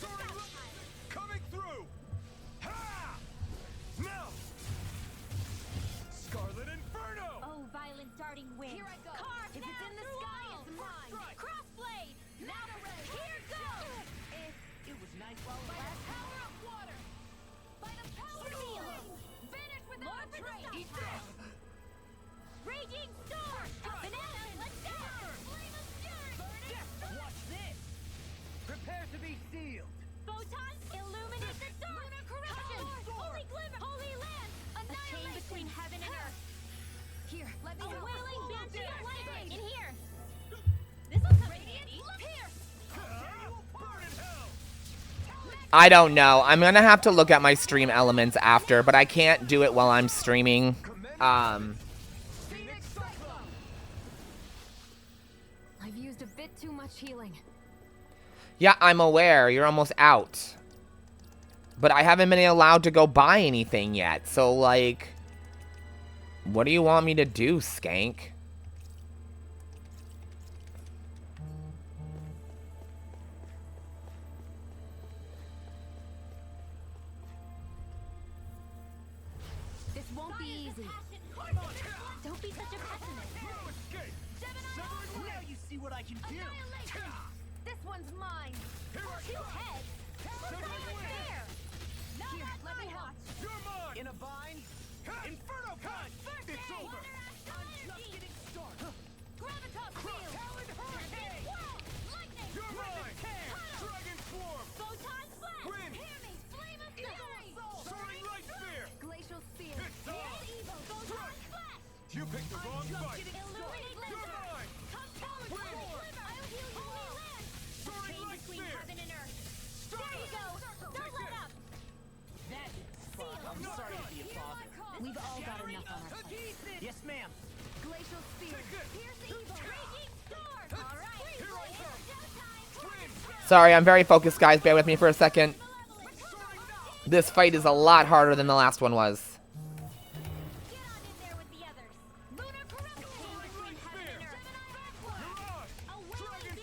Soaring light. Coming through. Ha! Now. Scarlet Inferno. Oh, violent darting wind. Here I go. Carve if it's in the sky, it's mine. Crossblade. Now, here goes. It was nice while it lasted. Power of water. By the power of healing. Finish without a trace. Eat this. Raging storm. Vanilla, let's go. Flame of fury. Watch this. Prepare to be sealed. Photons illuminate the dark. Lunar corruption. Holy glimmer. Holy land. A chain between heaven and earth. Here, let me go. A wailing banshee of lightning. In here. This'll come in handy. Pierce. Burn in hell. I don't know. I'm gonna have to look at my stream elements after, but I can't do it while I'm streaming. Phoenix Cyclone. I've used a bit too much healing. Yeah, I'm aware. You're almost out. But I haven't been allowed to go buy anything yet. So, like, what do you want me to do, skank? This won't be easy. Don't be such a pessimist. Escape. Now you see what I can do. This one's mine. Two heads. There. Here, let me watch. You're mine. In a vine. Inferno punch. It's over. I'm just getting started. Gravitas field. Talon hurricane. Lightning. You're mine. Dragon swarm. Photon flash. Wind. Hear me. Flame of fury. Soaring light sphere. Glacial spear. It's on. Evil. Photon flash. You picked the wrong fight. Illuminate You're laser. mine. Come Talon Wind. form. I'll heal you all. Land. Soaring Chain light between sphere. heaven and earth. There you go. Don't let up. That is fun. I'm sorry to be a bother. We've all got enough on our plates. Yes, ma'am. Glacial spear. Pierce evil. Raging storm. All right. Here I come. Showtime. Sorry, I'm very focused, guys. Bear with me for a second. This fight is a lot harder than the last one was. Get on in there with the others. Lunar corruption. Chain between heaven and earth. Mirage. A wailing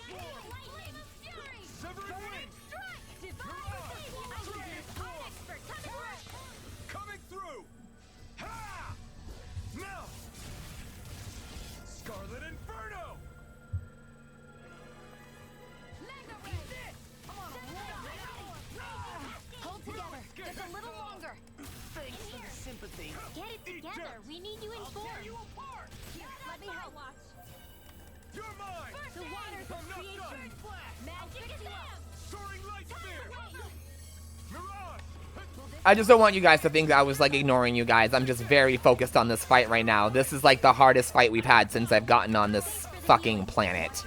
I just don't want you guys to think I was like ignoring you guys. I'm just very focused on this fight right now. This is like the hardest fight we've had since I've gotten on this fucking planet.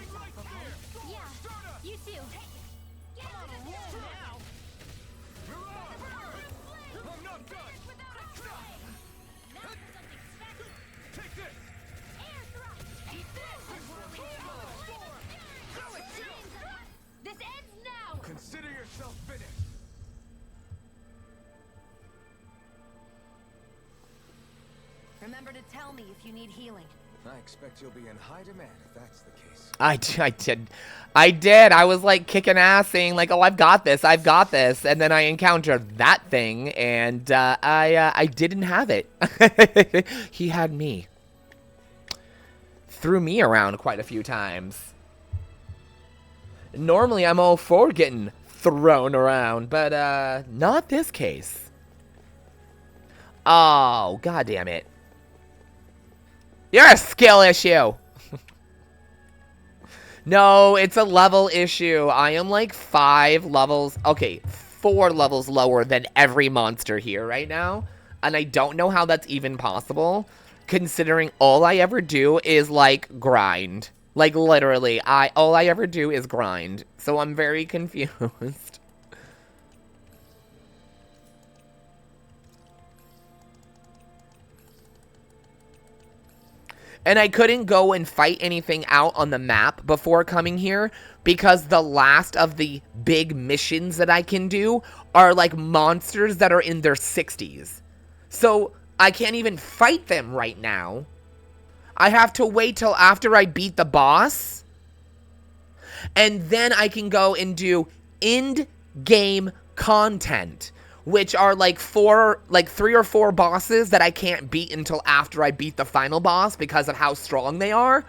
Consider yourself finished. Remember to tell me if you need healing. I expect you'll be in high demand if that's the case. I did. I was like kicking ass saying like, oh, I've got this. And then I encountered that thing and I didn't have it. He had me. Threw me around quite a few times. Normally I'm all for getting thrown around, but not this case. Oh, god damn it. You're a skill issue. No, it's a level issue. I am like 5 levels, okay, 4 levels lower than every monster here right now. And I don't know how that's even possible, considering all I ever do is like grind. Like literally, all I ever do is grind. So I'm very confused. And I couldn't go and fight anything out on the map before coming here because the last of the big missions that I can do are like monsters that are in their 60s. So I can't even fight them right now. I have to wait till after I beat the boss. And then I can go and do end-game content, which are like 3 or 4 bosses that I can't beat until after I beat the final boss because of how strong they are.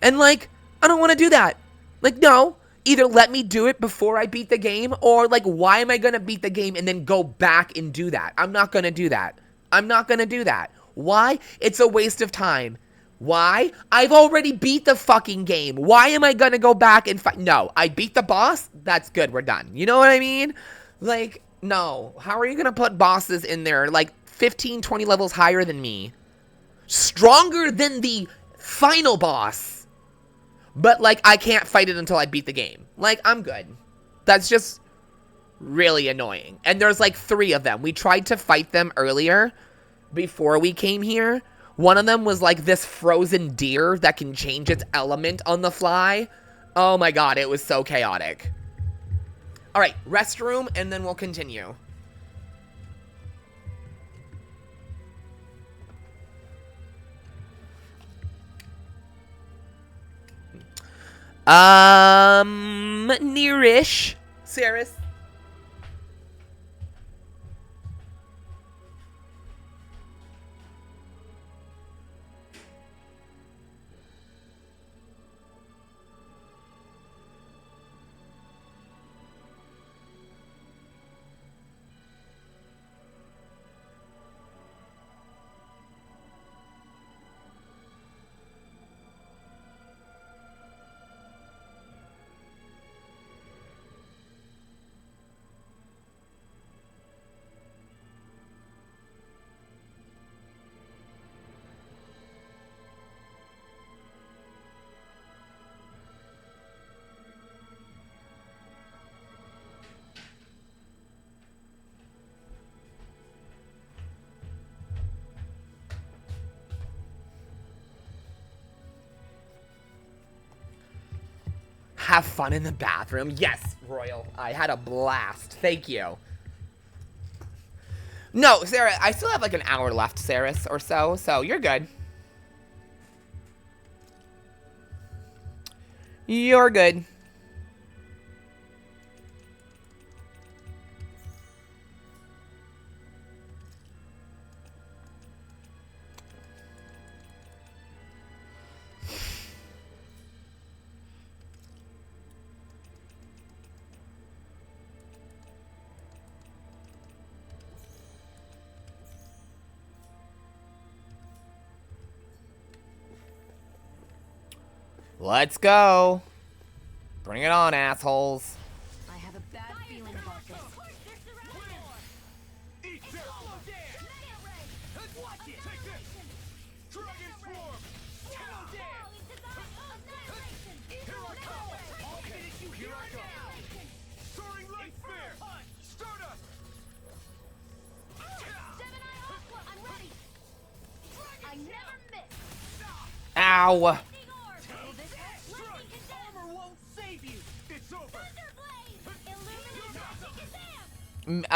And like, I don't want to do that. Like, no, either let me do it before I beat the game, or like, why am I going to beat the game and then go back and do that? I'm not going to do that. I'm not going to do that. Why? It's a waste of time. Why? I've already beat the fucking game. Why am I going to go back and fight? No, I beat the boss. That's good. We're done. You know what I mean? Like, no. How are you going to put bosses in there like 15, 20 levels higher than me? Stronger than the final boss. But like, I can't fight it until I beat the game. Like, I'm good. That's just really annoying. And there's like 3 of them. We tried to fight them earlier before we came here. One of them was like this frozen deer that can change its element on the fly. Oh my god, it was so chaotic. Alright, restroom, and then we'll continue. Nearish. Saris. Have fun in the bathroom. Yes, Royal. I had a blast. Thank you. No, Sarah, I still have like an hour left, Saris, or so. So you're good. You're good. Let's go. Bring it on, assholes. I have a bad feeling about this. Ow.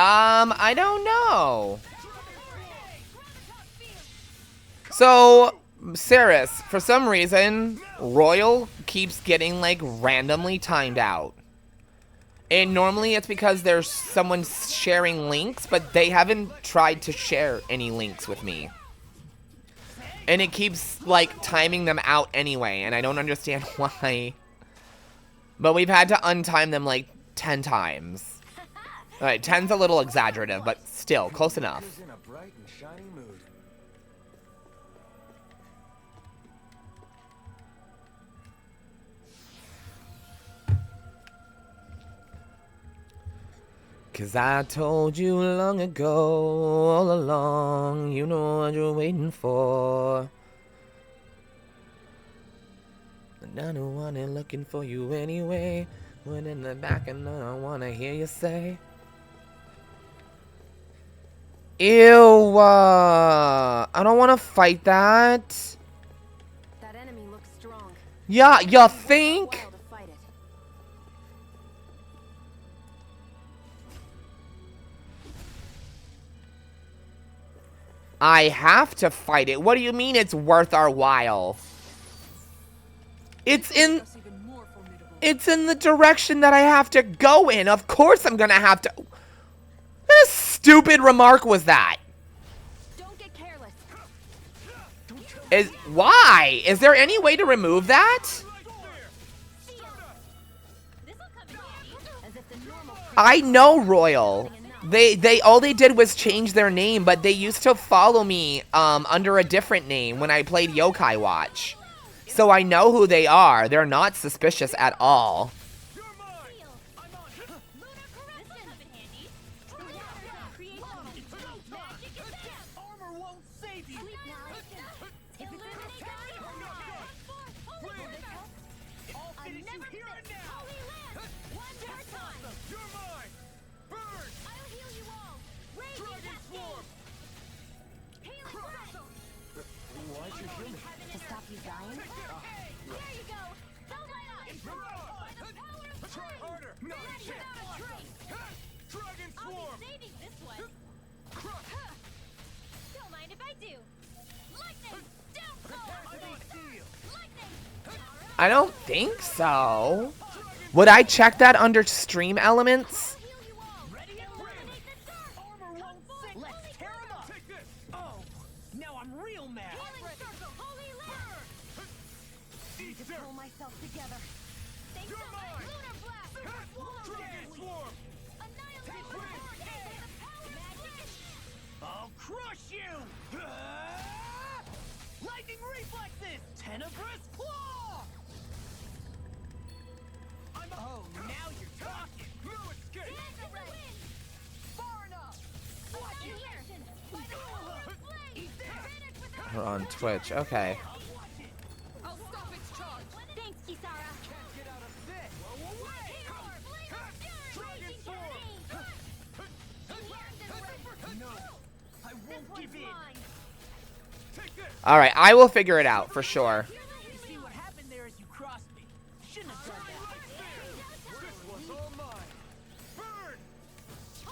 I don't know. So, Ceres, for some reason, Royal keeps getting, like, randomly timed out. And normally it's because there's someone sharing links, but they haven't tried to share any links with me. And it keeps, like, timing them out anyway, and I don't understand why. But we've had to untime them, like, 10 times. Alright, 10's a little exaggerative, but still, close enough. In a bright and shiny mood. Cause I told you long ago, all along, you know what you're waiting for. And I don't want it looking for you anyway. When in the back and I wanna hear you say, ew, I don't wanna fight that. That enemy looks strong. Yeah, you think? While to fight it. I have to fight it. What do you mean it's worth our while? It's in the direction that I have to go in. Of course I'm gonna have to. What a stupid remark was that? Don't get careless. Why? Is there any way to remove that? I know Royal. They all they did was change their name, but they used to follow me under a different name when I played Yokai Watch. So I know who they are. They're not suspicious at all. I don't think so. Would I check that under stream elements? I'll crush you! Lightning reflexes! Tenebrous claw! Oh, now you're talking! No escape! Far enough! We're on Twitch. Okay. I'll stop its charge. Thanks, Kisara. Can't get out of this! Whoa, away! Dragon form! No, I won't give in! Take this! Alright, I will figure it out for sure. You see what happened there as you crossed me. Shouldn't have done that. This was all mine. Burn!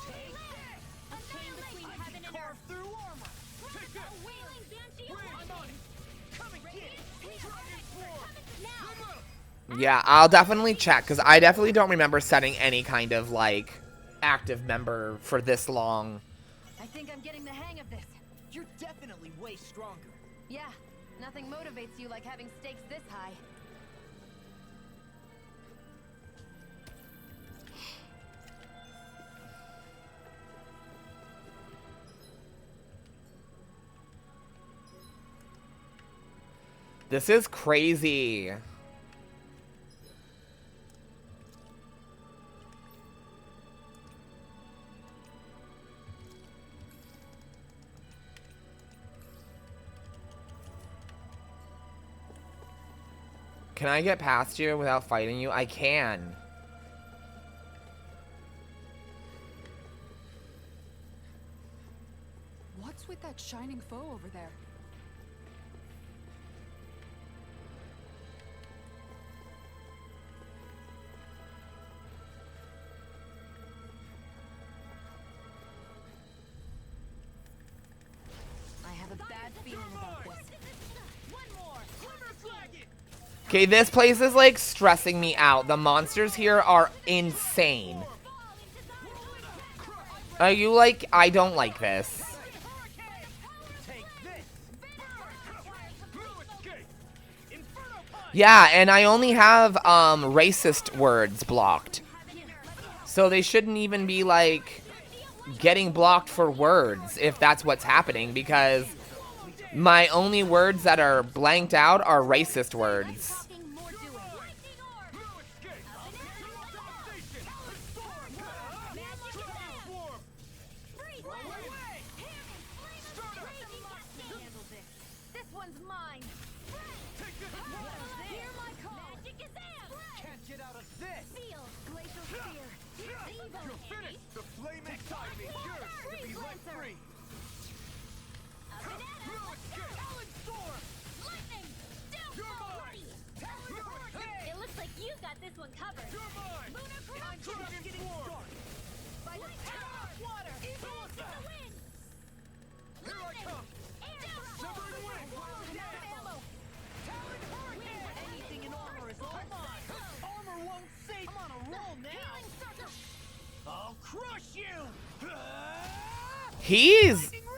Take this! A chain between heaven and Carve earth. through armor. Take this! A wailing banshee. I'm on it. Come and get it. Dragon form. Yeah, I'll definitely check, because I definitely don't remember setting any kind of, like, active member for this long. I think I'm getting the hang of this. You're definitely way stronger. Yeah, nothing motivates you like having stakes this high. This is crazy. Can I get past you without fighting you? I can. What's with that shining foe over there? I have a bad feeling about this. Okay, this place is like stressing me out. The monsters here are insane. Are you like, I don't like this. Yeah, and I only have racist words blocked. So they shouldn't even be like getting blocked for words if that's what's happening, because my only words that are blanked out are racist words.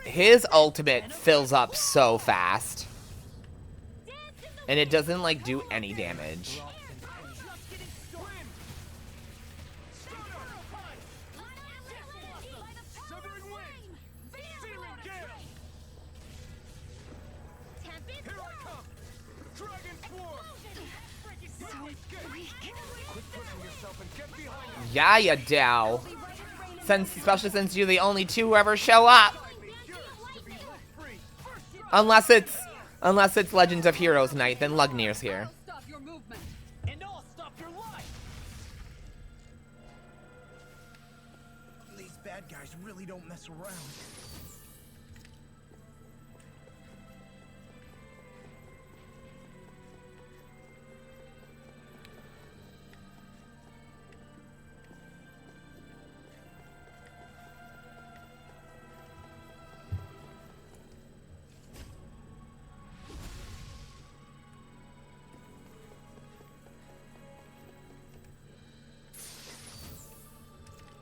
His ultimate fills up so fast. And it doesn't like do any damage. Yeah, you do. Especially since you're the only two who ever show up. Unless it's Legends of Heroes night, then Lugnir's here. These bad guys really don't mess around.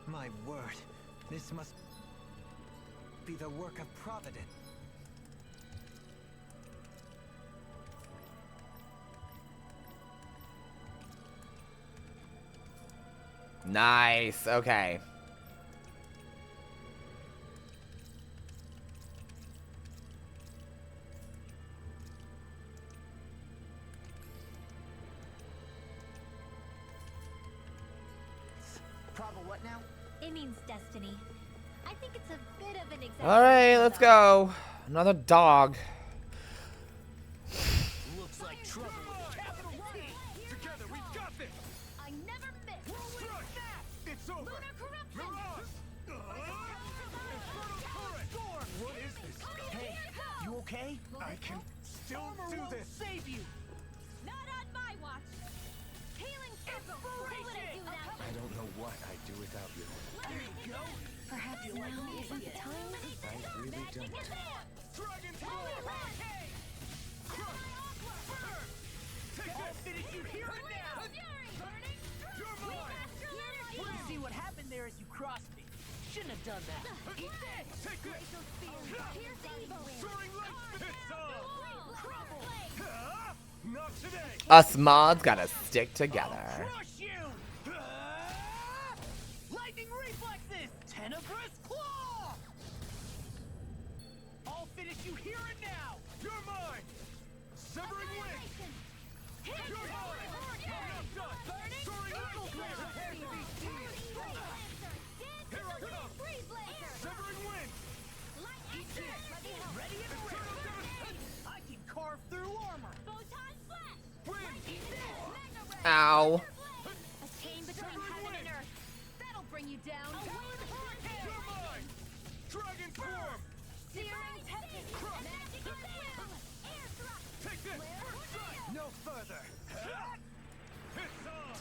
My word, this must be the work of Providence. Nice, okay. What now? It means destiny. I think it's a bit of an example. Alright, let's go. Another dog. Looks like trouble with capital T. Together we've got this. I never miss. It's over. What is this? Hey, you okay? I can still do this. Save you. Not on my watch. Healing circle. I don't know what I'd do without you. There you go. Perhaps now isn't the time? I really don't. Dragon I'll finish you here and now. You're mine. See what happened there as you crossed me. Shouldn't have done that. Eat this. Take this. Soaring light. It's on. Crumble. Not today. Us mods gotta stick together. Crush you. Lightning reflexes. Tenebrous claw. I'll finish you here and now. You're mine. Severing wing. You're mine. I'm not done. Soaring light. Here I come. Severing wing. Eat this. Ready and ready. I can carve through armor. Win. Eat this. Ow. A chain between heaven and earth. That'll bring you down. Dragon form! Searing tempest. Magic at will. Air thrust. Take this! No further! It's on!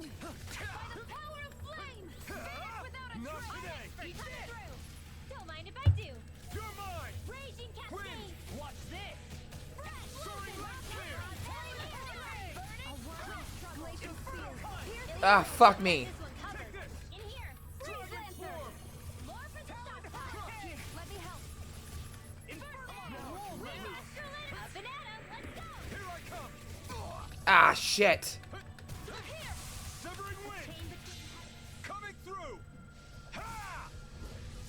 By the power of flame. Finish without a Not trace. today. Come through. Don't mind if I do. You're mine! Raging cascade. Watch this! Ah, fuck me. In here. Freeze Lancer. More for the stockpile. Here, let me help. A banana. Let's go. Here I come! Ah, shit. Severing wing! Coming through! Ha!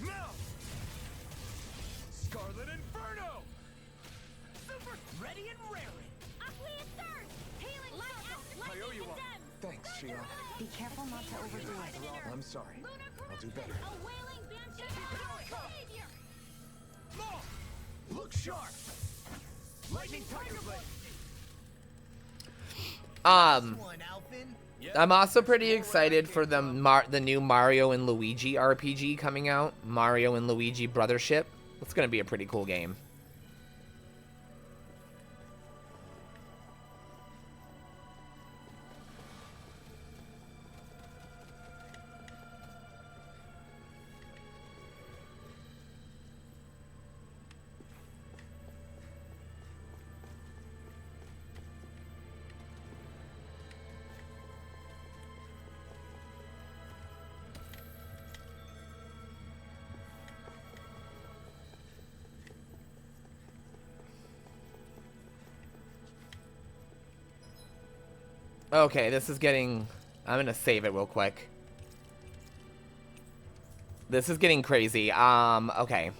Now! Scarlet Inferno! Super ready and raring! Aqueous Surge. Healing Surge. I owe you one. Thanks, Shion. Be careful not to overdo it. I'm sorry. I'll do better. A wailing banshee. Savior. Look sharp! Lightning Tiger Blade! One, Alpin. I'm also pretty excited for the new Mario and Luigi RPG coming out. Mario and Luigi Brothership. It's gonna be a pretty cool game. Okay, this is getting... I'm gonna save it real quick. This is getting crazy. Okay.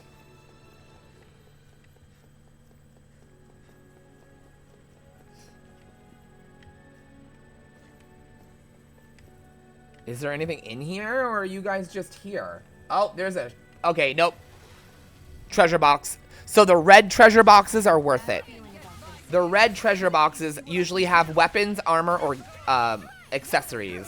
Is there anything in here, or are you guys just here? Oh, there's a... Okay, nope. Treasure box. So the red treasure boxes are worth it. The red treasure boxes usually have weapons, armor, or accessories.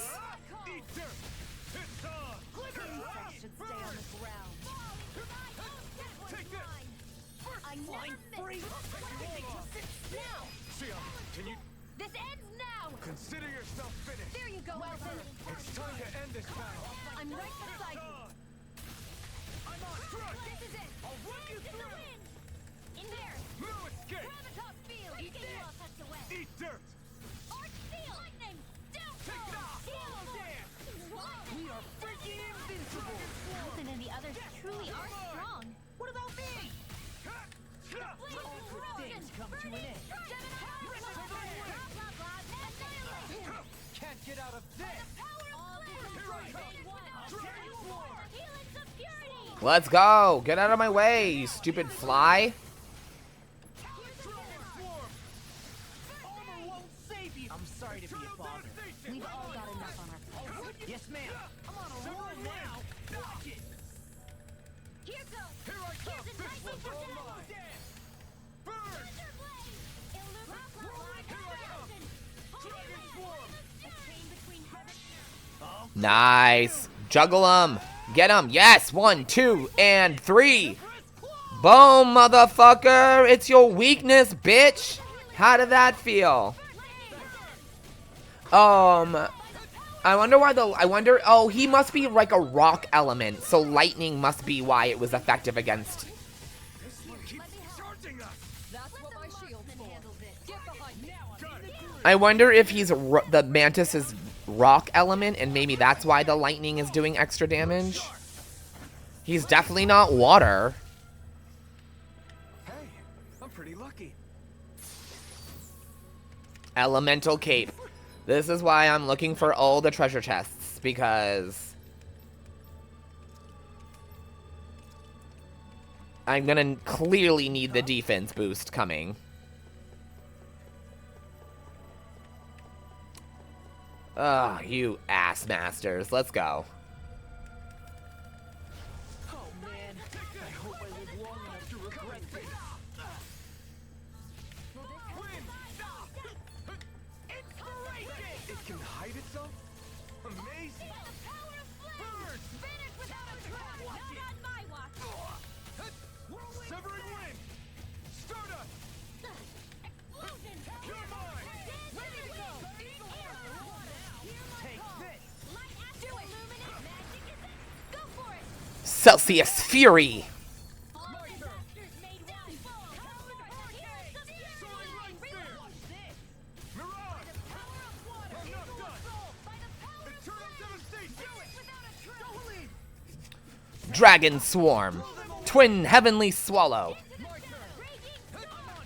This ends now. Consider yourself finished. There you go, Alpin. It's time to end this battle. I'm right beside you. I'm on track. This is it. I'll run you In the through. wind. In here. No escape. Gravitas field. Eat Get you this. all tucked away. Eat dirt. Arch steel. Lightning. Down. Take it off. Shield. We are freaking invincible! Alpin and the others truly are strong. What about me? All good things come to an end. Can't get out of this! Let's go. Get out of my way, you stupid fly. Armor won't save you! I'm sorry to be a bother. We've all got enough on our plates. Yes, ma'am. I'm on a roll now. Watch it. Here goes. Here I come. Here's a This nice one's all one. mine. Burn. Thunder blade. Dragon swarm. A chain between heaven. Nice. Juggle them. Get them. Yes. 1, 2, and 3. Boom, motherfucker. It's your weakness, bitch. How did that feel? I wonder why oh, he must be like a rock element, so lightning must be why it was effective against. This one keeps charging us. That's what my shield's for. Get behind me. I wonder if he's the mantis is rock element, and maybe that's why the lightning is doing extra damage. He's definitely not water. Hey, I'm pretty lucky. Elemental cape. This is why I'm looking for all the treasure chests, because I'm gonna clearly need the defense boost coming. Ugh, you ass masters. Let's go. Oh man, I hope I live long enough to regret this. itself? Amazing! The power of flame! Finish without a try! Not on my watch! Severing wind! Stardust! Explosion! You're mine! Ready to go! Take this! Light astral illuminate! Magic is it! Go for it! Celsius Fury. All disasters made one! Here's the Soaring light spear! Mirage! The power of water! I'm not done! By the power of Eternal devastation! Finish without a try! Dragon Swarm. Twin Heavenly Swallow. Raging storm!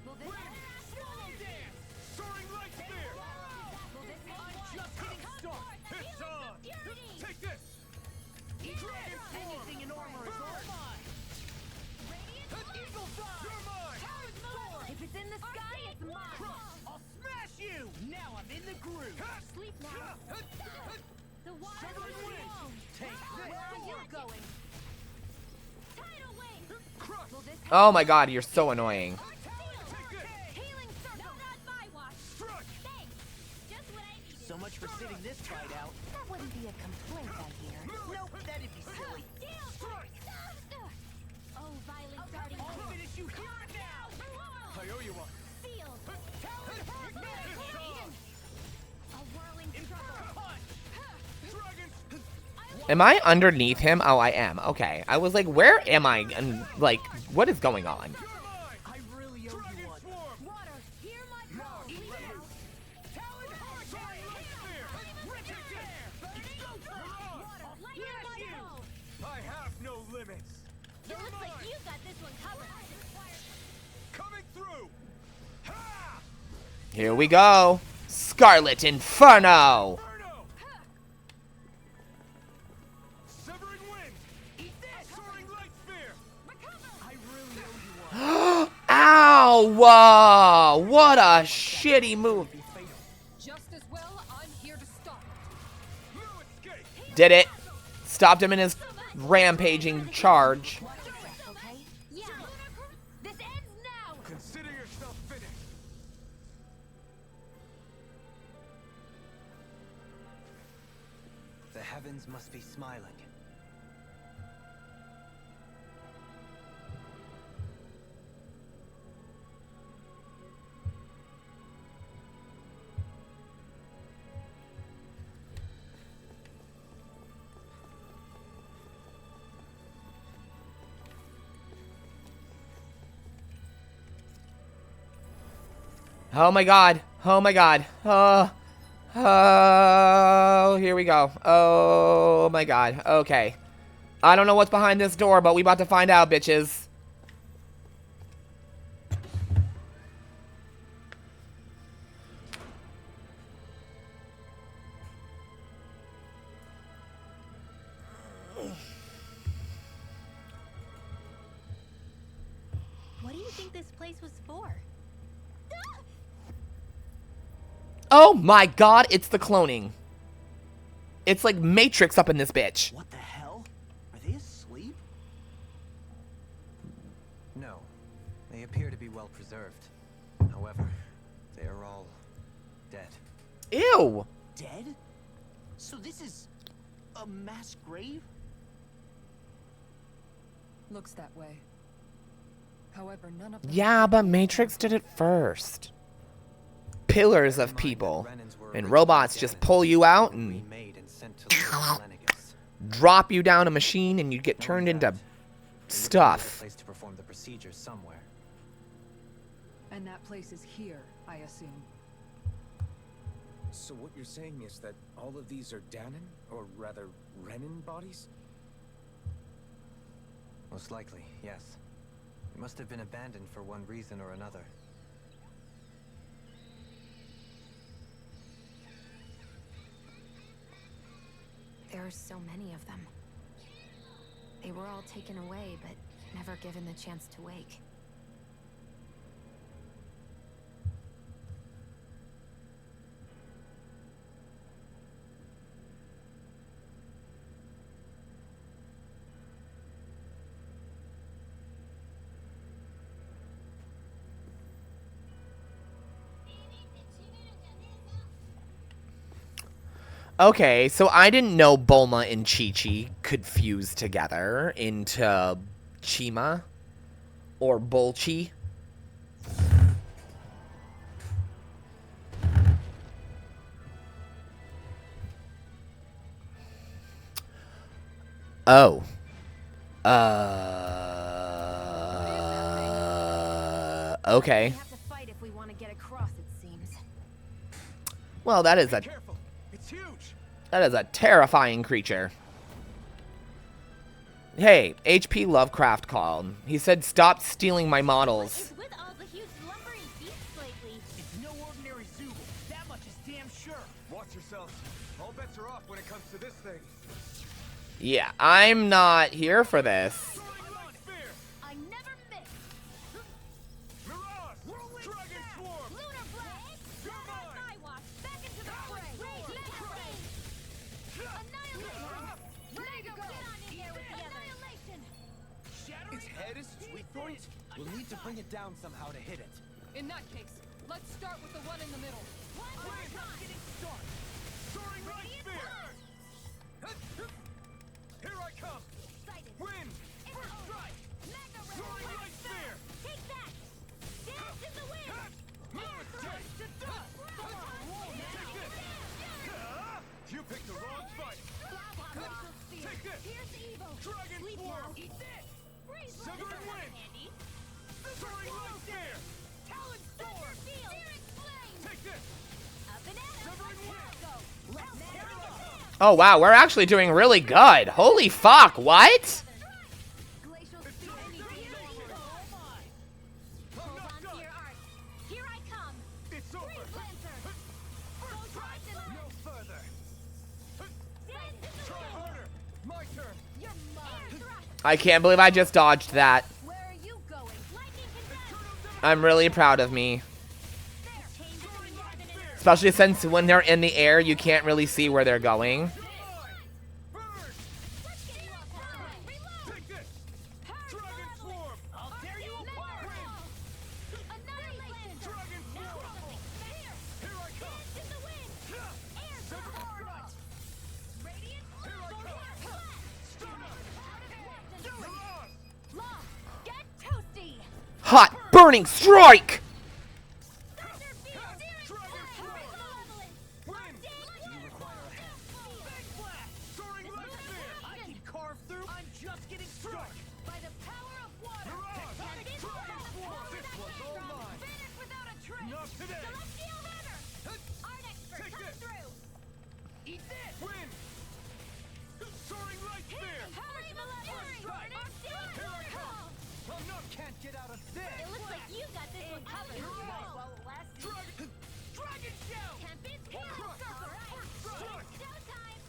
Will this Swallow dance! Soaring light spear! just getting started! It's on! Take this! Dragon Swarm! Anything in armor is all mine! Eagle Fly! You're mine! If it's in the sky, it's mine! I'll smash you! Now I'm in the groove! Sleep now! The water is long! Take this! Where are you going? Tidal wave! Crush! Will this Oh my god, you're so annoying. Healing circle! Not on my watch! Struck! Thanks! Just what I needed! So much for sitting this fight out. That wouldn't be a complaint, I hear. Nope, that'd be silly. Deal! Oh, violent darting I'll claw. finish you here and now! I owe you one. Sealed! A whirling struggle! Dragon! Am I underneath him? Oh, I am. Okay. I was like, where am I? And like, what is going on? You're mine! I really owe Dragon you one. Swarm! Water, hear my call! Eat Lead those! out! Talon! Soaring light spear! Richard there! Water, hear my call! I have no limits! It looks like you got this one covered! Coming through! Ha! Here we go. Scarlet Inferno. Inferno! Severing wind! Eat this! Soaring light spear! I really owe you one. Ow! Whoa! What a shitty move. Just as well, I'm here to stop it. No escape! Did it. Stopped him in his rampaging charge. Okay? Yeah! This ends now! Consider yourself finished! The heavens must be smiling. Oh my god. Oh my god. Oh, here we go. Oh my god. Okay. I don't know what's behind this door, but we about to find out, bitches. What do you think this place was for? Oh my god, it's the cloning. It's like Matrix up in this bitch. What the hell? Are they asleep? No, they appear to be well preserved. However, they are all dead. Ew. Dead? So this is a mass grave? Looks that way. However, none of them... Yeah, but Matrix did it first. Pillars of people. And robots just pull you out and Remade and sent to Lenegus. drop you down a machine and you get turned into stuff. Place to perform the procedure somewhere. And that place is here, I assume. So what you're saying is that all of these are Danen, or rather, Renan bodies? Most likely, yes. It must have been abandoned for one reason or another. There are so many of them. They were all taken away, but never given the chance to wake. Okay, so I didn't know Bulma and Chi-Chi could fuse together into Chima or Bulchi. Oh. Okay. We have to fight if we want to get across, it seems. Well, that is a Careful. It's huge. that is a terrifying creature. Hey, H.P. Lovecraft called. He said, "Stop stealing my models." With all the huge lumbering beasts lately. It's no ordinary zoo. That much is damn sure. Watch yourselves. All bets are off when it comes to this thing. Yeah, I'm not here for this. I never miss. Mirage! Dragon Swarm! Lunar blast. Not on my watch. Back into the fray. Annihilation. Ready to go. Get on in there with the annihilation. Its head is its weak point? We'll need to bring it down somehow to hit it. In that case, let's start with the one in the middle. Soaring Light Spear! Here I come! Wind! First strike! Soaring Light Spear! Take that. Dance in the wind. Take this! You picked the wrong fight! Take this! Dragon Swarm! Eat this. Freeze Severing Wind! Soaring Light Spear! Talon Storm. Searing flame. Take this! Up and at 'em. Severing Wind! Oh wow, we're actually doing really good. Holy fuck, what? Glacial speed. Hold on to your arc. Here I come. It's over! Freeze Lancer. First strike! No further! Dance in the Try wind. harder! My turn! You're mine. Air thrust. I can't believe I just dodged that. Where are you going? Lightning condemned. I'm really proud of me. There. Change it more than an Especially since when they're in the air, you can't really see where they're going. Burn! Take this! Dragon Swarm! I'll tear you apart. Annihilation. Dragon Swarm! Here I come! In the wind. Air Sever thrust. Radiant. Here I come! Stun up! Mirage! Law. Get toasty. Hot burning strike! Thunder field. Searing flame. Malevolent. Wind! You require a hand. Big blast! Soaring Light Spear! I can carve through. I'm just getting struck. By the power of water. Mirage! Tectonic Dragon Swarm. Swarm! This one's all mine! Vanish without a trace. Not today! Celestial Runner. Art expert, Take come this. through. Eat this. Wind! Soaring Light Spear! Hurry, Malevolent. Here I come! Enough can't get out of this! It looks like you got this one covered. Dragon Shell! Tempest, Sorcerer. Strike! Showtime.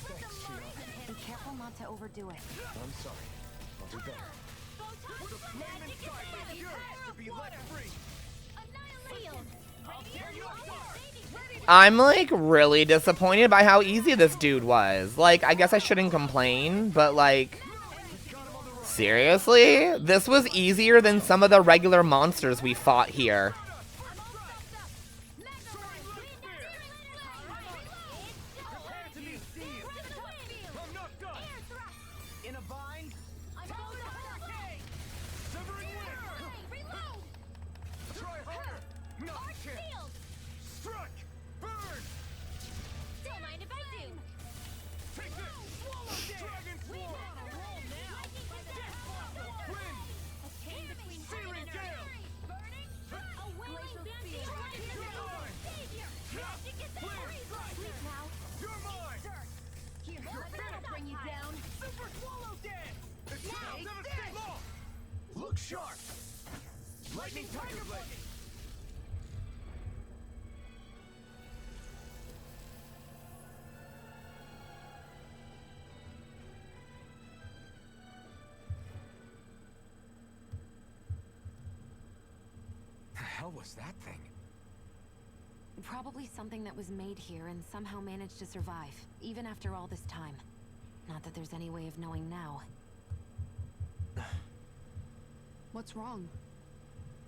Put Thanks, some more Shield. into Be careful not to overdo it. I'm sorry. I'll do better. The flame inside my fury to be let free! Annihilation. I'm like really disappointed by how easy this dude was. Like, I guess I shouldn't complain, but like, seriously? This was easier than some of the regular monsters we fought here. Prepare to be seized! I'm not done! In a bind. Severing Wind! Try harder! Not a chance! Struck! Burn! Don't mind if I do. Take this! Dragon Swarm! Wind! Searing Gale! You're mine! Bring you down. Super Swallow Dance! It's now! Devastate Law! Look sharp! Lightning Tiger Blade! The hell was that thing? Probably something that was made here and somehow managed to survive, even after all this time. Not that there's any way of knowing now. What's wrong?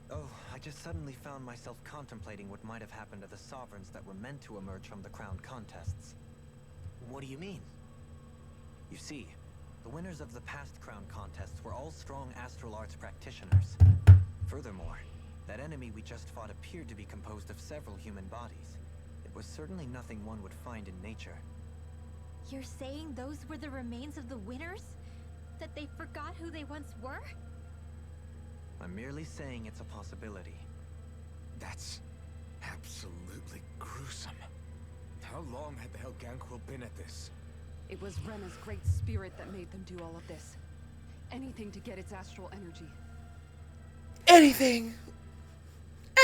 Oh, I just suddenly found myself contemplating what might have happened to the sovereigns that were meant to emerge from the crown contests. What do you mean? You see, the winners of the past crown contests were all strong astral arts practitioners. Furthermore, that enemy we just fought appeared to be composed of several human bodies. It was certainly nothing one would find in nature. You're saying those were the remains of the winners? That they forgot who they once were? I'm merely saying it's a possibility. That's absolutely gruesome. How long had the Helganquil been at this? It was Renan's great spirit that made them do all of this. Anything to get its astral energy. Anything.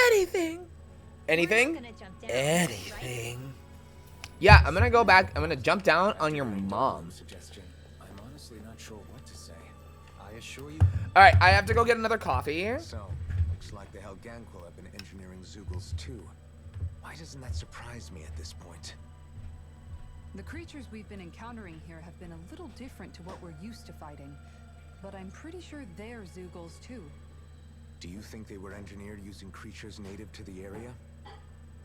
Anything. Anything? We're not gonna jump down, Anything. right? Yeah, I'm gonna go back. I'm gonna jump down on your mom. Suggestion. I'm honestly not sure what to say. I assure you, Alright, I have to go get another coffee. So, looks like the Helganquil have been engineering Zeugles too. Why doesn't that surprise me at this point? The creatures we've been encountering here have been a little different to what we're used to fighting. But I'm pretty sure they're Zeugles too. Do you think they were engineered using creatures native to the area?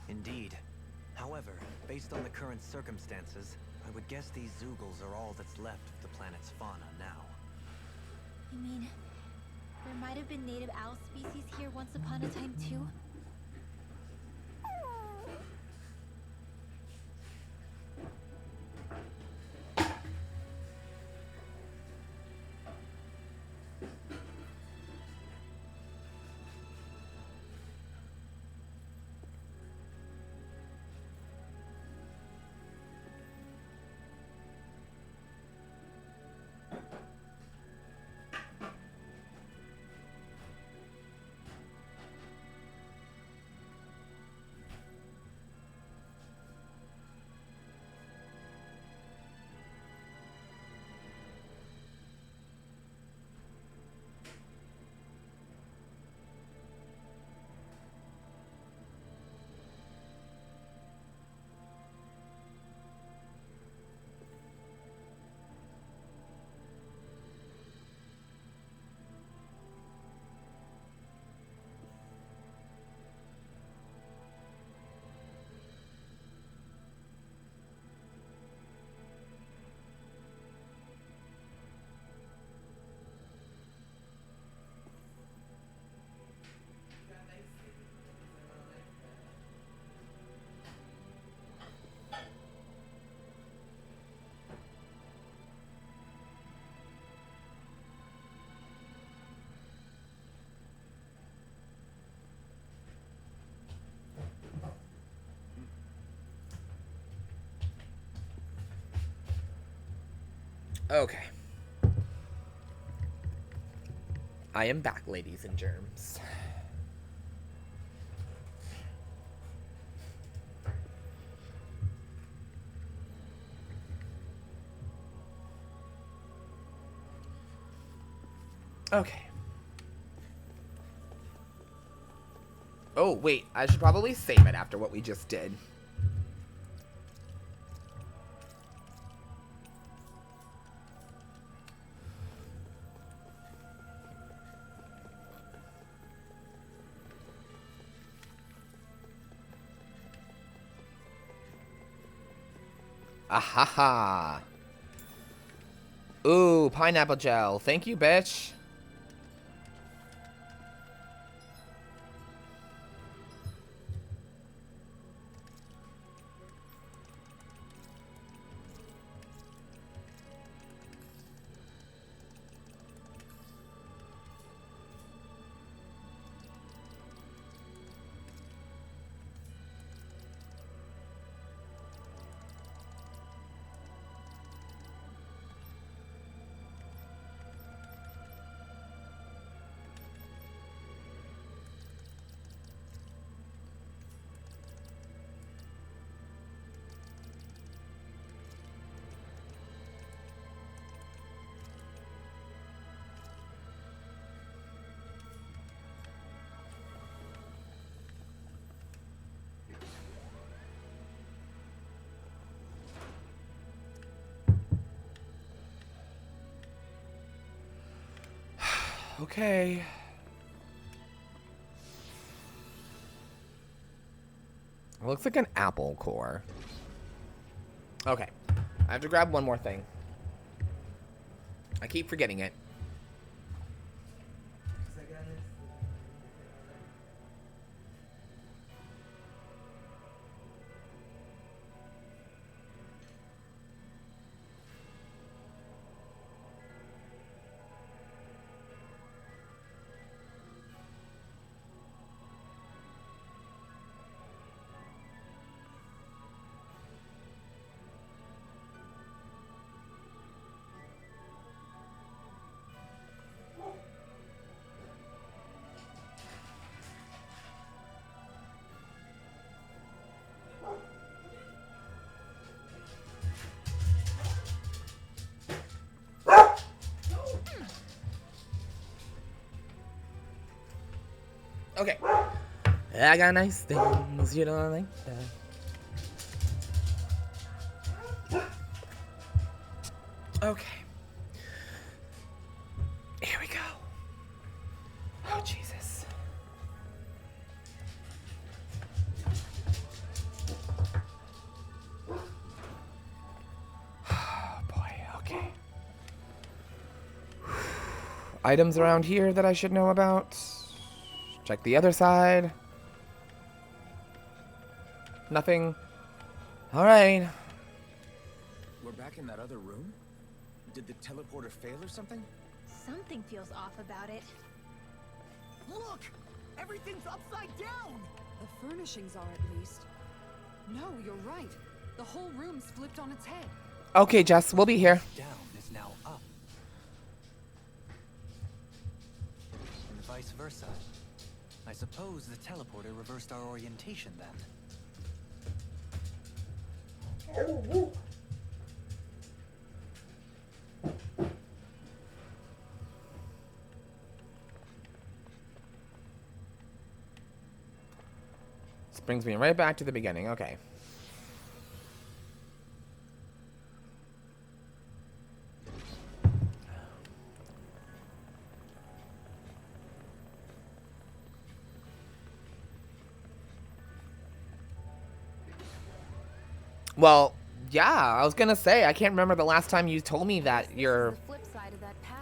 indeed. However, based on the current circumstances, I would guess these Zeugles are all that's left of the planet's fauna now. You mean, there might have been native owl species here once upon a time too? Okay. I am back, ladies and germs. Okay. Oh, wait. I should probably save it after what we just did. Ahaha. Ooh, pineapple gel. Thank you, bitch. Okay. It looks like an apple core. Okay. I have to grab one more thing. I keep forgetting it. Okay. I got nice things, you don't like that. Okay. Here we go. Oh, Jesus. Oh, boy. Okay. Items around here that I should know about. Check the other side. Nothing. All right. We're back in that other room? Did the teleporter fail or something? Something feels off about it. Look! Everything's upside down! The furnishings are, at least. No, you're right. The whole room's flipped on its head. Okay, Jess, we'll be here. Down is now up. And vice versa. I suppose the teleporter reversed our orientation then. This brings me right back to the beginning. Okay. Well, yeah, I was gonna say, I can't remember the last time you told me that your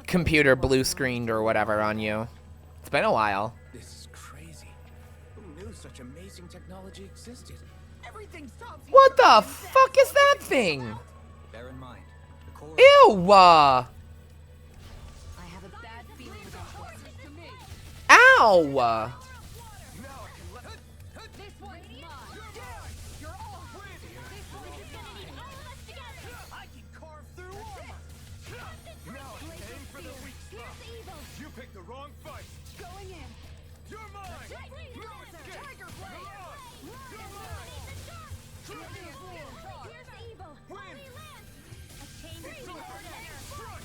computer blue screened or whatever on you. It's been a while. This is crazy. Who knew such amazing technology existed? Everything stops. What the fuck is that thing? Bear in mind, the core Ew! I have a bad feeling about this. Ow! This one's mine. You're all this one is gonna need all of us together. I can carve through armor. Now it's aim for the weak spot. Here's evil. You picked the wrong fight. Going in. You're mine. Tiger blade. You're mine. Here's evil. Holy lance. A chain between her and her.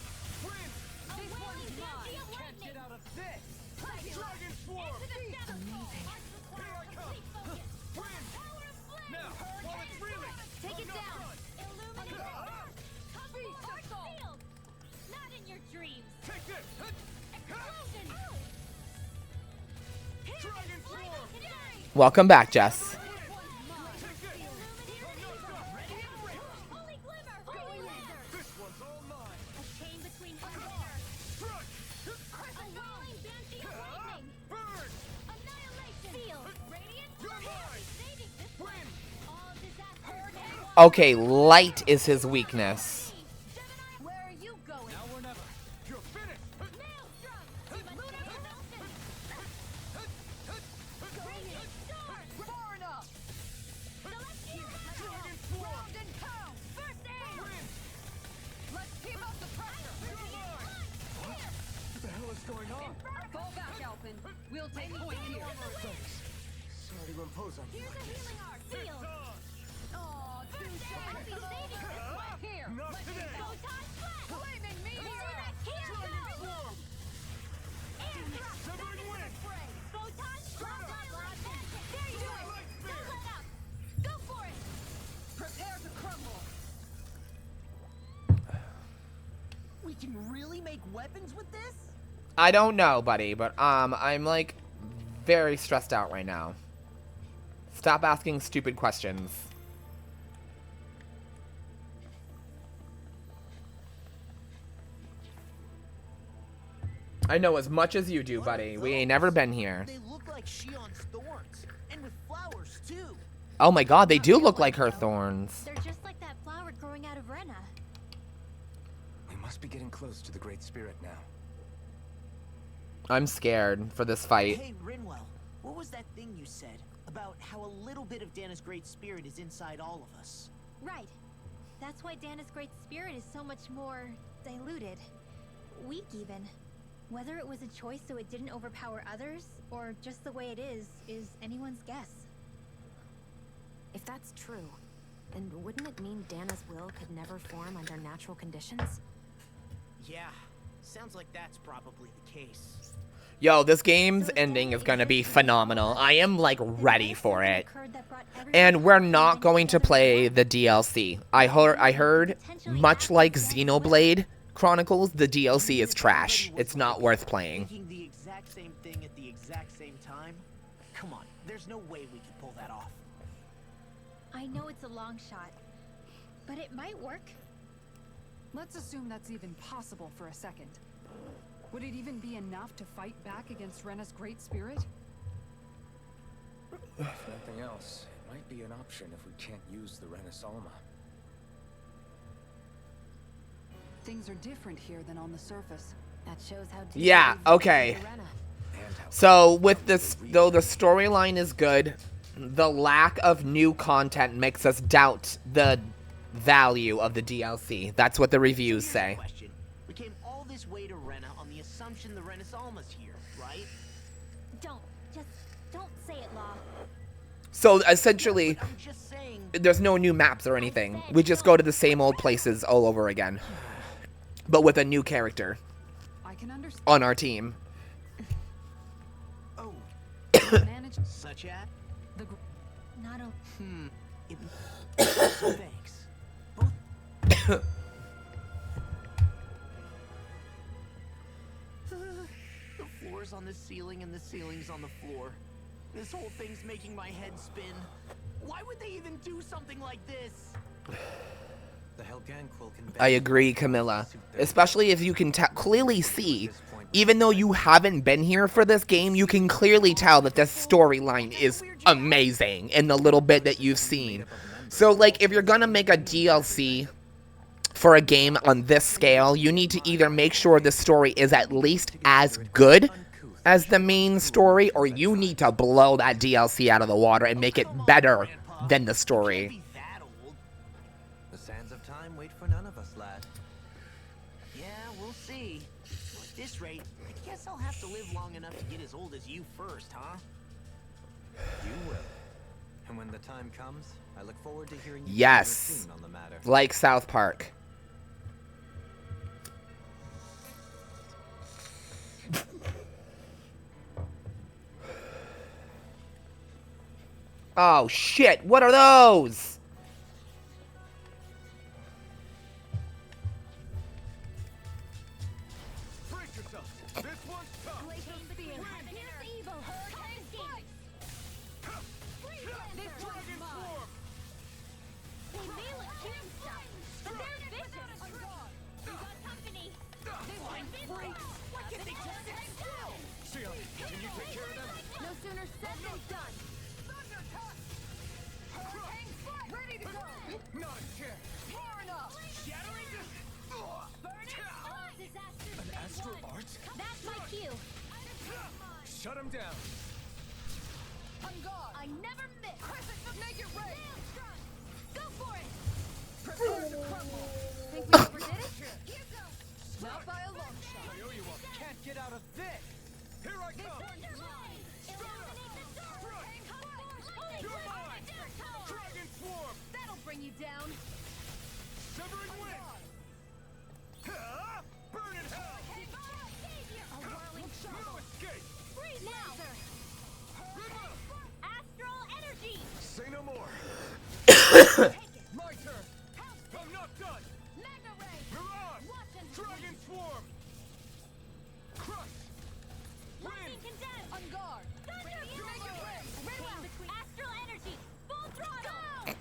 This one's mine. Can't get out of this. Dragon swarm. Amazing. Here I come. Power of flame. Now, while it's reeling. Take it down. Illuminate. Field. Not in your dreams. Take this. Explosion. Dragon swarm. Welcome back, Jess. Holy glimmer. Holy laser. This one's all mine. A chain between her and her. A whirling banshee of lightning. Burn. Annihilation. Field. Radiant. You're mine. Saving this one. All disasters. Okay, light is his weakness. Where are you going? Now or never. You're finished. Maelstrom. Lunar Nelson. Going in. Storm. Far enough. Celestial battle. Round and pound. First aid. Let's keep up the pressure. What the hell is going on? Fall back, Alpin. We'll take point here. Sorry to impose on you. Here's a healing art. Field. Oh, too sad. I'll be saving this one. Here. Not today. Photon flash. Flaming meteor. Here goes. Air thrust. Severing wind. Photon flash. There you go. Don't let up. Go for it. Prepare to crumble. We can really make weapons with this? I don't know, buddy, but I'm like very stressed out right now. Stop asking stupid questions. I know as much as you do, buddy. We ain't never been here. They look like Shion's thorns, and with flowers too. Oh my god, they do look like her thorns. They're just like that flower growing out of Rena. We must be getting close to the Great Spirit now. I'm scared for this fight. Hey, Rinwell, what was that thing you said about how a little bit of Dana's Great Spirit is inside all of us? Right. That's why Dana's Great Spirit is so much more diluted. Weak even. Whether it was a choice so it didn't overpower others, or just the way it is anyone's guess. If that's true, then wouldn't it mean Dana's will could never form under natural conditions? Yeah, sounds like that's probably the case. Yo, this game's ending is gonna be phenomenal. I am like ready for it. And we're not going to play the DLC. I heard much like Xenoblade Chronicles, the DLC is trash. It's not worth playing. Thinking the exact same thing at the exact same time? Come on, there's no way we could pull that off. I know it's a long shot, but it might work. Let's assume that's even possible for a second. Would it even be enough to fight back against Rena's Great Spirit? If nothing else, it might be an option if we can't use the Renaissance. Things are different here than on the surface. That shows how deep Yeah, okay. So with this, though the storyline is good, the lack of new content makes us doubt the value of the DLC. That's what the reviews say. Question. We came all this way to Rena on the assumption the Renaissance here, right? Don't say it, Law. So essentially, I'm just saying. there's no new maps or anything. We just go to the same old places all over again. But with a new character I can understand. on our team. Oh. Such at? The Not a... Thanks. Both. The floor's on the ceiling and the ceiling's on the floor. This whole thing's making my head spin. Why would they even do something like this? The Helganquil can I agree, Camilla. Especially if you can clearly see, even though you haven't been here for this game, you can clearly tell that this storyline is amazing in the little bit that you've seen. So, like, if you're gonna make a DLC for a game on this scale, you need to either make sure the story is at least as good as the main story, or you need to blow that DLC out of the water and make it better than the story. The sands of time wait for none of us, lad. Yeah, we'll see. At this rate, I guess I'll have to live long enough to get as old as you first, huh? You will. And when the time comes, I look forward to hearing you Yes, on the matter. like South Park. Oh shit, what are those? Brace yourself. This one's tough. Here's evil. Hurricane strike. This dragon form. They may look cute stuff, but they're vicious. We got company. Why can't they just sit still? Sion, can you take care of them? No sooner said than done. Hurricane strike. Ready to go. Not a chance. Far enough. Shattering this. Burn it. All disasters. An astral art? That's my cue. Shut him down. On guard. I never miss. Crescent, make it rain. Go for it. Prepare to crumble. Think we overdid it? Here goes. Not by a long shot. I owe you one. Can't get out of this. Here I come. You're mine. Dragon swarm. That'll bring you down. Severing wind. Burn in hell. A whirling shot. No escape. Freeze now. Astral energy. Say no more. My turn. I'm not done. Mega ray. Mirage. Watch and Dragon swarm. Crush. lightning condensed. On guard. Astral energy. Full throttle.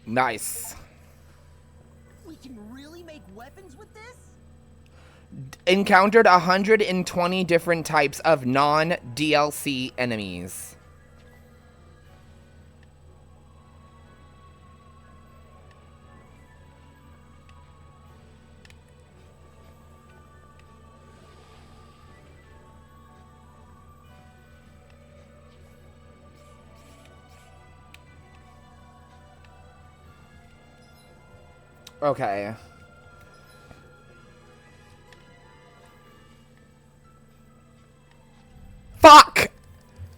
Nice. We can really make weapons with this? Encountered 120 different types of non-DLC enemies. Okay. Fuck!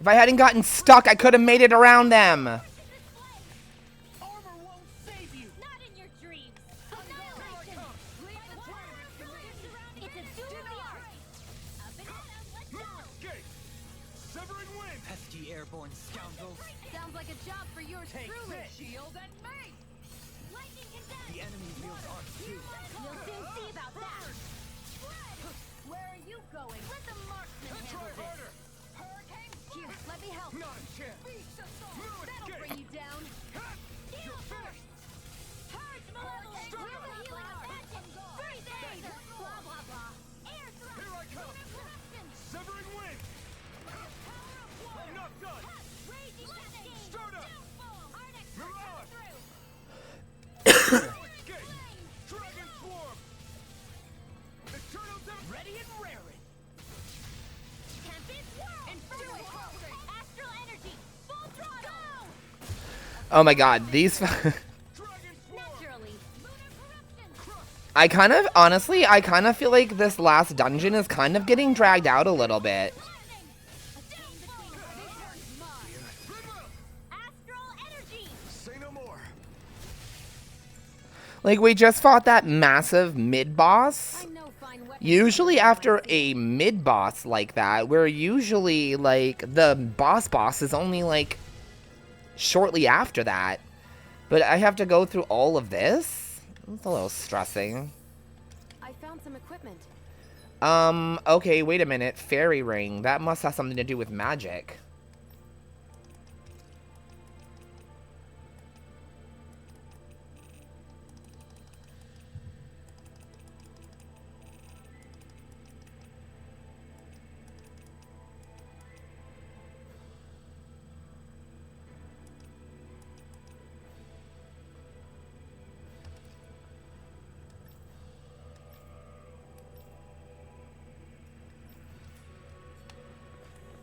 If I hadn't gotten stuck, I could have made it around them. Armor won't save you. Not in your dreams. Annihilation. It's a duel of the arts. Let's go. Escape! Severing wind! Pesky airborne scoundrels. Sounds like a job for yours Take truly, this. Shield and me. Lightning condemned. The enemy wields arts too. You'll soon see about that. Where are you going? Let the marksman handle this. Hurricane. Here, let me help. Not a chance. Beast assault. No That'll escape. bring you down. Deal first. Purge malevolence. Through the healing of magic. Freeze aid. Blah blah blah. Air thrust. Here I come. Lunar corruption. Severing wind! Power of war. I'm not done! Raging lightning. Start up. Downfall. Arctic Mirage. through. Escape! Dragon swarm! Eternal Ready and raring. Tempest whirl. Astral energy. Full throttle. Oh my god, these... Dragon swarm! Naturally. Lunar corruption. I kind of, honestly, I kind of feel like this last dungeon is kind of getting dragged out a little bit. Astral energy. Say no more. Like, we just fought that massive mid-boss. I know fine weapons. Usually after a mid-boss like that, we're usually, like, the boss is only, like, shortly after that. But I have to go through all of this? It's a little stressing. I found some equipment. Okay, wait a minute. Fairy ring. That must have something to do with magic.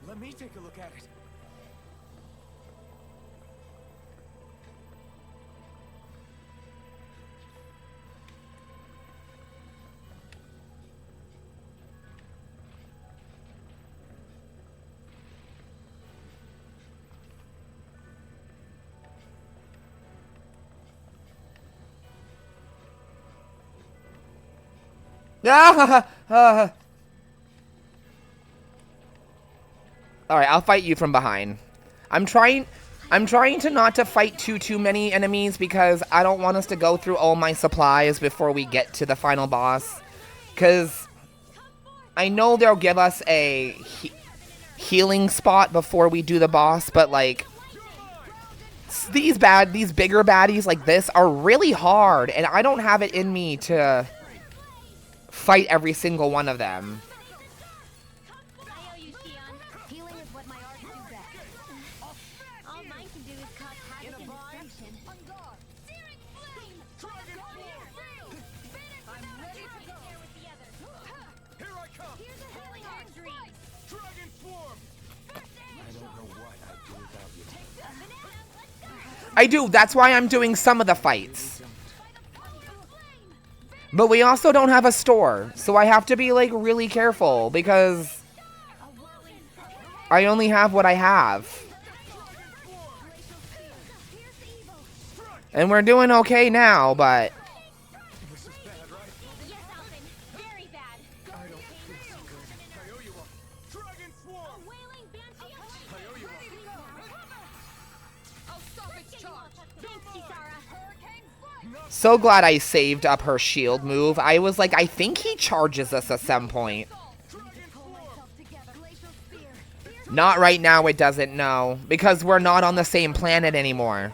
Let me take a look at it. Alright, I'll fight you from behind. I'm trying to not to fight too many enemies because I don't want us to go through all my supplies before we get to the final boss. Because I know they'll give us a healing spot before we do the boss, but like these bigger baddies like this are really hard, and I don't have it in me to fight every single one of them. I owe you, Shion. Healing is what my art do best. All mine can do is cause havoc and destruction. On guard. Searing flame! I'm ready to go. There with the others. Here I come! Here's a healing archery. Dragon swarm! I don't know what I'd do without you. Banana, let's go. I do, that's why I'm doing some of the fights. But we also don't have a store, so I have to be like really careful because I only have what I have. And we're doing okay now, but This is bad, right? Yes, Alvin. Very bad. I don't feel so good. I owe you one. Dragon swarm! Wailing banshee. I owe you one. I'll stop its charge. Thanks, Kisara. Hurricane flight. so glad I saved up her shield move. I was like, I think he charges us at some point. Not right now, it doesn't, no. Because we're not on the same planet anymore.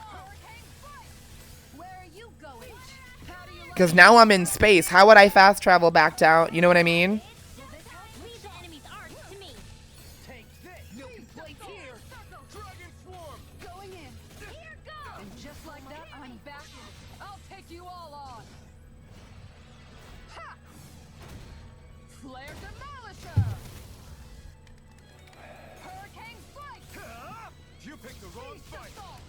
Where are you going? How do you like Because now I'm in space. How would I fast travel back down? You know what I mean? Leave the enemy's arms to me. Take this! Milky Blade here! Dragon Swarm! Going in. Here goes! And just like that, I'm back in it. I'll take you all on. Ha! Flare Demolisher! Hurricane Strike! You picked the wrong Beast fight. Assault!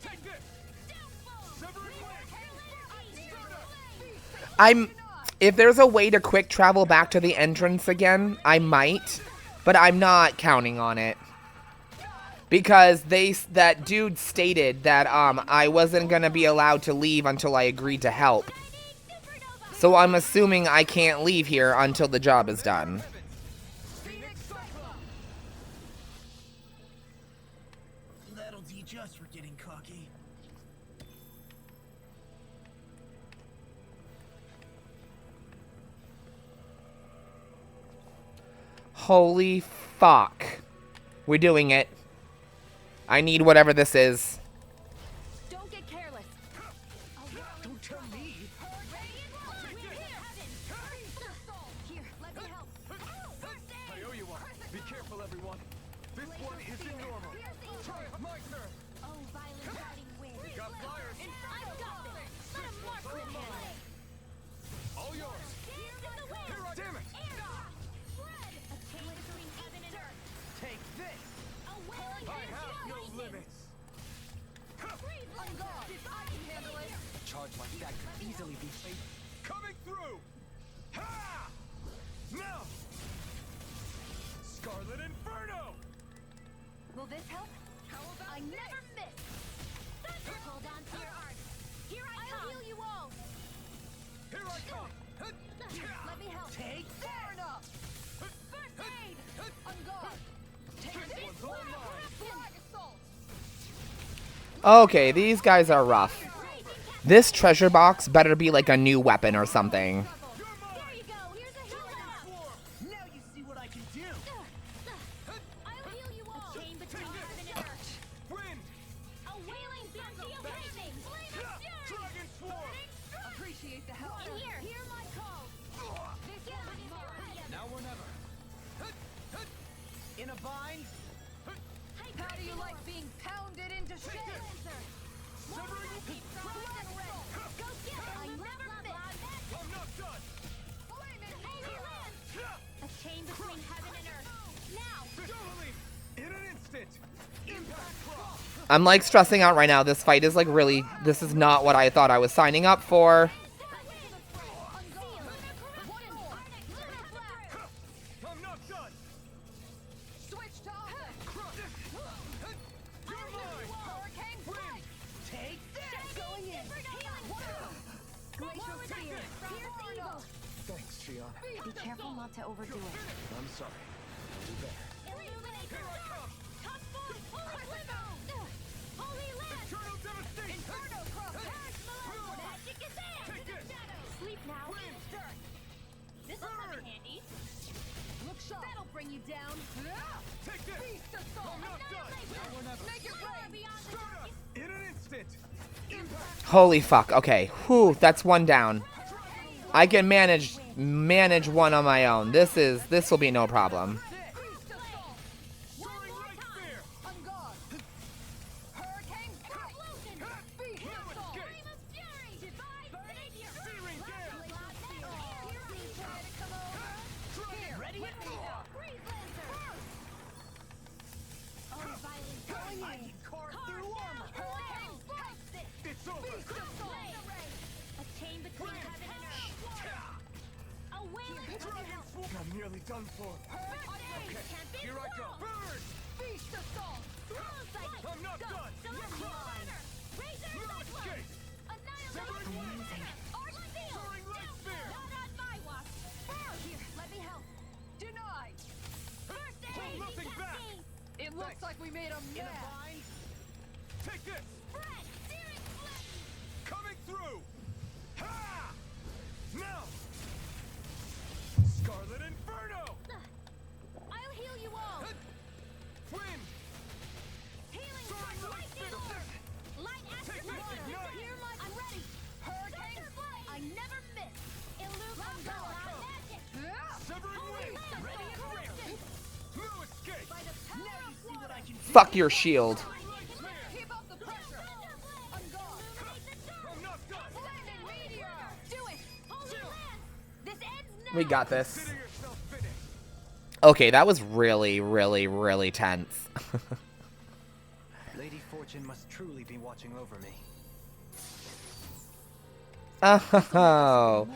Take this. If there's a way to quick travel back to the entrance again, I might, but I'm not counting on it. Because that dude stated that I wasn't gonna be allowed to leave until I agreed to help. So I'm assuming I can't leave here until the job is done. That'll teach us for getting cocky. Holy fuck. We're doing it. I need whatever this is. Don't get careless. Don't tell me. Here, let me help. I owe you one. Be careful, everyone. This one isn't normal. Try it, my turn. Oh, violent riding wind. Got flyers. I've got this. Let him mark with him. All yours. Here I damn it. A chain between heaven and earth. Take this! A wailing I have no limits. On guard! I can handle it! Charge like that could easily be fate. Coming through. Ha! Now. Scarlet Inferno. Will this help? I never miss! Hold on to your arms. Here I come. I'll heal you all. Here I come. Let me help. Take Fair enough! First aid. On guard! Take This one's all mine. Flag Assault! Okay, these guys are rough. This treasure box better be like a new weapon or something. There you go. Here's a heal up. Now you see what I can do! I'll heal you all. A chain between heaven and earth. Wind. A wailing circle lightning. Flame of fury. Dragon Swarm. Appreciate the help. In here. Hear my call. This one is yours. Now or never. In a bind? How do you like being pounded into shape? Go get it. I never miss. I'm not done. A chain between heaven and earth. Now. Don't leave. In an instant. Impact Cross. I'm like stressing out right now. This fight is like really, this is not what I thought I was signing up for. I'm not done. Switch to offense! You're mine. Hurricane Strike! Take this! Going in! Glacial Tear! Here's evil. Thanks, Shion. Be careful not to overdo it. I'm sorry. I'll do better. Illuminate Here I come. Top form. Holy Limbo. Holy Land. Eternal devastation. Inferno Cross! Magic is there. Take this. Sleep now. Dirt! This will come in handy. Look sharp! That'll bring you down! Take this. Beast Assault! I'm not done. Make it rain! In an instant. Impact. Holy fuck. Okay. Whew, that's one down. I can manage one on my own. This will be no problem. Beast Assault! Soaring Light Spear. On guard! Hurricane Strike! Beast Assault! Flame of fury. Divide savior. Searing Gale. Here, ready? Hit me now! Breeze Lancer. Oh, violent going I in. can carve through armor! Hurricane Strike! It's over. Beast Assault! A chain between heaven and earth. A wailing Dragon Swarm. I'm nearly done for. Okay, Here I go. Burn. Beast Assault! I'm not done. Razor No escape. Annihilate. Amazing. Arch Field. Soaring Light Spear. Not on my watch. Here, let me help. Denied! First aid. Hold nothing back. It looks like we made a In a mess! bind? Take this. Spread. Searing flame. Coming through. Ha! Now. Scarlet Inferno. I'll heal you all. Wind. Healing Soaring from Light lightning. Spear. Light Take astral. this. Ignite. Here, I'm ready. Hurricane! Thunder blade. I never fuck your shield. Keep up the pressure. On guard. Lightning meteor. Do it. This ends now. We got this. Okay, that was really, really, really tense. Lady Fortune must truly be watching over me. Oh.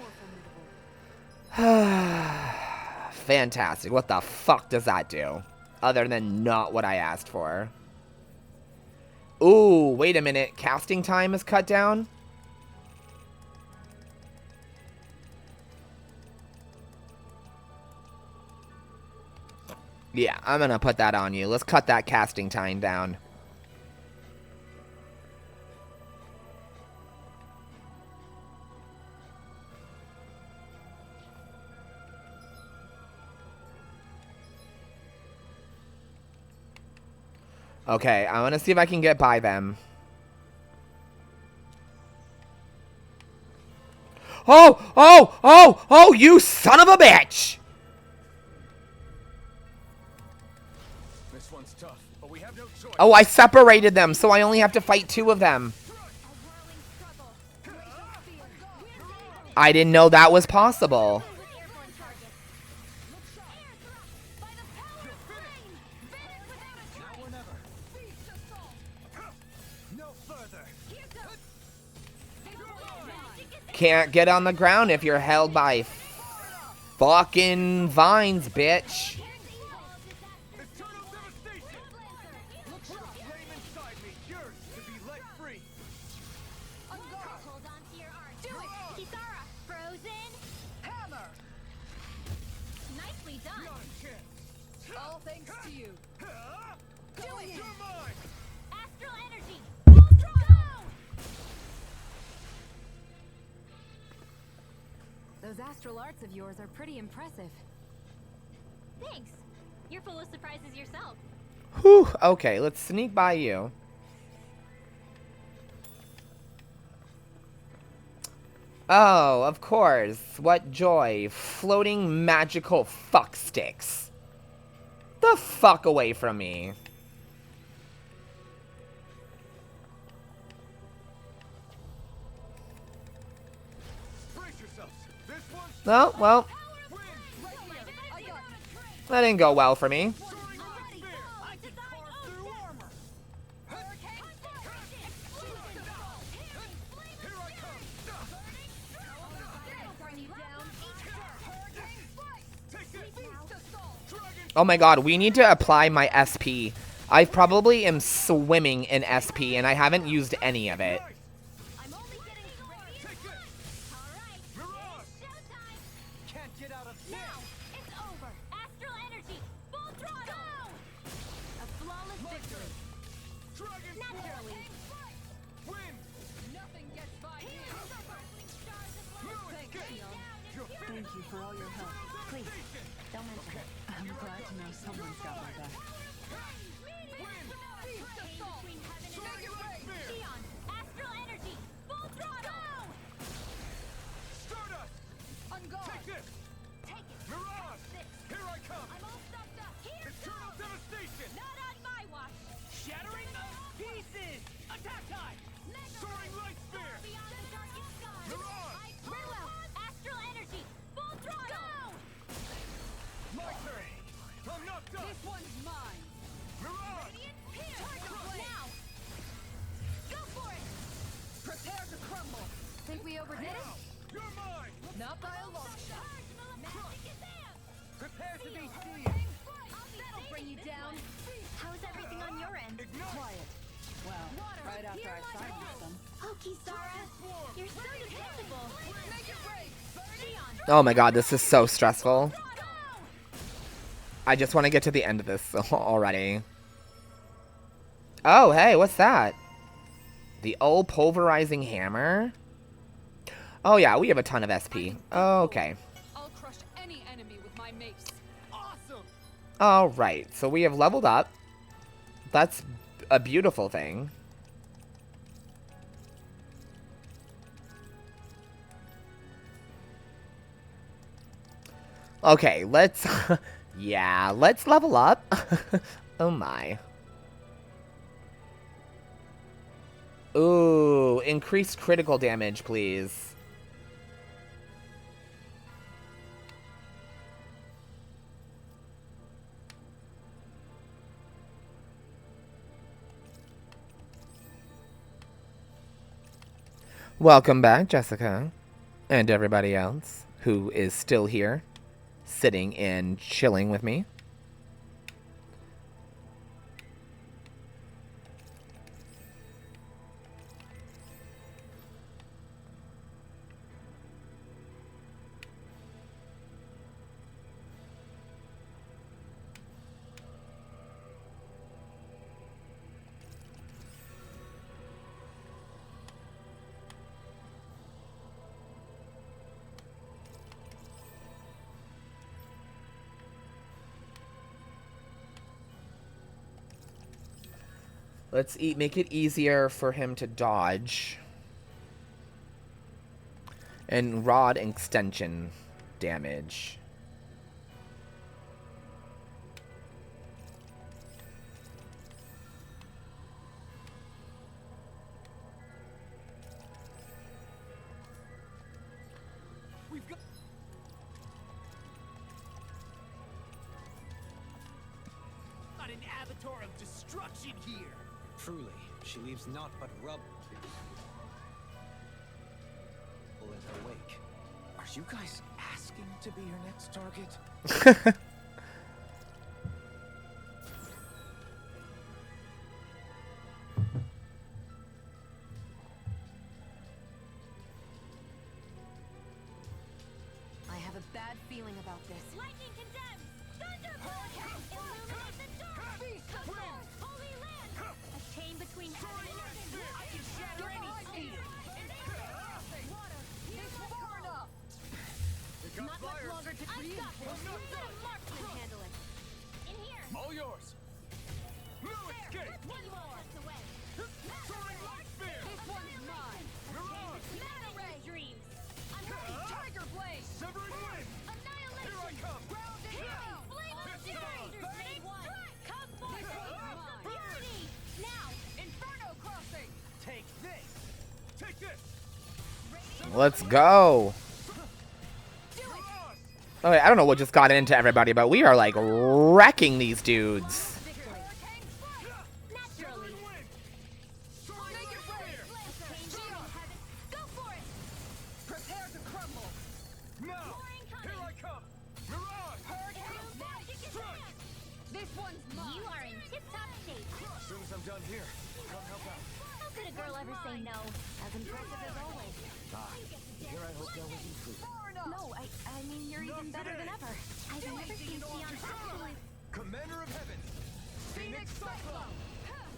Fantastic. What the fuck does that do? Other than not what I asked for. Ooh, wait a minute. Casting time is cut down? Yeah, I'm gonna put that on you. Let's cut that casting time down. Okay, I want to see if I can get by them. Oh, oh, oh, oh, you son of a bitch! This one's tough, but we have no choice. Oh, I separated them, so I only have to fight 2 of them. I didn't know that was possible. Can't get on the ground if you're held by fucking vines, bitch. All thanks to you. Do it. Astral energy. Full throttle. Those astral arts of yours are pretty impressive. Thanks. You're full of surprises yourself. Whew, okay, let's sneak by you. Oh, of course. What joy. Floating magical fuck sticks. The fuck away from me. Oh, well. That didn't go well for me. Oh my god, we need to apply my SP. I probably am swimming in SP and I haven't used any of it. Think we overdid it? Not by a long shot. Prepare to be seized. That'll bring you down. How's everything on your end? Quiet. Well, right after I silenced them. Oh, Kisara, you're so dependable. Make it break. Oh my god, this is so stressful. I just want to get to the end of this already. Oh, hey, what's that? The old pulverizing hammer? Oh yeah, we have a ton of SP. Okay. I'll crush any enemy with my mace. Awesome. Alright, so we have leveled up. That's a beautiful thing. Okay, let's... yeah, let's level up. Oh my. Ooh, increased critical damage, please. Welcome back, Jessica, and everybody else who is still here, sitting and chilling with me. Let's make it easier for him to dodge. And rod extension damage. We've got an avatar of destruction here. Truly, she leaves naught but rubble in her wake. Are you guys asking to be her next target? I have a bad feeling about this. Lightning condemns! Thunderbolt! Illuminate the dark! Beast of Wind! Holy Land! A chain between heaven and earth! I can shatter any steel! Water! It's far enough! Not much longer to reinforce. Let a marksman handle it! In here! All yours. No escape. One more! Away! Soaring light spear. This one's mine! Mirage. Mana ray! Dreams! I'm ready! Tiger blade! Severing wind. Annihilation! Here I come. Grounded down! Flame of Defenders! Made one! Come forward! Purity! Now! Inferno crossing! Take this. Take this. Let's go. Okay, I don't know what just got into everybody, but we are like wrecking these dudes. Naturally! Make it rain! Go for it! Prepare to crumble! Now. Here I come. Mirage. Magic is back! This one's mine! You are in tip-top shape! As soon as I'm done here, come help out. How could a girl ever say no? As impressive as always. Here I hope that wasn't true. No, I mean, you're even better than ever. I've never seen Sion actually. Commander of Heaven. Phoenix Cyclone!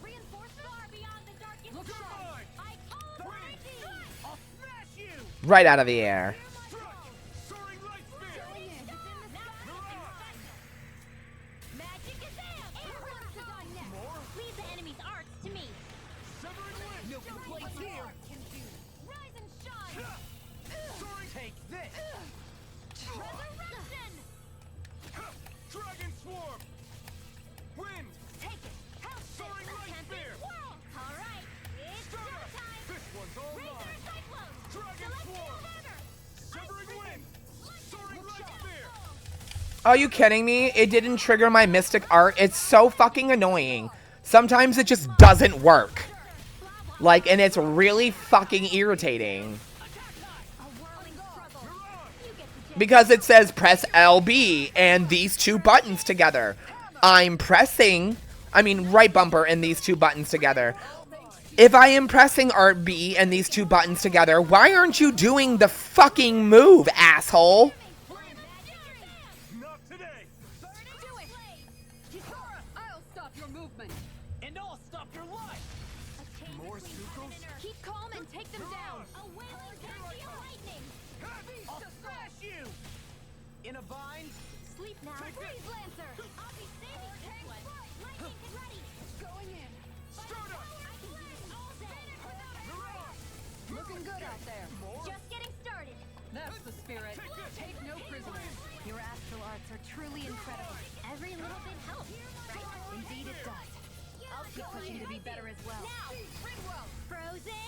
Reinforcements far beyond the darkest Look sky! alive! I call Reiki! I'll smash you. Right out of the air. Soaring light spear. Magic is in! Who wants to die next? Leave the enemy's arts to me. Severing wind. No complaints here! Rise and shine! Soaring. Take this. Resurrection! Dragon swarm. Wind. Take it! Help this Soaring light tempest spear. world! Alright, it's Stir. showtime! This one's all Razor mine. Cyclone! Dragon Celestial swarm. Hammer! Severing wind. Soaring light spear. Are you kidding me? It didn't trigger my mystic art. It's so fucking annoying. Sometimes it just doesn't work. Like, and it's really fucking irritating. A whirling struggle! You get the Because it says press LB and these two buttons together. I'm pressing, right bumper and these two buttons together. If I am pressing RB and these two buttons together, why aren't you doing the fucking move, asshole? Not today. Do it! Kisara, I'll stop your movement! And I'll stop your life. A chain More between heaven Sukos? and earth. Keep calm and take them down! A wailing Gensio lightning! I'll smash you. In a bind. Sleep now! Freeze Lancer! I'll be saving this one! Lightning is ready! Going in! Start up. I can last all day! Looking good out there. Just getting started! That's the spirit. Take no prisoners. Your astral arts are truly incredible. Every little bit helps, right? Indeed it does. I'll keep pushing to be better as well. Now! Ringworld! Frozen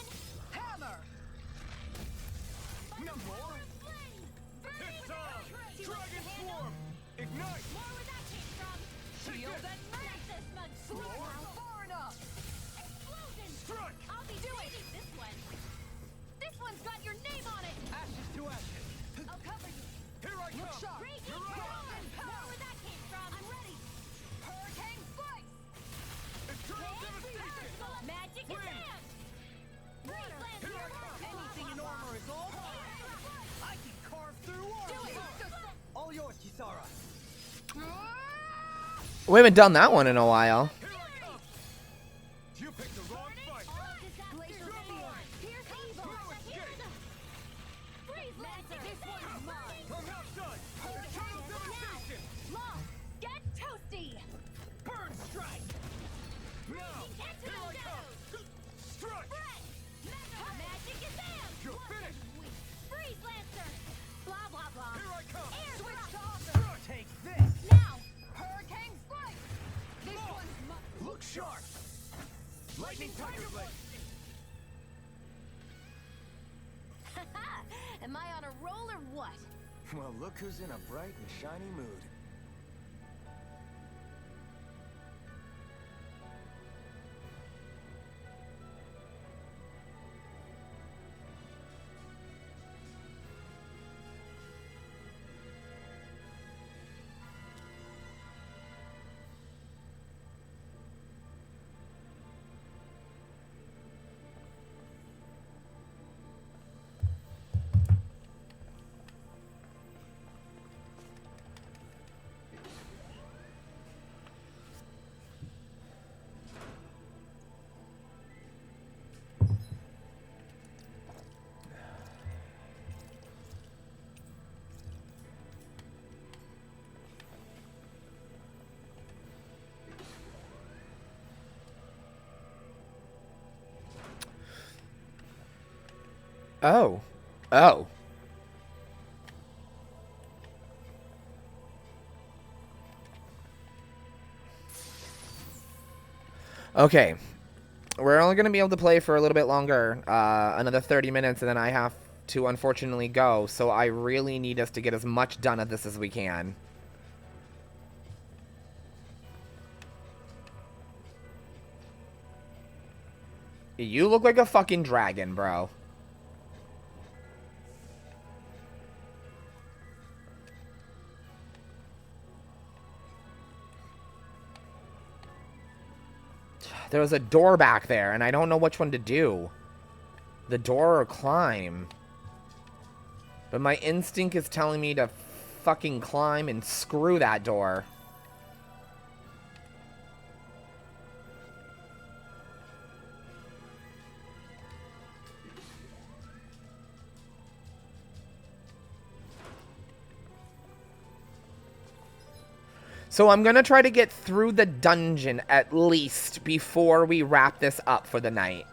We haven't done that one in a while. You picked the wrong fight. Get toasty! Burn strike. Now. Strike. Magic is in! You're finished. Freeze Lancer! Blah blah blah. Here I come. Air Switch drop. to offense. Take this! Now! Hurricane Strike! This one's mine! Look sharp. Lightning Tiger Blade. Am I on a roll or what? Well, look who's in a bright and shiny mood. Oh. Oh. Okay. We're only going to be able to play for a little bit longer. Another 30 minutes, and then I have to unfortunately go. So I really need us to get as much done of this as we can. You look like a fucking dragon, bro. There was a door back there, and I don't know which one to do. The door or climb. But my instinct is telling me to fucking climb and screw that door. So I'm going to try to get through the dungeon at least before we wrap this up for the night.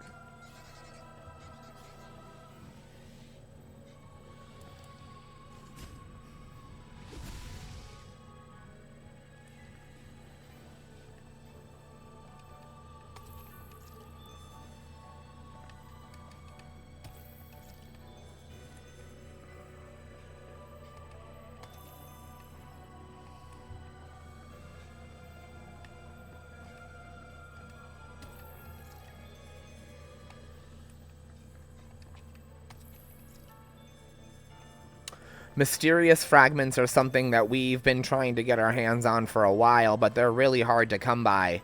Mysterious fragments are something that we've been trying to get our hands on for a while, but they're really hard to come by.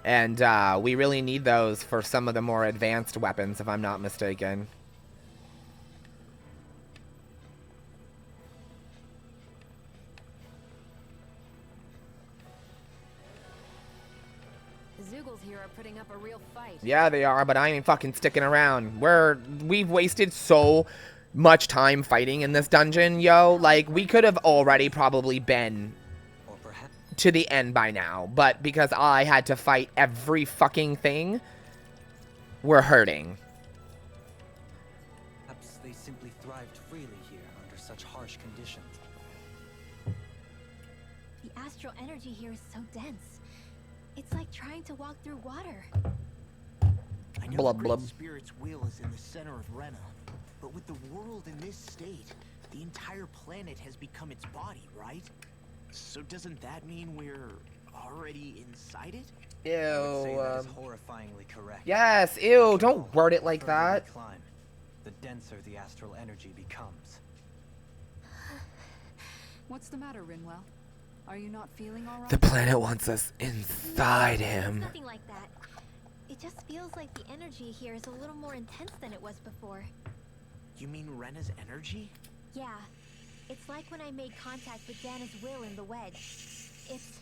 And we really need those for some of the more advanced weapons, if I'm not mistaken. The Zoogles here are putting up a real fight. Yeah, they are, but I ain't fucking sticking around. We've wasted so much time fighting in this dungeon, yo. Like, we could have already probably been to the end by now, but because I had to fight every fucking thing, we're hurting. Perhaps they simply thrived freely here under such harsh conditions. The astral energy here is so dense. It's like trying to walk through water. I know Blub, the blub. Great Spirit's wheel is in the center of Renan, but with the world in this state, the entire planet has become its body, right? So doesn't that mean we're already inside it? Ew. I would say that is horrifyingly correct. Yes, ew, don't word it like that. The further we climb, the denser the astral energy becomes. What's the matter, Rinwell? Are you not feeling all right? The planet wants us inside It's him. nothing like that. It just feels like the energy here is a little more intense than it was before. You mean Renna's energy? Yeah. It's like when I made contact with Danens' will in the wedge. It's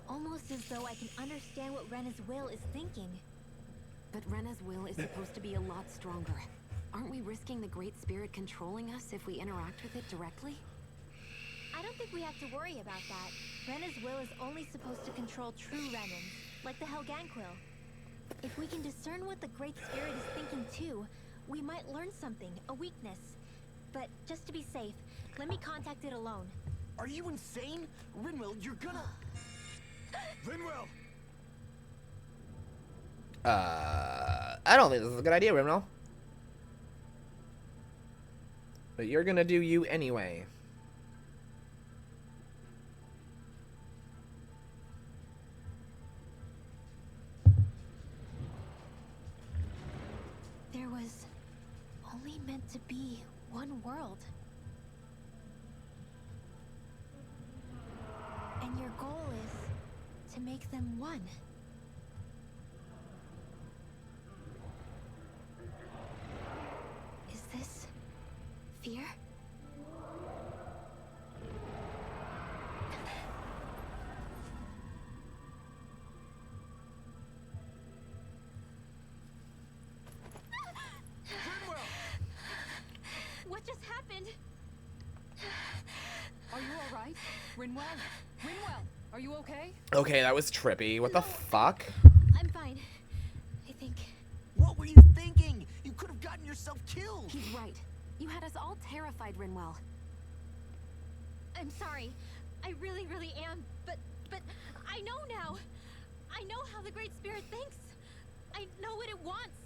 almost as though I can understand what Rena's will is thinking. But Rena's will is supposed to be a lot stronger. Aren't we risking the Great Spirit controlling us if we interact with it directly? I don't think we have to worry about that. Rena's will is only supposed to control true Renans, like the Helganquil. If we can discern what the Great Spirit is thinking too, we might learn something, a weakness. But just to be safe, let me contact it alone. Are you insane? Rinwell, you're gonna... Rinwell! I don't think this is a good idea, Renan. But you're gonna do you anyway. There was only meant to be one world. And your goal is to make them one. Is this fear? What just happened? Are you alright? Rinwell? Rinwell, are you okay? Okay, that was trippy. What the fuck? I'm fine. I think. What were you thinking? You could have gotten yourself killed. He's right. You had us all terrified, Rinwell. I'm sorry. I really am. But I know now. I know how the Great Spirit thinks. I know what it wants.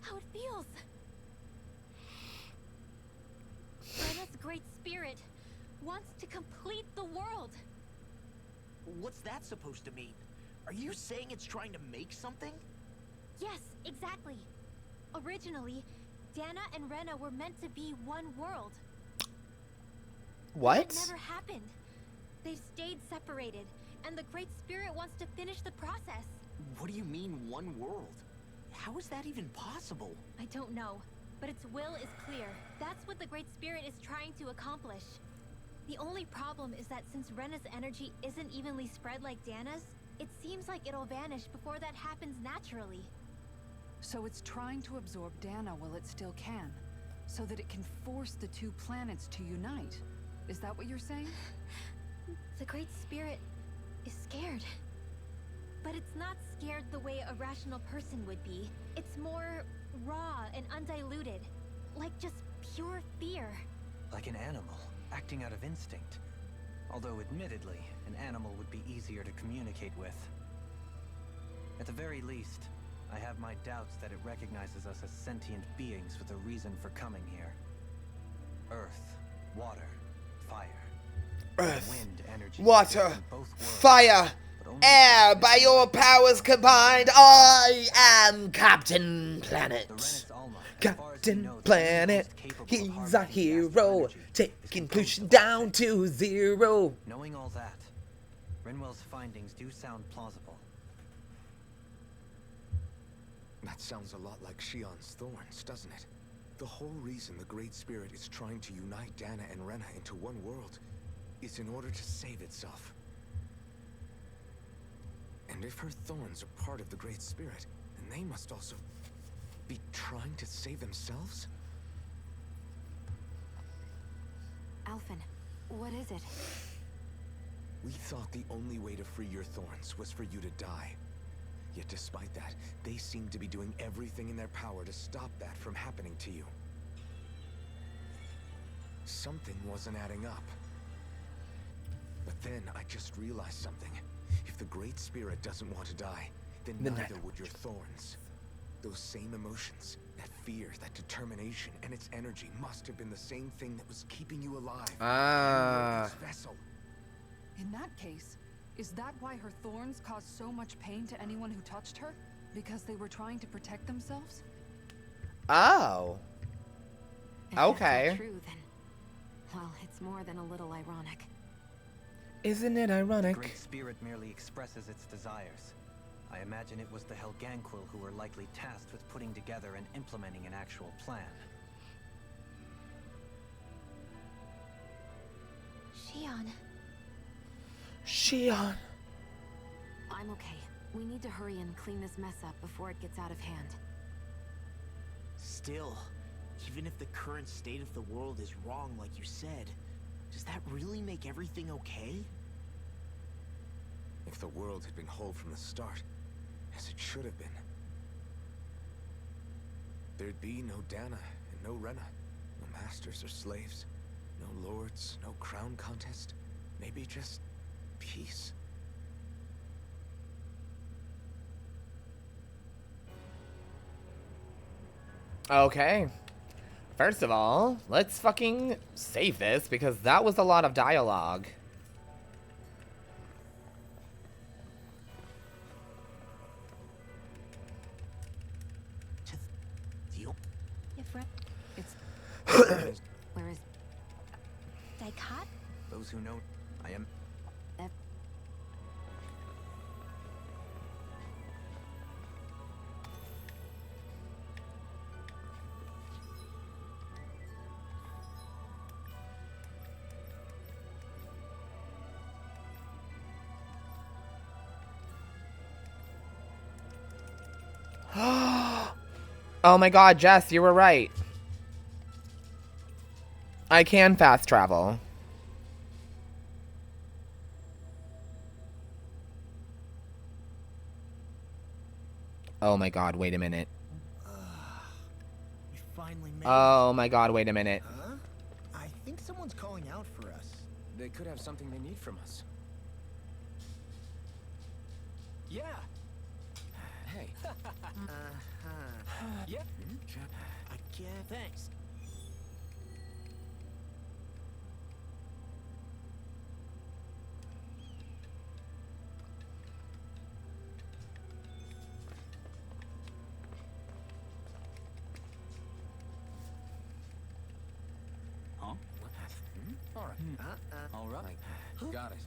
How it feels. Rena's Great Spirit wants to complete the world. What's that supposed to mean? Are you saying it's trying to make something? Yes, exactly. Originally, Dana and Rena were meant to be one world. What? That never happened. They've stayed separated, and the Great Spirit wants to finish the process. What do you mean, one world? How is that even possible? I don't know, but its will is clear. That's what the Great Spirit is trying to accomplish. The only problem is that since Rena's energy isn't evenly spread like Dana's, it seems like it'll vanish before that happens naturally. So it's trying to absorb Dana while it still can, so that it can force the two planets to unite. Is that what you're saying? The Great Spirit is scared. But it's not scared the way a rational person would be. It's more raw and undiluted. Like just pure fear. Like an animal, acting out of instinct. Although admittedly, an animal would be easier to communicate with. At the very least, I have my doubts that it recognizes us as sentient beings with a reason for coming here. Earth, water, fire. Earth, wind energy water, in both worlds, fire, air, by your powers combined, I am Captain Planet. Captain Planet, he's a hero, taking pollution down to zero. Knowing all that, Rinwell's findings do sound plausible. That sounds a lot like Shion's thorns, doesn't it? The whole reason the Great Spirit is trying to unite Dana and Rena into one world is in order to save itself. And if her thorns are part of the Great Spirit, then they must also be trying to save themselves? Alphen, what is it? We thought the only way to free your thorns was for you to die. Yet despite that, they seem to be doing everything in their power to stop that from happening to you. Something wasn't adding up. But then I just realized something. If the Great Spirit doesn't want to die, then neither would your thorns. Those same emotions, that fear, that determination, and its energy must have been the same thing that was keeping you alive. Ah. This vessel. In that case, is that why her thorns caused so much pain to anyone who touched her? Because they were trying to protect themselves? Oh. If Okay. that's true, then, well, it's more than a little ironic. Isn't it ironic? The Great Spirit merely expresses its desires. I imagine it was the Helganquil who were likely tasked with putting together and implementing an actual plan. Shion. Shion. I'm okay. We need to hurry and clean this mess up before it gets out of hand. Still, even if the current state of the world is wrong like you said, does that really make everything okay? If the world had been whole from the start, as it should have been, there'd be no Dana and no Renan, no masters or slaves, no lords, no crown contest, maybe just peace. Okay. First of all, let's fucking save this because that was a lot of dialogue. It's Where is... Dicot? Those who know, I am. Oh my god, Jess, you were right. I can fast travel. Oh my god, wait a minute. We finally made Oh my god, wait a minute. Huh? I think someone's calling out for us. They could have something they need from us. Yeah. Hey. Yeah. I can't. Thanks. Huh? All right. All right. Got it.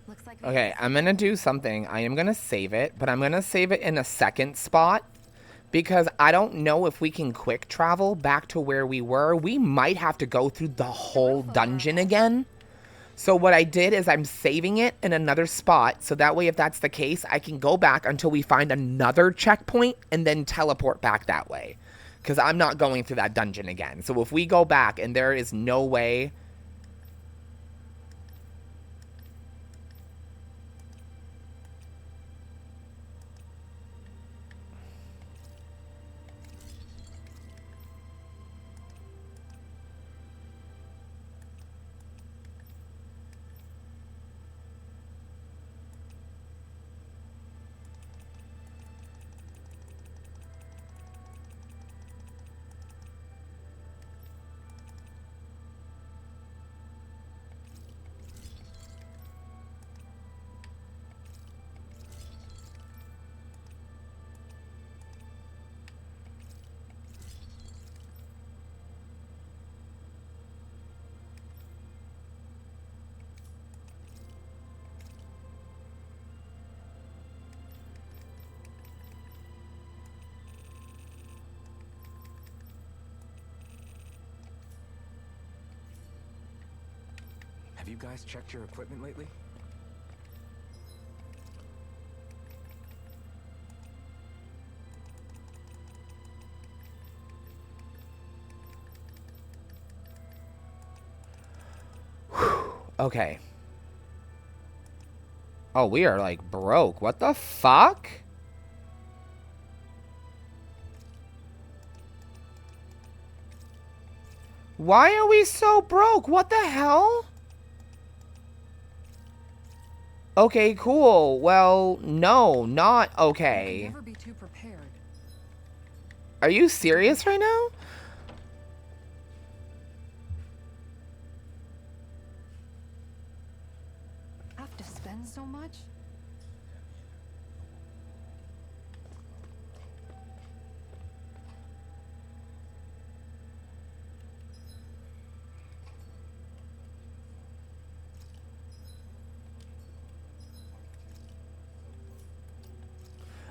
Looks like... Okay, I'm gonna do something. I am gonna save it, but I'm gonna save it in a second spot because I don't know if we can quick travel back to where we were. We might have to go through the whole dungeon again. So what I did is I'm saving it in another spot, so that way if that's the case, I can go back until we find another checkpoint and then teleport back that way. Because I'm not going through that dungeon again. So if we go back and there is no way... Have you guys checked your equipment lately? Okay. Oh, we are like broke. What the fuck? Why are we so broke? What the hell? Okay, cool. Well, no, not okay. Never be too prepared. Are you serious right now?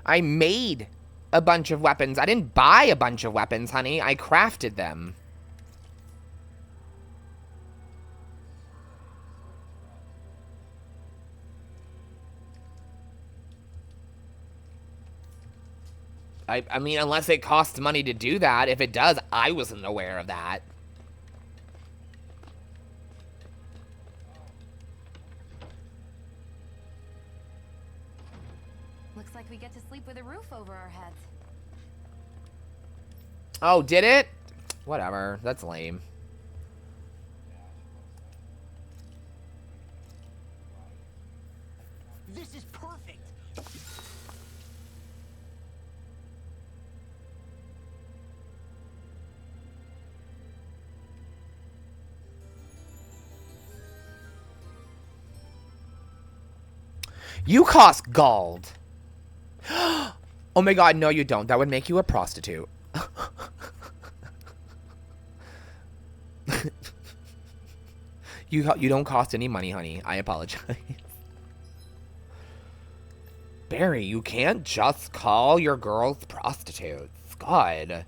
I made a bunch of weapons. I didn't buy a bunch of weapons, honey. I crafted them. I mean, unless it costs money to do that. If it does, I wasn't aware of that. Looks like we get to sleep with a roof over our heads. Oh, did it? Whatever. That's lame. This is perfect. You cost gold. Oh my god, no you don't. That would make you a prostitute. You don't cost any money, honey. I apologize. Barry, you can't just call your girls prostitutes. God.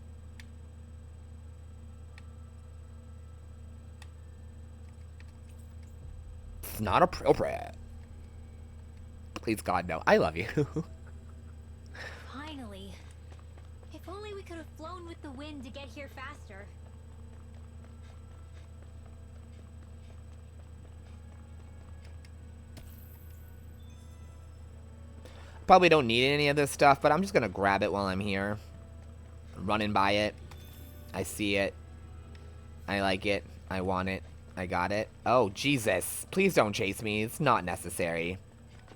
It's not appropriate. Please, God, no. I love you. Finally. If only we could have flown with the wind to get here faster. Probably don't need any of this stuff, but I'm just gonna grab it while I'm here. Running by it. I see it. I like it. I want it. I got it. Oh, Jesus. Please don't chase me. It's not necessary.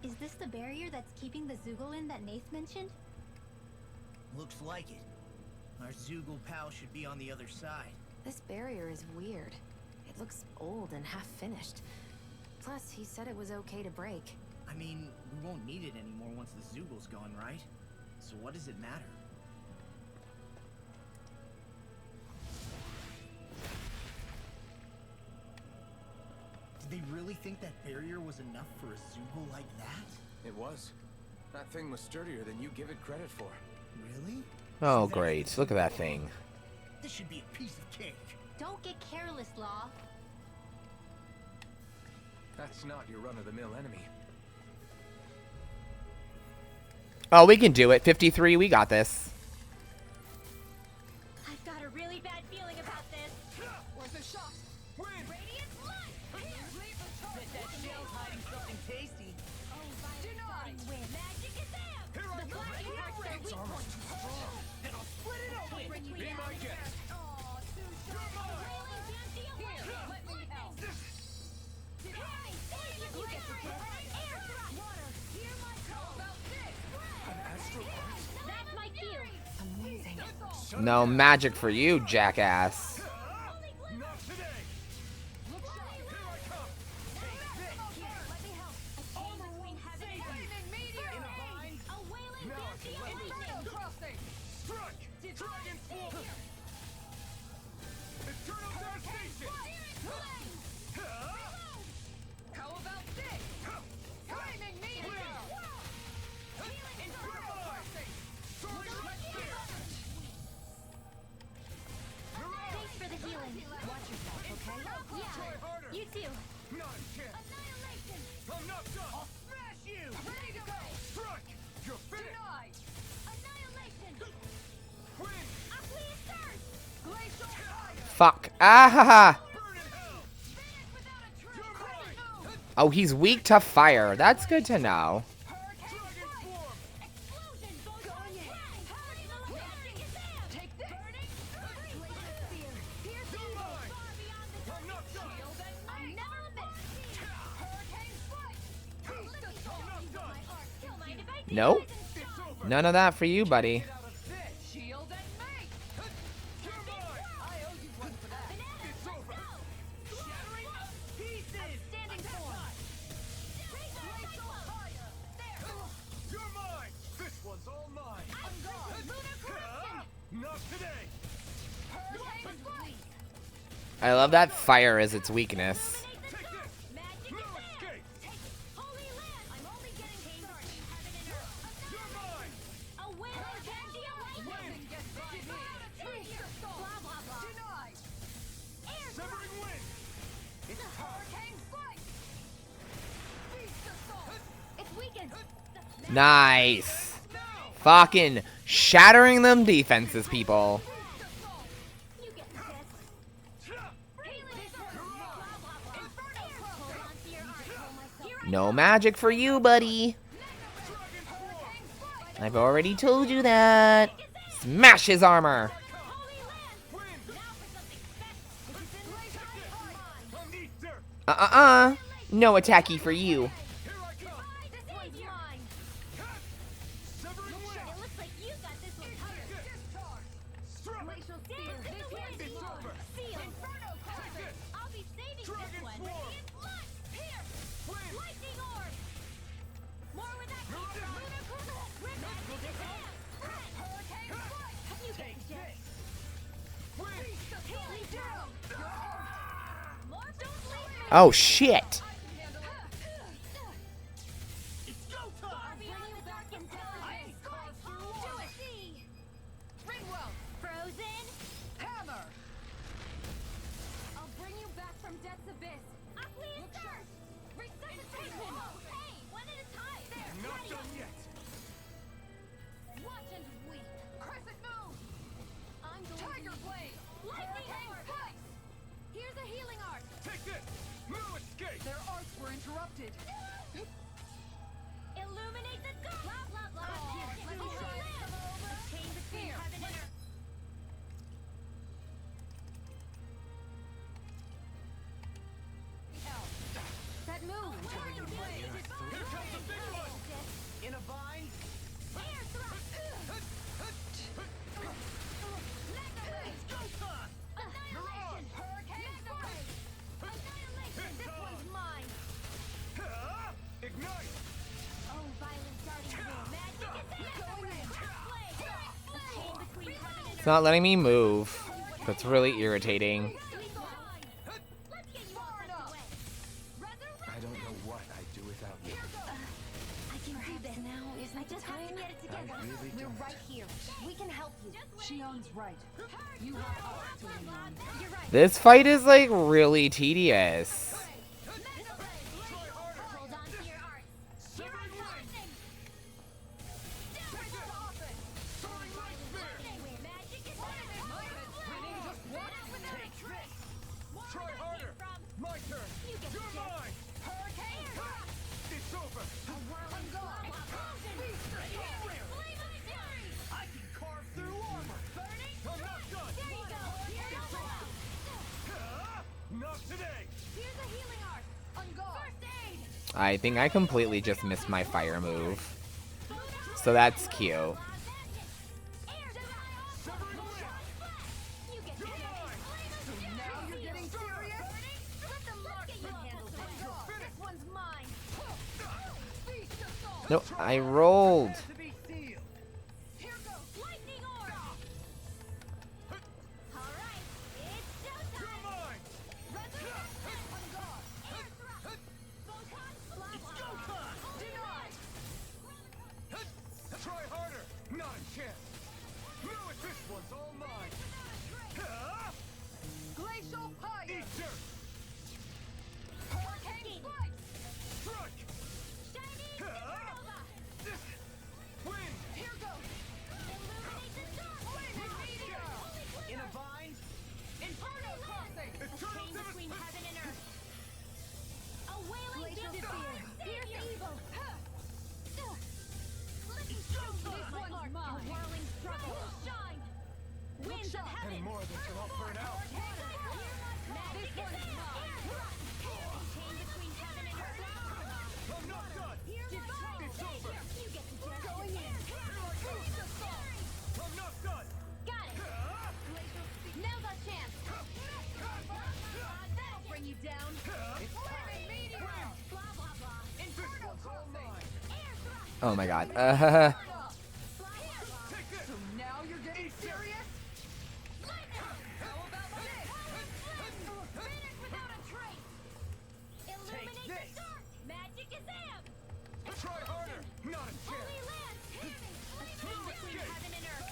Is this the barrier that's keeping the Zugolin that Nath mentioned? Looks like it. Our Zugol pal should be on the other side. This barrier is weird. It looks old and half-finished. Plus, he said it was okay to break. I mean, we won't need it anymore once the Zugol's gone, right? So what does it matter? Did they really think that barrier was enough for a Zugol like that? It was. That thing was sturdier than you give it credit for. Really? Oh, great. Look at that thing. This should be a piece of cake. Don't get careless, Law. That's not your run-of-the-mill enemy. Oh, we can do it. 53, we got this. I've got a really bad feeling about this. Where's the shot? Radiant light! Leave the charge! That shell's hiding something tasty. Denied! Magic is there! Here I The go! black marks their weak points. And I'll split it open! Between Be my guest. Aw, too Really can't deal with Here, it. let me help. Hey, you get the tip. Air thrust. Water, hear my call. About this. That's my cue. Amazing. No magic for you, jackass. Not today! Look sharp. Here I come! Let me help. Between heaven and earth. Flaming meteor! A wailing fancy Inferno crossing! Strike! Dragon form! Eternal devastation! How about this? Flaming meteor! Inferno crossing! Thanks for the healing. Watch yourself, okay? Try harder! You too. Not a chance! Annihilation. I'm not done! I'll smash you! Ready to go! Strike! You're finished! Denied! Annihilation. Win! Aqueous surge. Glacial fire! Fuck. Ah ha ha. Burn in hell! Finish without a trace! You're mine! Oh, he's weak to fire. That's good to know. Hurricane Dragon strike! form! Explosion. Going in! Magic is there. Take this! Burning! Glacial spear. Pierce You're evil. mine! Far beyond the I'm not done! Shield and I make! never miss. Hurricane strike! Piece the soul! I'm not done! Don't mind if I do. Nope. It's over! None of that for you, buddy. Get out of this! Shield and make! You're mine! I owe you one for that! It's over! Shattering up pieces! Standing form! Glacial fire! There! You're mine! This one's all mine! I'm gone! Lunar corruption! Not today! Hurricane strike! I love that fire is its weakness. Take this! Magic No is there. escape! Holy land. I'm only getting started. Heaven and earth. You're mine! Nice. Fucking shattering them defenses, people. No magic for you, buddy. I've already told you that. Smash his armor. No attacky for you. Oh shit. It's not letting me move. That's really irritating. I don't know what I'd do without you. I can do this. Now is the time. Have to get it together. I really We're don't. right here. We can help you. Shion's right. You have us to lean on. You're right. This fight is like really tedious. Hold on to your arts. Here I come. Try harder. My turn. You're mine. It's over. I can carve through armor. I'm not done. Not today. Here's a healing art. On guard. First aid. I think I completely just missed my fire move. So that's cute. No, I rolled. Try harder. Not a chance. Lewis, this one's all mine. Glacial fire. Eat dirt. Hurricane strike. Strike. Wind. Here goes. Flaming meteor. In a vine? Inferno crossing. Eternal Between devastation. heaven and earth. A wailing Glacial wind. fire. Fierce evil. This one's mine. A whirling struggle. Shine. Winds of heaven. Any more of this and I'll burn out. This one's mine. Chain between heaven and earth. I'm not done. It's over. You get the gist. Going in. I'm not done. Got it. Now's our chance. That'll bring you down. Flaming meteor. Blah blah blah. Inferno crossing. Oh my god. So now you're getting serious? How about this? Finish without a trace. Illuminate the dark. Magic is amp. Try harder. Not a chance. Holy land. A chain between heaven and earth.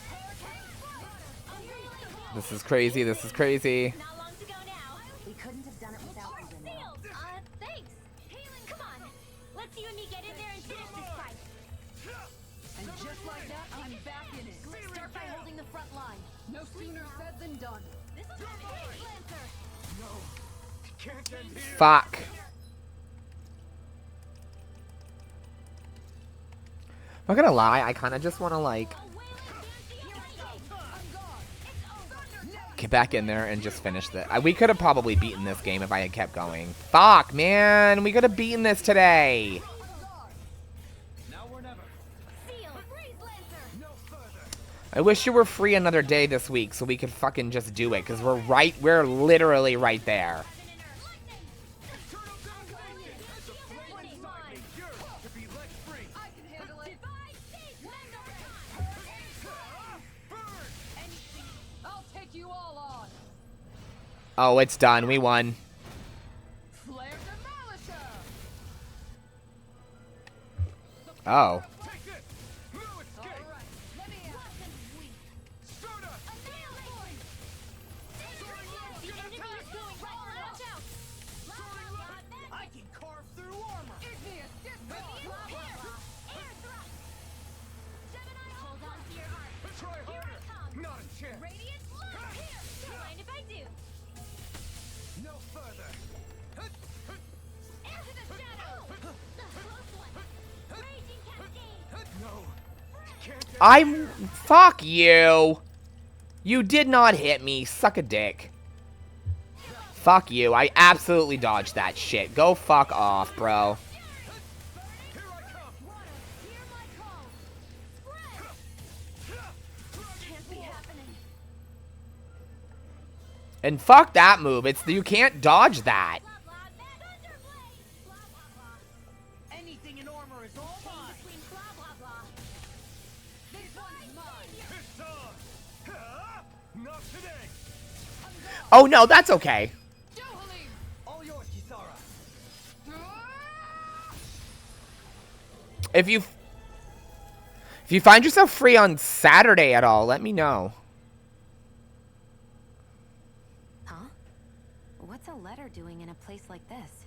A wailing wind. This is crazy. This is crazy. Not long to go now. We couldn't have done it without you, Renan. Thanks. Come on. Let's you and me get in there and finish this fight. No sooner said than done. Fuck. I'm not gonna lie, I kind of just want to, like, get back in there and just finish this. We could have probably beaten this game if I had kept going. Fuck, man. We could have beaten this today. I wish you were free another day this week so we could fucking just do it, because we're literally right there. Oh, it's done. We won. Oh. Fuck you. You did not hit me. Suck a dick. Fuck you. I absolutely dodged that shit. Go fuck off, bro. And fuck that move. You can't dodge that. Oh no, that's okay. If you find yourself free on Saturday at all, let me know. Huh? What's a letter doing in a place like this?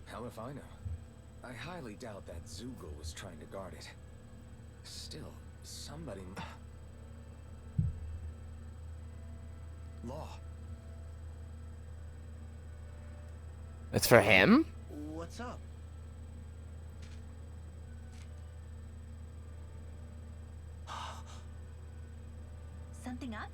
Hell if I know. I highly doubt that Zoogle was trying to guard it. Still, somebody... Law. It's for him? What's up? Something up?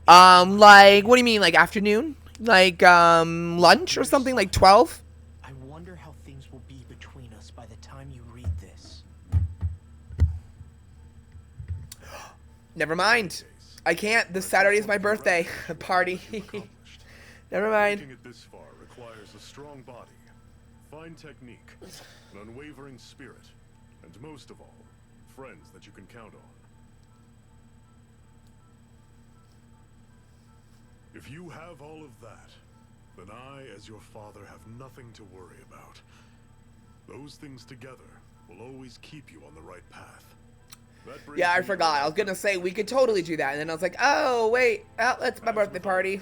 Like, what do you mean, like afternoon? Like, lunch or something, like 12? I wonder how things will be between us by the time you read this. Never mind. I can't. This Saturday is my birthday party. Never mind. Making it this far requires a strong body, fine technique, an unwavering spirit, and most of all, friends that you can count on. If you have all of that, then I, as your father, have nothing to worry about. Those things together will always keep you on the right path. Yeah, I forgot. I was gonna say we could totally do that, and then I was like, oh wait, that's my birthday party.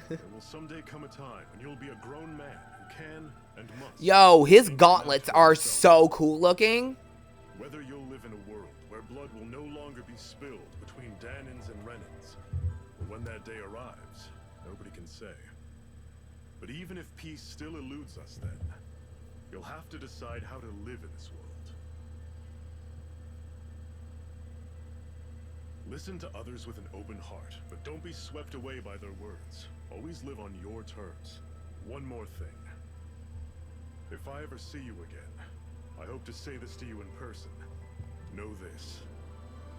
There will someday come a time when you'll be a grown man who can and must. Yo, his gauntlets are so cool looking. Whether you'll live in a world where blood will no longer be spilled between Danens and Renans, or when that day arrives, nobody can say. But even if peace still eludes us then, you'll have to decide how to live in this world. Listen to others with an open heart, but don't be swept away by their words. Always live on your terms. One more thing. If I ever see you again, I hope to say this to you in person. Know this.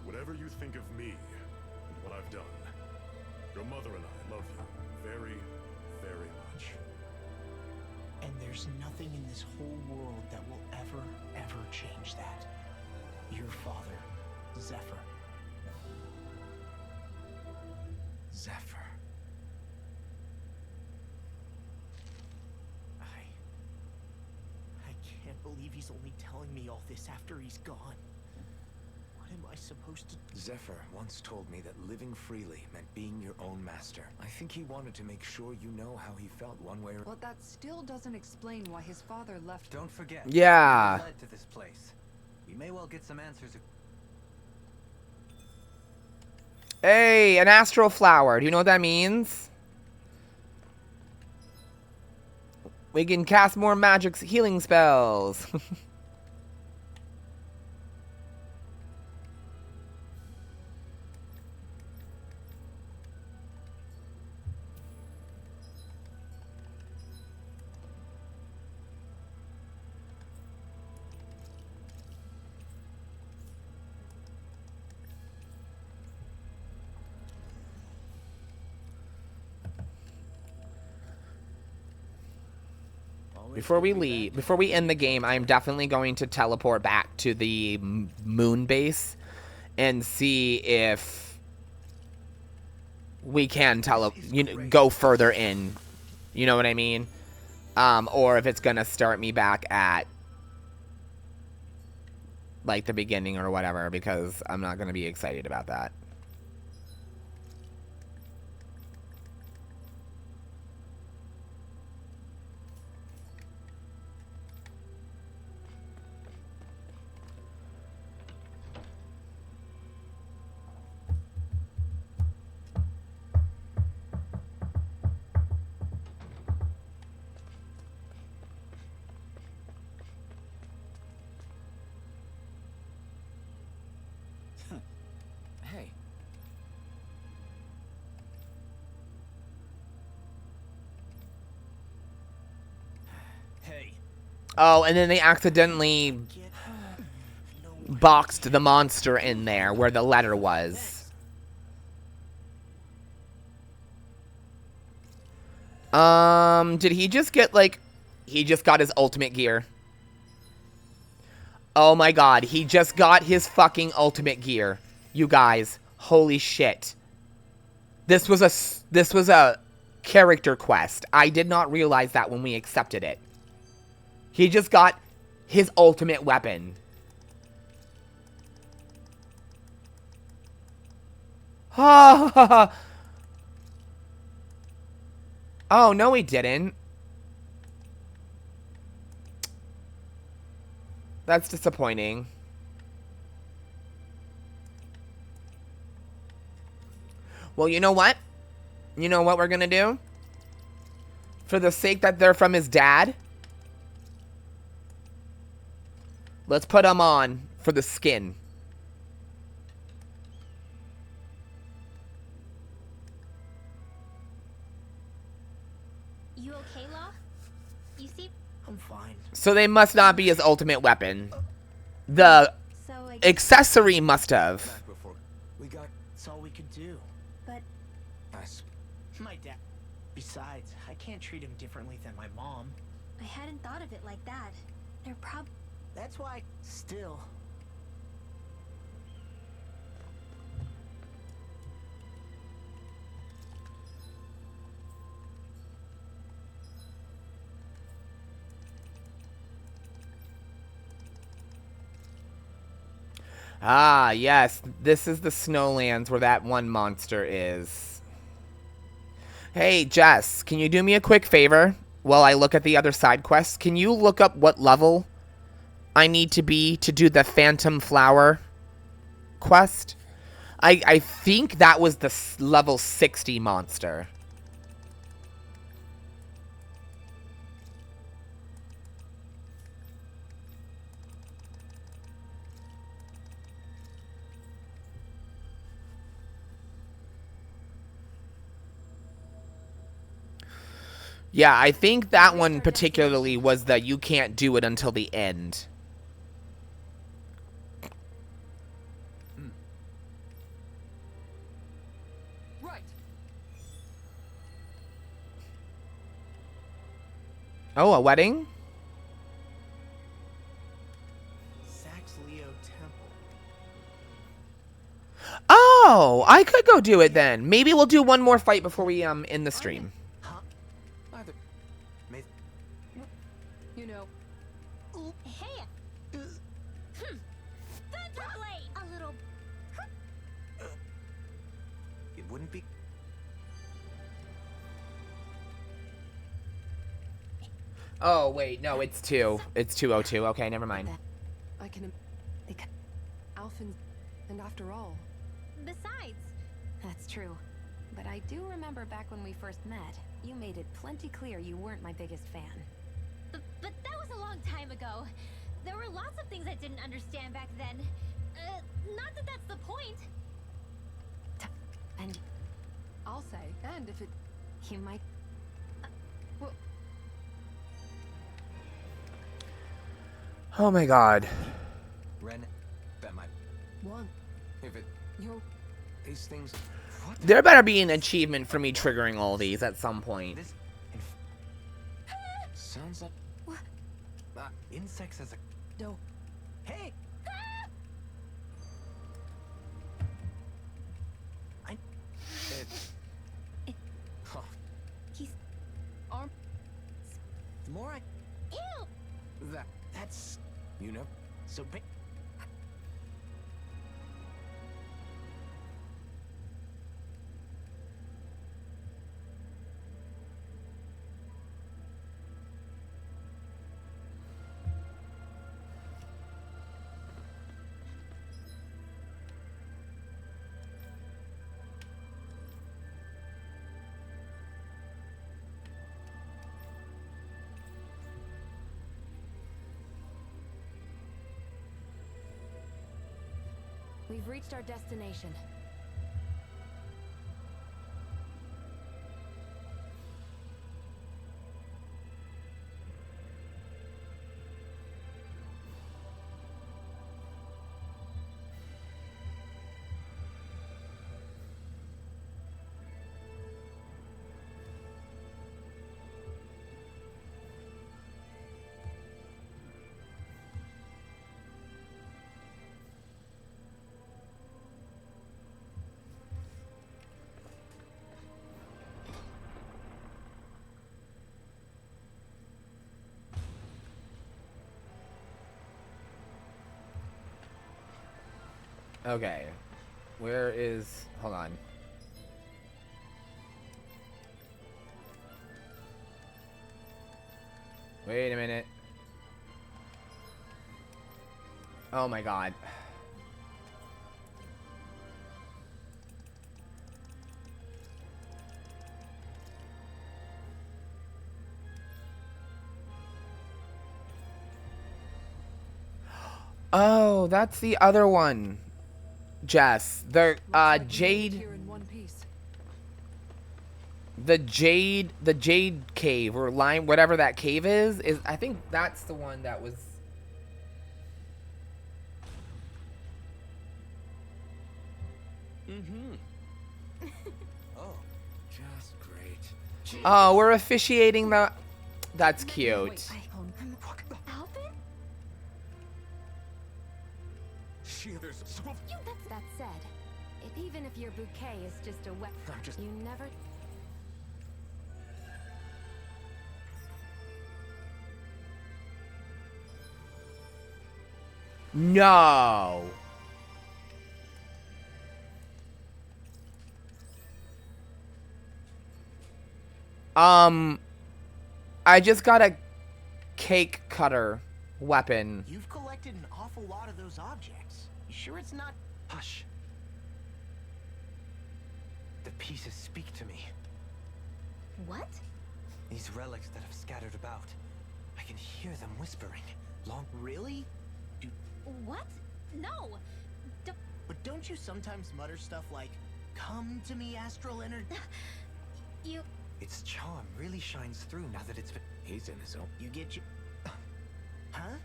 Whatever you think of me and what I've done, your mother and I love you very, very much. And there's nothing in this whole world that will ever change that. Your father, Zephyr. Zephyr. I can't believe he's only telling me all this after he's gone. What am I supposed to... Zephyr once told me that living freely meant being your own master. I think he wanted to make sure you know how he felt one way or... But that still doesn't explain why his father left. Don't forget. Yeah. We led to this place. We may well get some answers. Hey, an astral flower. Do you know what that means? We can cast more magic healing spells. Before we end the game, I'm definitely going to teleport back to the moon base and see if we can go further in. You know what I mean? Or if it's gonna start me back at like the beginning or whatever, because I'm not gonna be excited about that. Hey. Hey. Oh, and then they accidentally boxed the monster in there where the letter was. Did he just get, like, he just got his ultimate gear? Oh my god, he just got his fucking ultimate gear. You guys, holy shit. This was a character quest. I did not realize that when we accepted it. He just got his ultimate weapon. Oh, no he didn't. That's disappointing. Well, you know what? You know what we're gonna do? For the sake that they're from his dad, let's put them on for the skin. You okay, Law? You see? I'm fine. So they must not be his ultimate weapon. The accessory must have. We got. That's all we could do. But My dad. Besides, I can't treat him differently than my mom. I hadn't thought of it like that. They're That's why. Still. Ah, yes. This is the Snowlands where that one monster is. Hey, Jess, can you do me a quick favor while I look at the other side quests? Can you look up what level I need to be to do the Phantom Flower quest? I think that was the level 60 monster. Yeah, I think that one particularly was the you can't do it until the end. Right. Oh, a wedding? Leo Temple. Oh, I could go do it then. Maybe we'll do one more fight before we end the stream. You know. Hey. Thunderblade. A little. It wouldn't be. Oh, wait, no, it's 2. It's 202. Okay, never mind. I can... Alphen... And after all... Besides, That's true. But I do remember back when we first met, you made it plenty clear you weren't my biggest fan. But that was a long time ago. There were lots of things I didn't understand back then. Not that that's the point. And I'll say, and if it... you might... Well, Oh my god. Ren, that might. one, If it. yo, These things. What? There better be an achievement for me triggering all these at some point. This Sounds like. insects as a... no. Hey! Oh, He's... Arm... The more I... Ew! That's... you know. so big. We've reached our destination. Okay. Where is... Hold on. Wait a minute. Oh my god. Oh, that's the other one. Jess, the Jade, Here in one piece. the Jade cave or line, whatever that cave is I think that's the one that was. Oh, just great. Oh, we're officiating the. That's cute. Alvin? There's so. That said, even if your bouquet is just a wet... I'm just. You never... No. I just got a cake cutter weapon. You've collected an awful lot of those objects. You sure it's not... Hush. The pieces speak to me. What? These relics that have scattered about. I can hear them whispering. Really? What? No! But don't you sometimes mutter stuff like, "Come to me, astral energy"? You... Its charm really shines through now that it's been... He's in his own. You get you... Huh?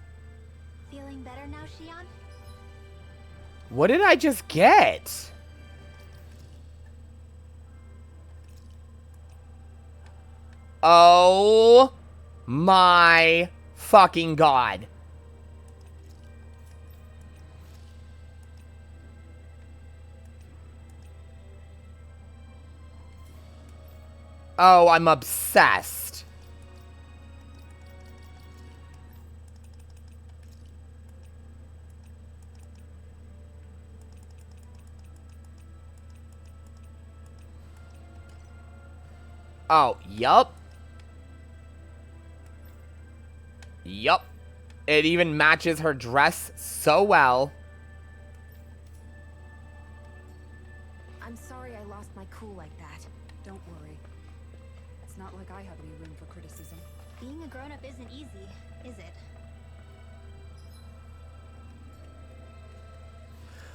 Feeling better now, Shion? What did I just get? Oh my fucking god. Oh, I'm obsessed. Oh, yup. Yup. It even matches her dress so well. I'm sorry I cool like that. Don't worry. It's not like I have any room for criticism. Being a grown-up isn't easy, is it?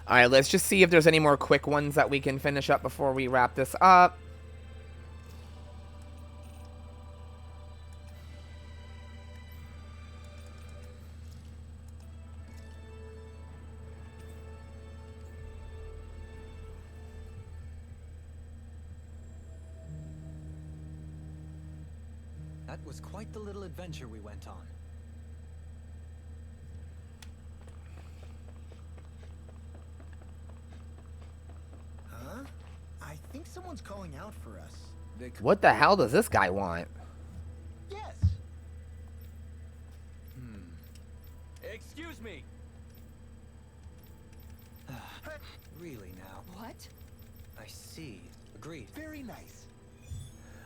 All right, let's just see if there's any more quick ones that we can finish up before we wrap this up. That was quite the little adventure we went on. Huh? I think someone's calling out for us. What the hell does this guy want? Yes. Excuse me. Really now? What? I see. Agreed. Very nice.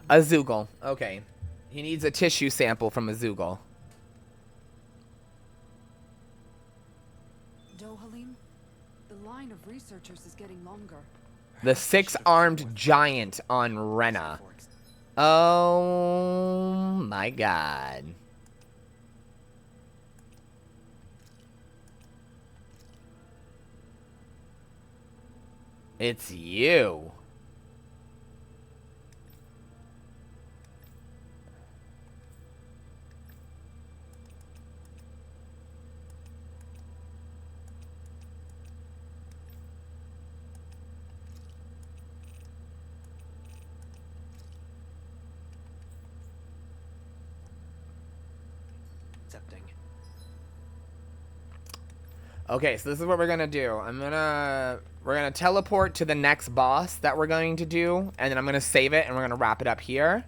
A Zoogle. Okay. He needs a tissue sample from a Zoogle. Dohalim, the line of researchers is getting longer. The 6-armed giant on Renan. Oh my god. It's you. Accepting. Okay, so this is what we're gonna do. We're gonna teleport to the next boss that we're going to do, and then I'm gonna save it, and we're gonna wrap it up here.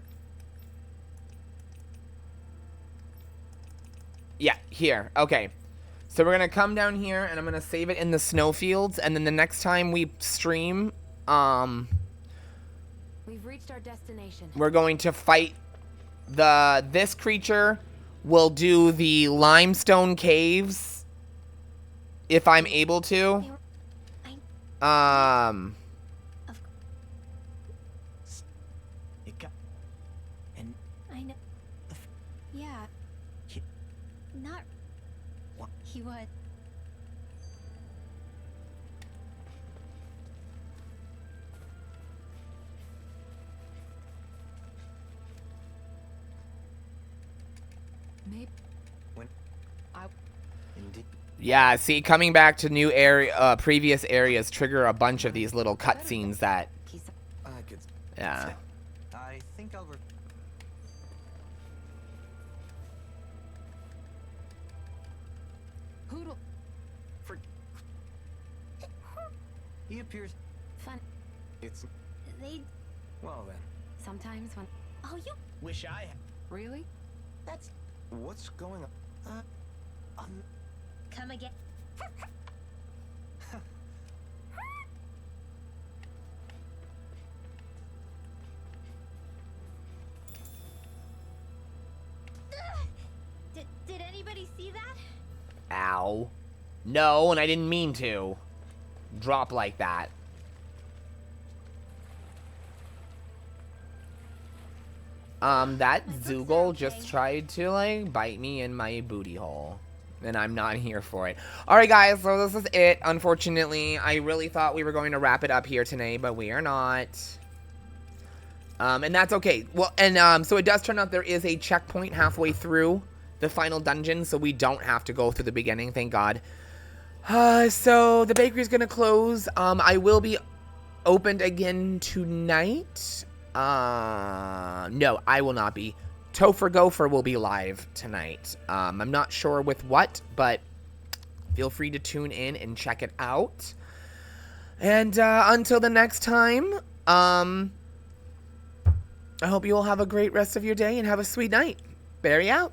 Yeah, here. Okay. So we're gonna come down here, and I'm gonna save it in the snowfields, and then the next time we stream, We've reached our destination. we're going to fight this creature. We'll do the limestone caves if I'm able to. It got... And... I know. Yeah. Not... What? He would. Maybe. Indeed. Yeah, see, coming back to new area, previous areas trigger a bunch of these little cutscenes that, I could... yeah. I think I'll... Poodle. He appears... Fun. It's... They... Well then. Sometimes when... Oh, you... Wish I had... Really? That's... What's going on? Come again. Did anybody see that? Ow. No, and I didn't mean to. Drop like that. That Zoogle just tried to, like, bite me in my booty hole. And I'm not here for it. Alright, guys, so this is it. Unfortunately, I really thought we were going to wrap it up here today, but we are not. And that's okay. Well, and, so it does turn out there is a checkpoint halfway through the final dungeon, so we don't have to go through the beginning, thank God. So the bakery's gonna close. I will be opened again tonight. No, I will not be. Topher Gopher will be live tonight. I'm not sure with what, but feel free to tune in and check it out. And until the next time, I hope you all have a great rest of your day and have a sweet night. Barry out.